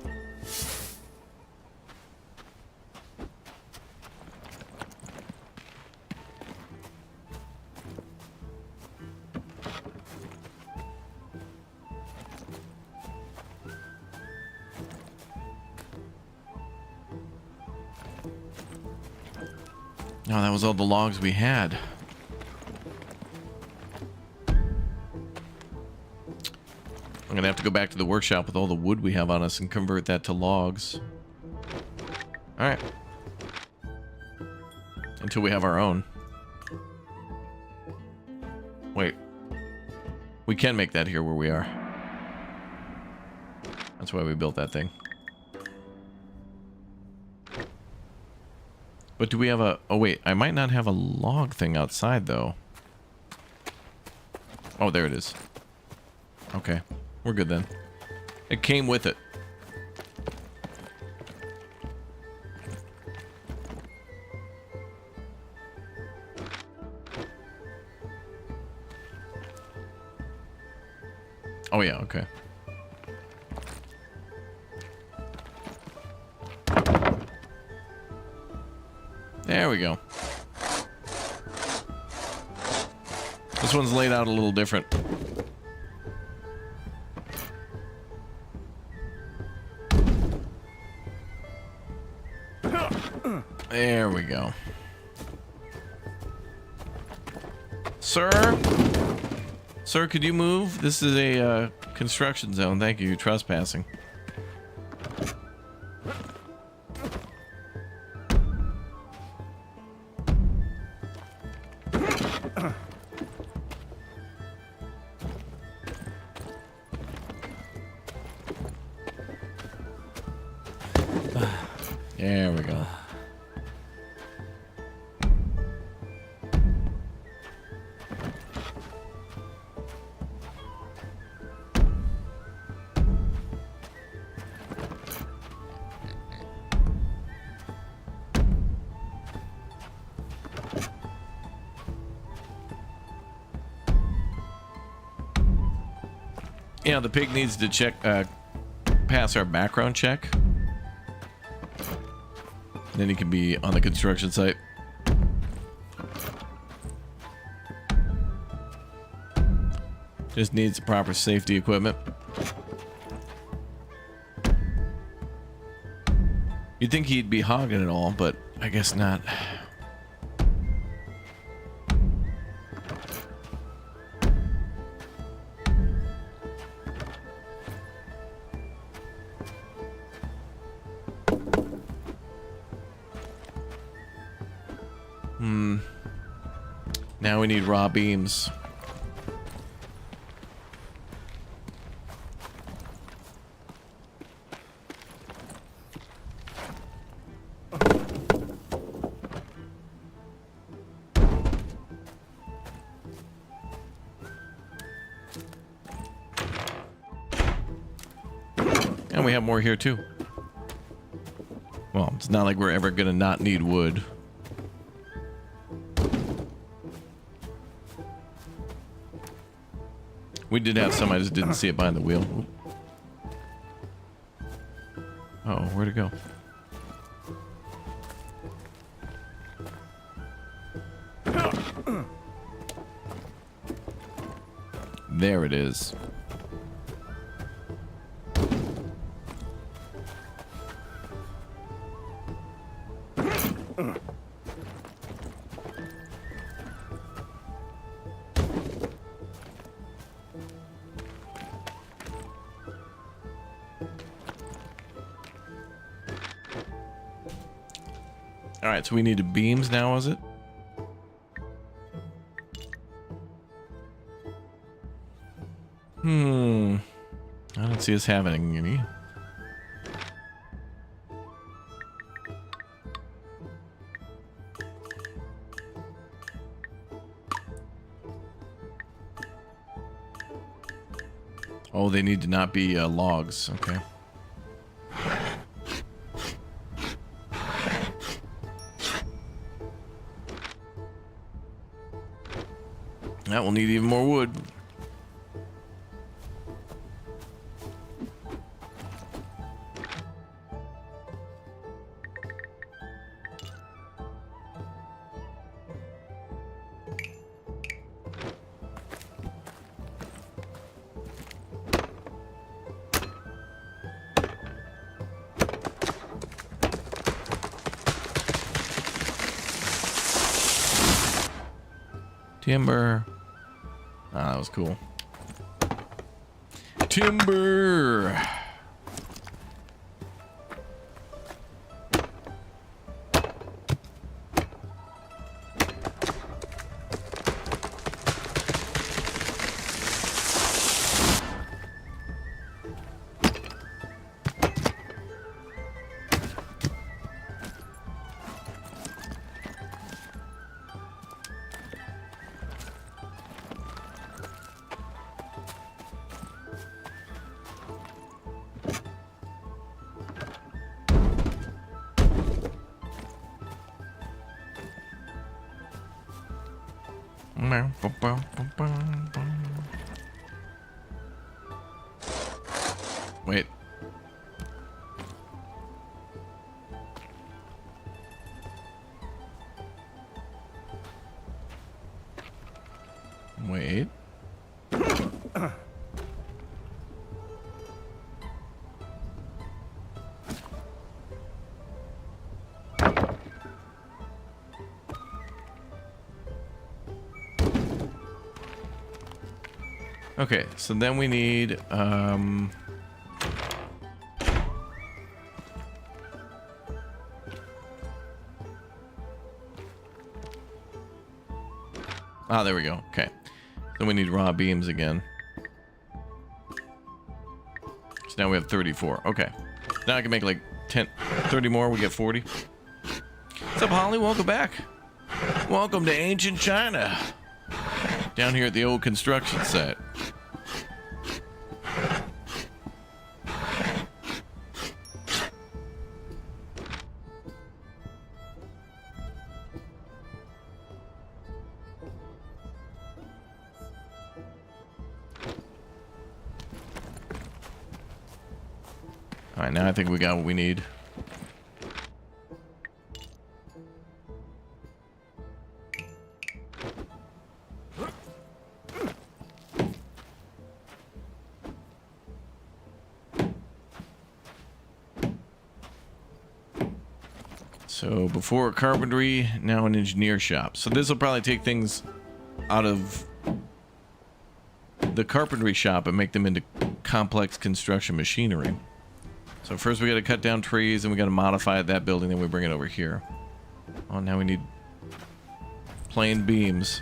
[SPEAKER 1] Oh, that was all the logs we had. I'm gonna have to go back to the workshop with all the wood we have on us and convert that to logs. All right. Until we have our own. Wait. We can make that here where we are. That's why we built that thing. But do we have a... Oh, wait. I might not have a log thing outside, though. Oh, there it is. Okay. We're good, then. It came with it. Oh, yeah. Okay. There we go. This one's laid out a little different. There we go. Sir? Sir, could you move? This is a construction zone. Thank you. You're trespassing. There we go. Yeah, the pig needs to check, pass our background check. Then he can be on the construction site. Just needs the proper safety equipment. You'd think he'd be hogging it all, but I guess not. Now we need raw beams. And we have more here too. Well, it's not like we're ever gonna not need wood. We did have some, I just didn't see it behind the wheel. Oh, where'd it go? There it is. All right, so we need beams now, is it? I don't see us having any. Oh, they need to not be logs. Okay. That will need even more wood. Timber. Ah, that was cool. Timber. Wait. Wait. Okay, so then we need ah, there we go. Okay. Then we need raw beams again. So now we have 34. Okay. Now I can make like 30 more. We get 40. What's up, Holly? Welcome back. Welcome to ancient China. Down here at the old construction site. All right, now I think we got what we need. So before carpentry, now an engineer shop. So this will probably take things out of the carpentry shop and make them into complex construction machinery. So first we got to cut down trees and we got to modify that building, then we bring it over here. Oh, now we need plain beams.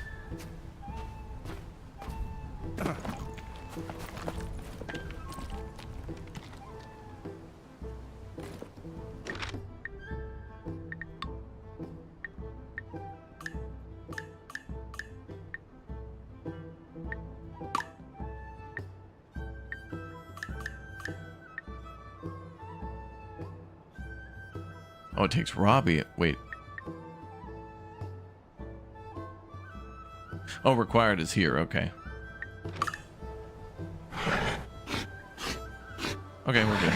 [SPEAKER 1] Oh, it takes Robbie. Wait. Oh, required is here. Okay. Okay, we're good.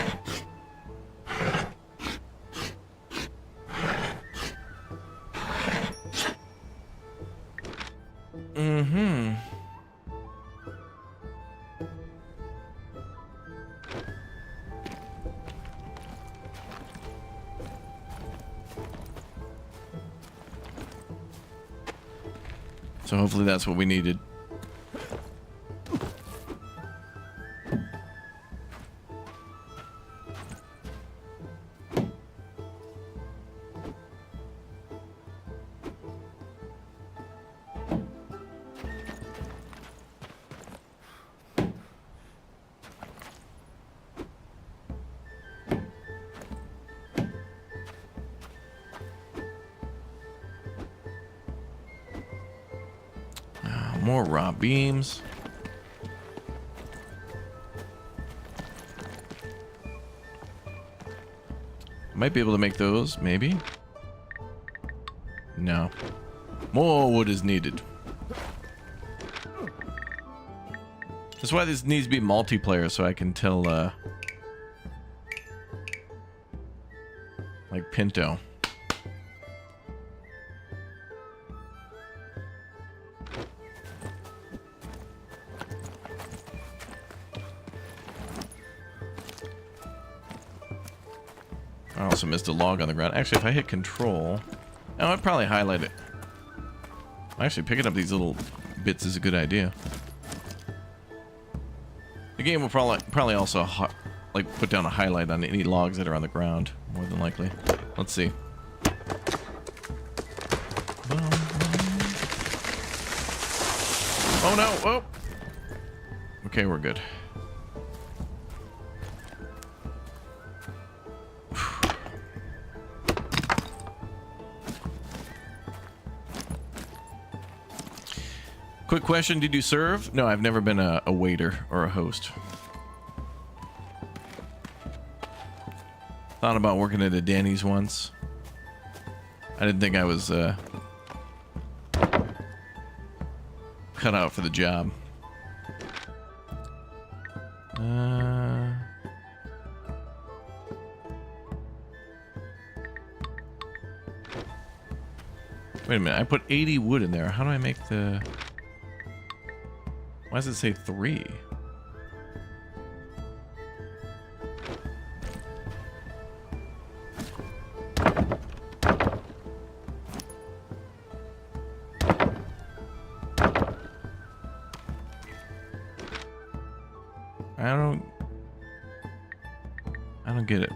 [SPEAKER 1] Mm-hmm. So hopefully that's what we needed. More raw beams. Might be able to make those, maybe. No. More wood is needed. That's why this needs to be multiplayer, so I can tell, like Pinto. I also missed a log on the ground. Actually, if I hit control... Oh, I'd probably highlight it. Actually, picking up these little bits is a good idea. The game will probably also like put down a highlight on any logs that are on the ground, more than likely. Let's see. Oh no! Oh! Okay, we're good. Quick question, did you serve? No, I've never been a waiter or a host. Thought about working at a Danny's once. I didn't think I was cut out for the job. Wait a minute, I put 80 wood in there. How do I make the... Why does it say 3? I don't get it.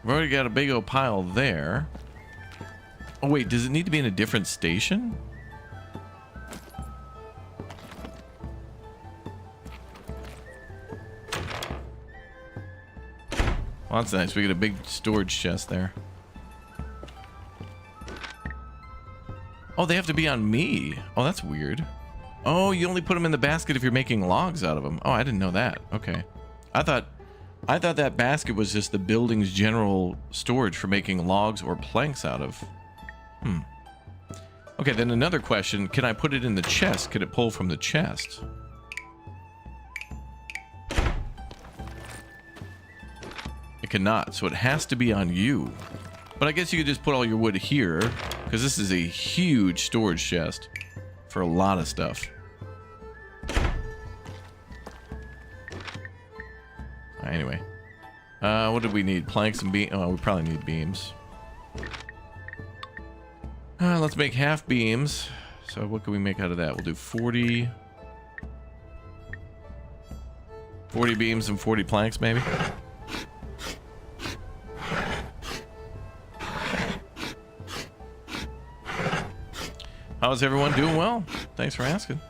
[SPEAKER 1] We've already got a big old pile there. Oh wait, does it need to be in a different station? Well, that's nice. We get a big storage chest there. Oh, they have to be on me. Oh, that's weird. Oh, you only put them in the basket if you're making logs out of them. Oh, I didn't know that. Okay. I thought I thought that basket was just the building's general storage for making logs or planks out of. Okay, then another question. Can I put it in the chest? Could it pull from the chest? It cannot, so it has to be on you. But I guess you could just put all your wood here, because this is a huge storage chest for a lot of stuff. Anyway, what did we need? Planks and beams. Oh, we probably need beams. Let's make half beams. So what can we make out of that? We'll do 40 beams and 40 planks, maybe. How's everyone doing? Well, thanks for asking.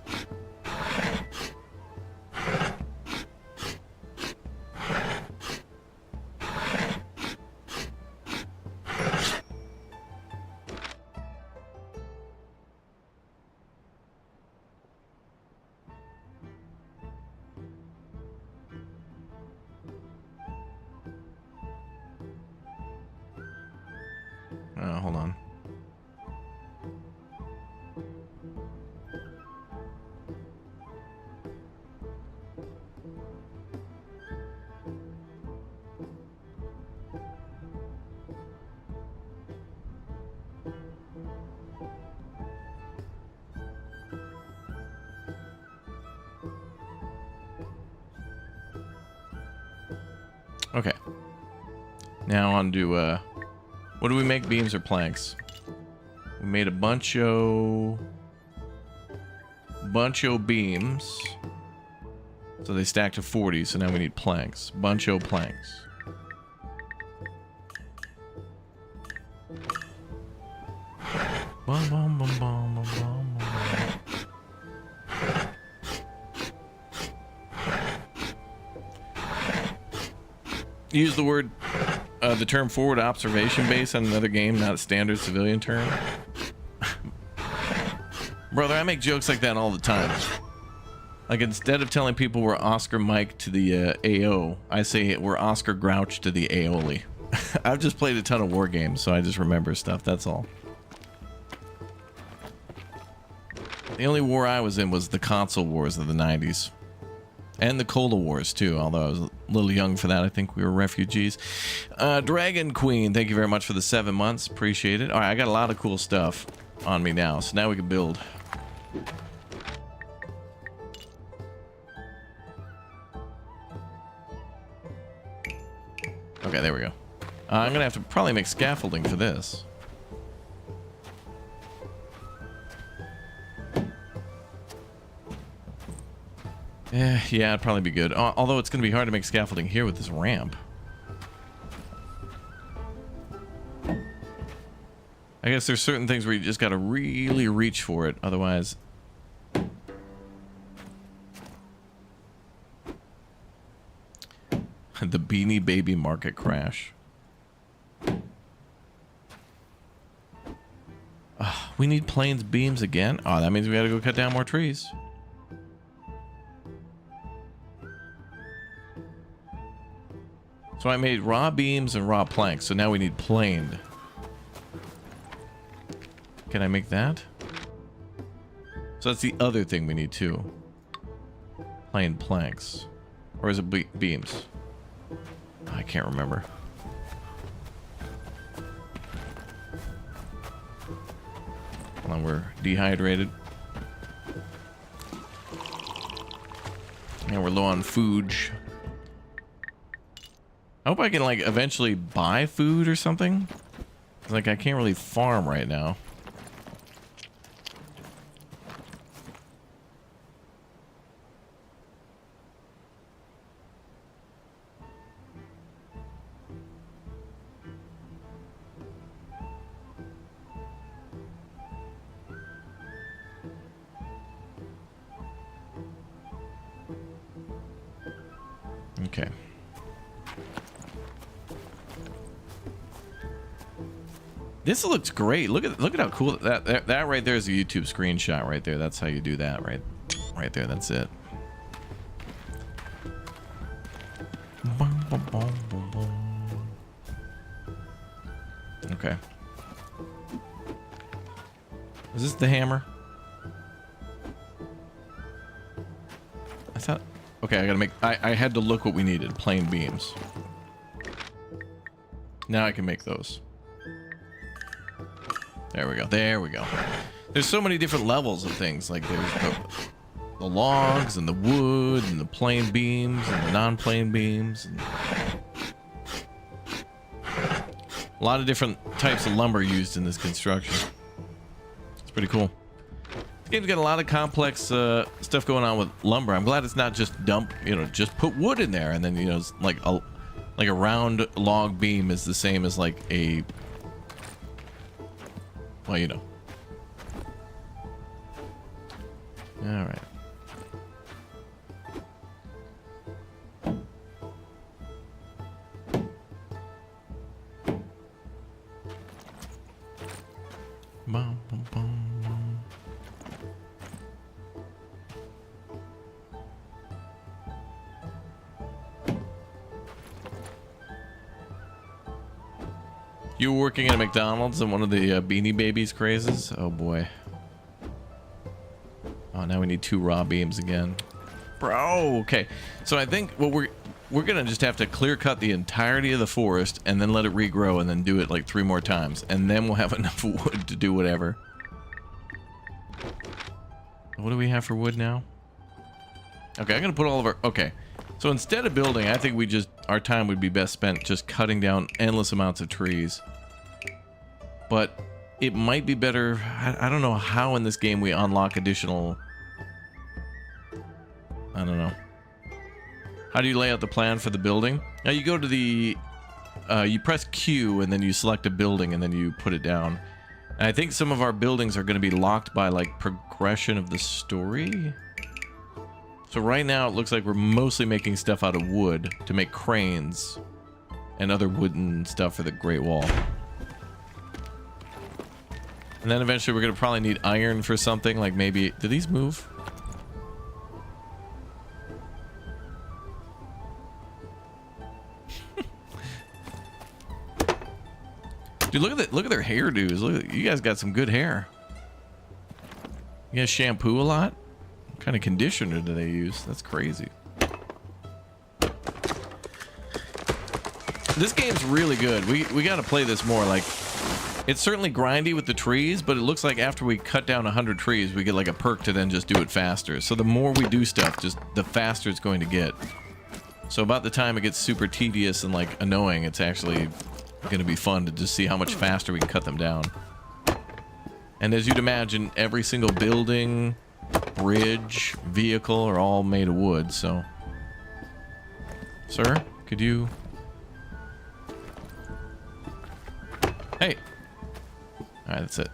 [SPEAKER 1] Hold on. Okay. Now on to what do we make, beams or planks? We made a buncho beams. So they stack to 40, so now we need planks. Buncho planks. Bum, bum, bum, bum, bum, bum, bum. Use the word the term forward observation base on another game, not a standard civilian term. Brother, I make jokes like that all the time. Like, instead of telling people we're Oscar Mike to the AO, I say we're Oscar Grouch to the aioli. I've just played a ton of war games, so I just remember stuff, that's all. The only war I was in was the console wars of the 90s. And the Cola Wars, too, although I was a little young for that. I think we were refugees. Dragon Queen, thank you very much for the 7 months. Appreciate it. All right, I got a lot of cool stuff on me now, so now we can build. Okay, there we go. I'm going to have to probably make scaffolding for this. Yeah, it'd probably be good. Although it's going to be hard to make scaffolding here with this ramp. I guess there's certain things where you just got to really reach for it. Otherwise... The Beanie Baby market crash. We need planes beams again? Oh, that means we got to go cut down more trees. So I made raw beams and raw planks, so now we need planed. Can I make that? So that's the other thing we need too. Planed planks. Or is it beams? I can't remember. Hold on, we're dehydrated. And we're low on food. I hope I can, like, eventually buy food or something. Like, I can't really farm right now. Okay. This looks great. Look at how cool that right there is a YouTube screenshot right there. That's how you do that right there. That's it. Okay. Is this the hammer? I thought... Okay, I gotta make... I had to look what we needed. Plain beams. Now I can make those. There we go. There we go. There's so many different levels of things. Like there's the logs and the wood and the plain beams and the non-plain beams. And a lot of different types of lumber used in this construction. It's pretty cool. This game's got a lot of complex stuff going on with lumber. I'm glad it's not just dump, you know, just put wood in there and then, you know, it's like a round log beam is the same as like a, well, you know. All right. Bum, bum, bum. You were working at a McDonald's in one of the Beanie Babies crazes? Oh boy. Oh, now we need 2 raw beams again. Bro, okay. So I think what we're gonna just have to clear cut the entirety of the forest and then let it regrow and then do it like 3 more times. And then we'll have enough wood to do whatever. What do we have for wood now? Okay, I'm gonna put all of our... Okay. So instead of building, I think our time would be best spent just cutting down endless amounts of trees. But it might be better... I don't know how in this game we unlock additional... I don't know. How do you lay out the plan for the building? Now you go to the... you press Q and then you select a building and then you put it down. And I think some of our buildings are going to be locked by like progression of the story. So right now it looks like we're mostly making stuff out of wood to make cranes and other wooden stuff for the Great Wall. And then eventually we're going to probably need iron for something, like maybe... Do these move? Dude, look at their hairdos. Look, you guys got some good hair. You guys shampoo a lot? What kind of conditioner do they use? That's crazy. This game's really good. We got to play this more. Like, it's certainly grindy with the trees, but it looks like after we cut down 100 trees, we get like a perk to then just do it faster. So the more we do stuff, just the faster it's going to get. So about the time it gets super tedious and like annoying, it's actually going to be fun to just see how much faster we can cut them down. And as you'd imagine, every single building, bridge, vehicle are all made of wood, so... Sir, could you... Hey! Alright, that's it.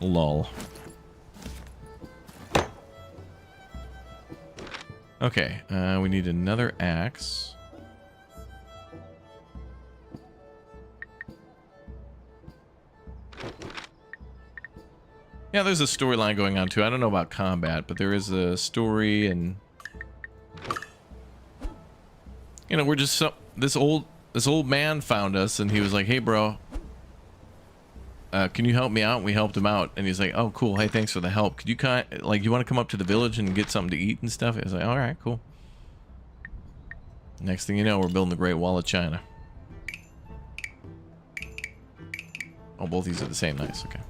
[SPEAKER 1] Lol. Okay, we need another axe. Yeah, there's a storyline going on too. I don't know about combat, but there is a story, and you know, we're just this old man found us, and he was like, "Hey, bro, can you help me out?" And we helped him out, and he's like, "Oh, cool. Hey, thanks for the help. Could you you want to come up to the village and get something to eat and stuff?" I was like, "All right, cool." Next thing you know, we're building the Great Wall of China. Oh, both these are the same. Nice. Okay.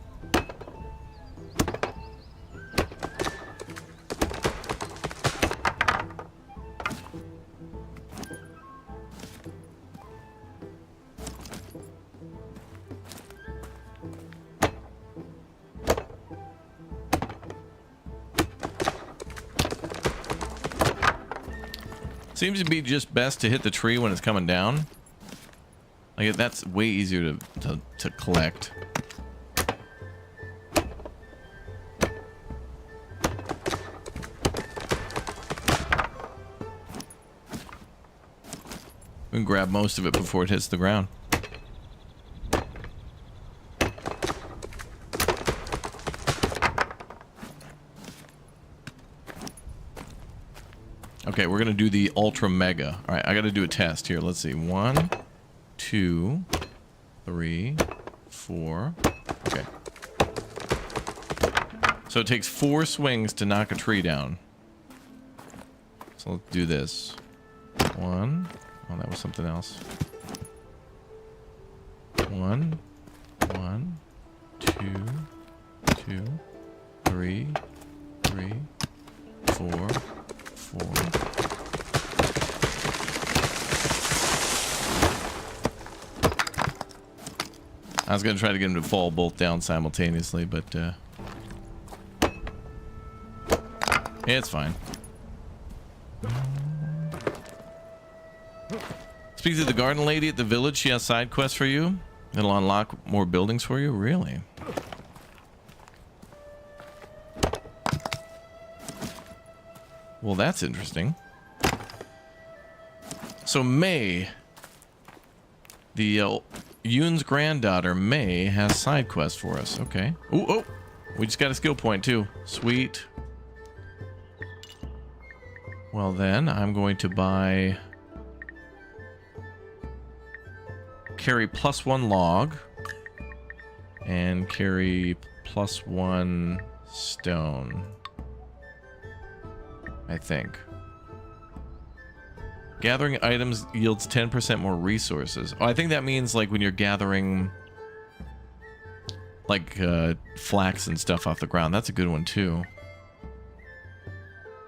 [SPEAKER 1] Seems to be just best to hit the tree when it's coming down. Like, that's way easier to collect. We can grab most of it before it hits the ground. Okay, we're gonna do the ultra mega. All right, I gotta do a test here. Let's see. 1, 2, 3, 4. Okay. So it takes 4 swings to knock a tree down. So let's do this. 1. Oh, that was something else. 1, 1, 2, 2, 3, 3, 4, 4. I was gonna try to get them to fall both down simultaneously, but yeah, it's fine. Speak to the garden lady at the village. She has side quests for you. It'll unlock more buildings for you. Really? Well, that's interesting. So May, the Yoon's granddaughter, May, has side quests for us. Okay. Ooh, oh, we just got a skill point too. Sweet. Well then, I'm going to buy... carry +1 log. And carry +1 stone. I think. Gathering items yields 10% more resources. Oh, I think that means like when you're gathering like flax and stuff off the ground. That's a good one too.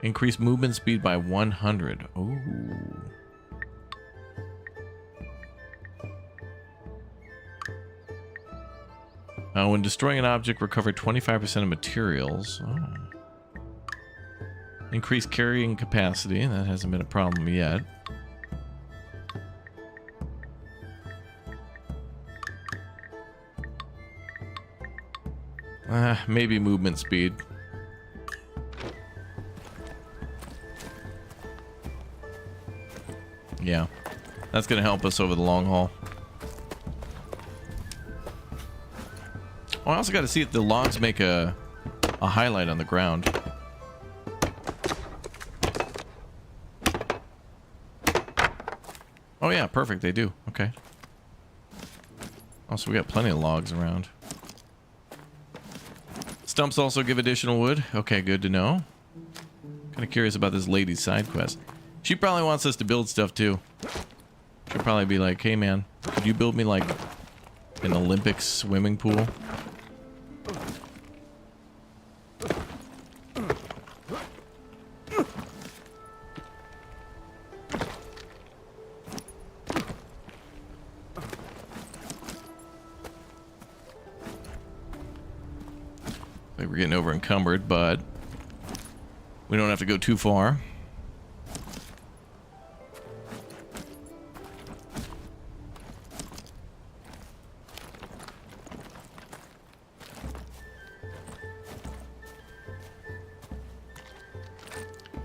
[SPEAKER 1] Increase movement speed by 100. Ooh. When destroying an object, recover 25% of materials. Oh. Increase carrying capacity. That hasn't been a problem yet. Maybe movement speed. Yeah, that's gonna help us over the long haul. Oh, I also got to see if the logs make a highlight on the ground. Oh yeah, perfect, they do. Okay. Also, we got plenty of logs around. Stumps also give additional wood. Okay, good to know. Kind of curious about this lady's side quest. She probably wants us to build stuff too. She'll probably be like, hey man, could you build me like an Olympic swimming pool? We're getting over encumbered, but we don't have to go too far.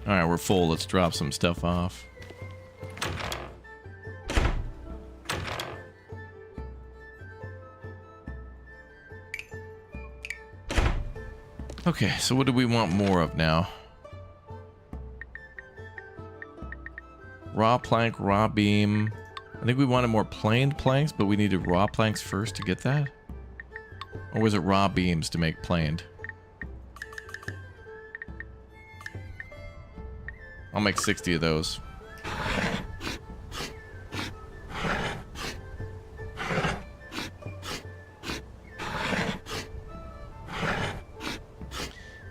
[SPEAKER 1] All right, we're full. Let's drop some stuff off. Okay, so what do we want more of now? Raw plank, raw beam. I think we wanted more planed planks, but we needed raw planks first to get that? Or was it raw beams to make planed? I'll make 60 of those.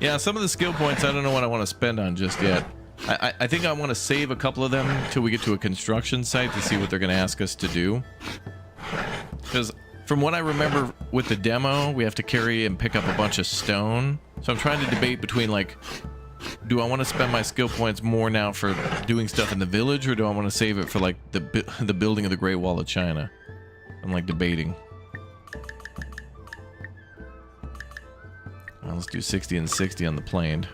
[SPEAKER 1] Yeah, some of the skill points I don't know what I want to spend on just yet. I think I want to save a couple of them till we get to a construction site to see what they're going to ask us to do. Because from what I remember with the demo, we have to carry and pick up a bunch of stone. So I'm trying to debate between like, do I want to spend my skill points more now for doing stuff in the village, or do I want to save it for like the building of the Great Wall of China? I'm like debating. Let's do 60 and 60 on the planed.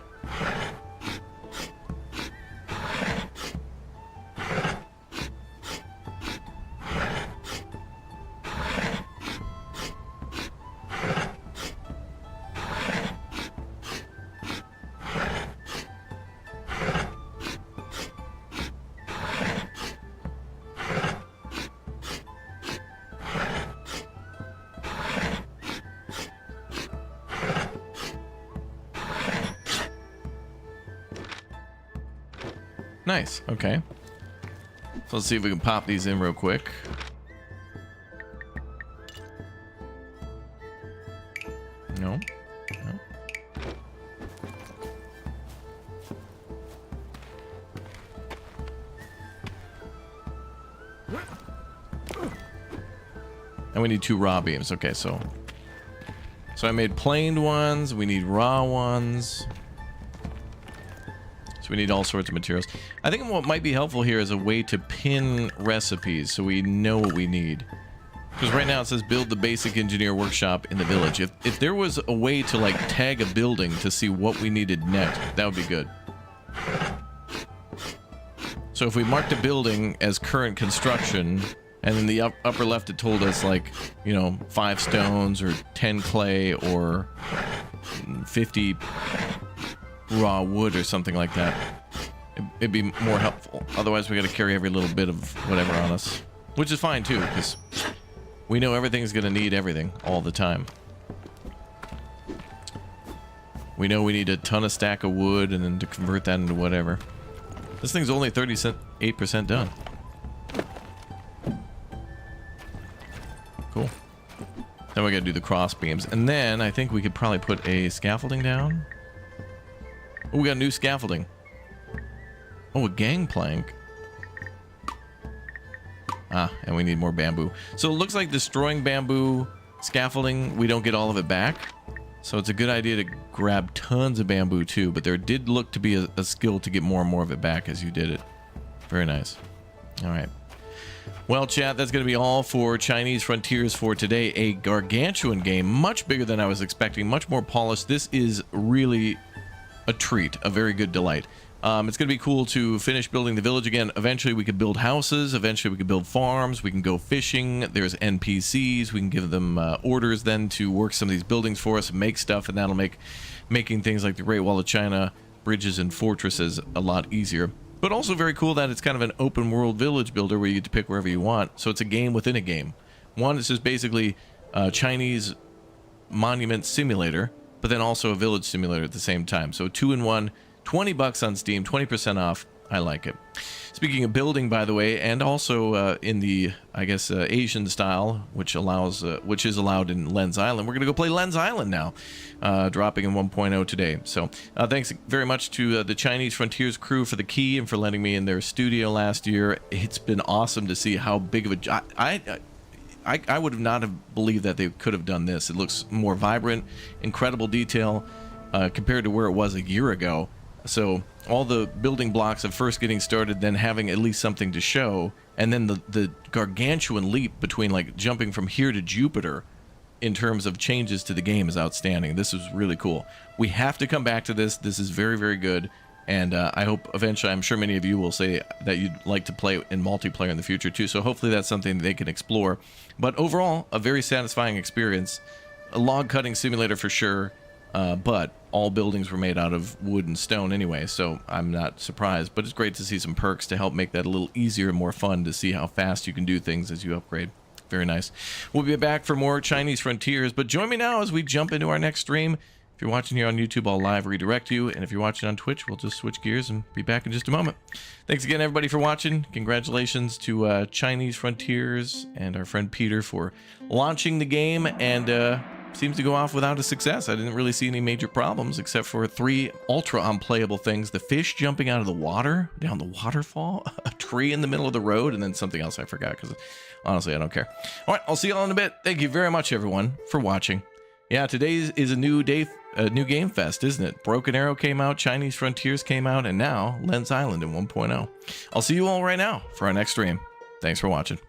[SPEAKER 1] Nice. Okay. So let's see if we can pop these in real quick. No. No. And we need 2 raw beams. Okay, so I made planed ones. We need raw ones. So we need all sorts of materials. I think what might be helpful here is a way to pin recipes so we know what we need. Because right now it says build the basic engineer workshop in the village. If there was a way to like tag a building to see what we needed next, that would be good. So if we marked a building as current construction, and in the upper left it told us like, you know, 5 stones or 10 clay or 50 raw wood or something like that, it'd be more helpful. Otherwise we got to carry every little bit of whatever on us, which is fine too, because we know everything's going to need everything all the time. We know we need a ton of stack of wood and then to convert that into whatever. This thing's only 38% done. Cool. Then we gotta do the cross beams. And then I think we could probably put a scaffolding down. Oh, we got new scaffolding. Oh, a gangplank. Ah, and we need more bamboo. So it looks like destroying bamboo scaffolding, we don't get all of it back. So it's a good idea to grab tons of bamboo too, but there did look to be a skill to get more and more of it back as you did it. Very nice. All right. Well, chat, that's going to be all for Chinese Frontiers for today. A gargantuan game, much bigger than I was expecting, much more polished. This is really a treat, a very good delight. It's going to be cool to finish building the village again. Eventually we could build houses. Eventually we could build farms. We can go fishing. There's NPCs. We can give them orders then to work some of these buildings for us and make stuff, and that'll make making things like the Great Wall of China, bridges, and fortresses a lot easier. But also very cool that it's kind of an open world village builder where you get to pick wherever you want. So it's a game within a game. One is just basically a Chinese monument simulator, but then also a village simulator at the same time. So 2-in-1. $20 on Steam, 20% off. I like it. Speaking of building, by the way, and also in the, I guess, Asian style, which is allowed in Lens Island, we're going to go play Lens Island now, dropping in 1.0 today. So thanks very much to the Chinese Frontiers crew for the key and for letting me in their studio last year. It's been awesome to see how big of a... I would not have believed that they could have done this. It looks more vibrant, incredible detail compared to where it was a year ago. So all the building blocks of first getting started, then having at least something to show, and then the gargantuan leap between like jumping from here to Jupiter in terms of changes to the game is outstanding. This is really cool. We have to come back to this. This is very, very good. And I hope eventually, I'm sure many of you will say that you'd like to play in multiplayer in the future too. So hopefully that's something they can explore. But overall, a very satisfying experience. A log cutting simulator for sure. But all buildings were made out of wood and stone anyway, so I'm not surprised. But it's great to see some perks to help make that a little easier and more fun to see how fast you can do things as you upgrade. Very nice. We'll be back for more Chinese Frontiers, but join me now as we jump into our next stream. If you're watching here on YouTube, I'll live redirect you, and if you're watching on Twitch, we'll just switch gears and be back in just a moment. Thanks again, everybody, for watching. Congratulations to Chinese Frontiers and our friend Peter for launching the game, and seems to go off without a success. I didn't really see any major problems except for 3 ultra unplayable things: the fish jumping out of the water down the waterfall, a tree in the middle of the road, and then something else I forgot because honestly I don't care. All right, I'll see you all in a bit. Thank you very much, everyone, for watching. Yeah, today is a new day, a new game fest, isn't it? Broken Arrow came out, Chinese Frontiers came out, and now Lens Island in 1.0. I'll see you all right now for our next stream. Thanks for watching.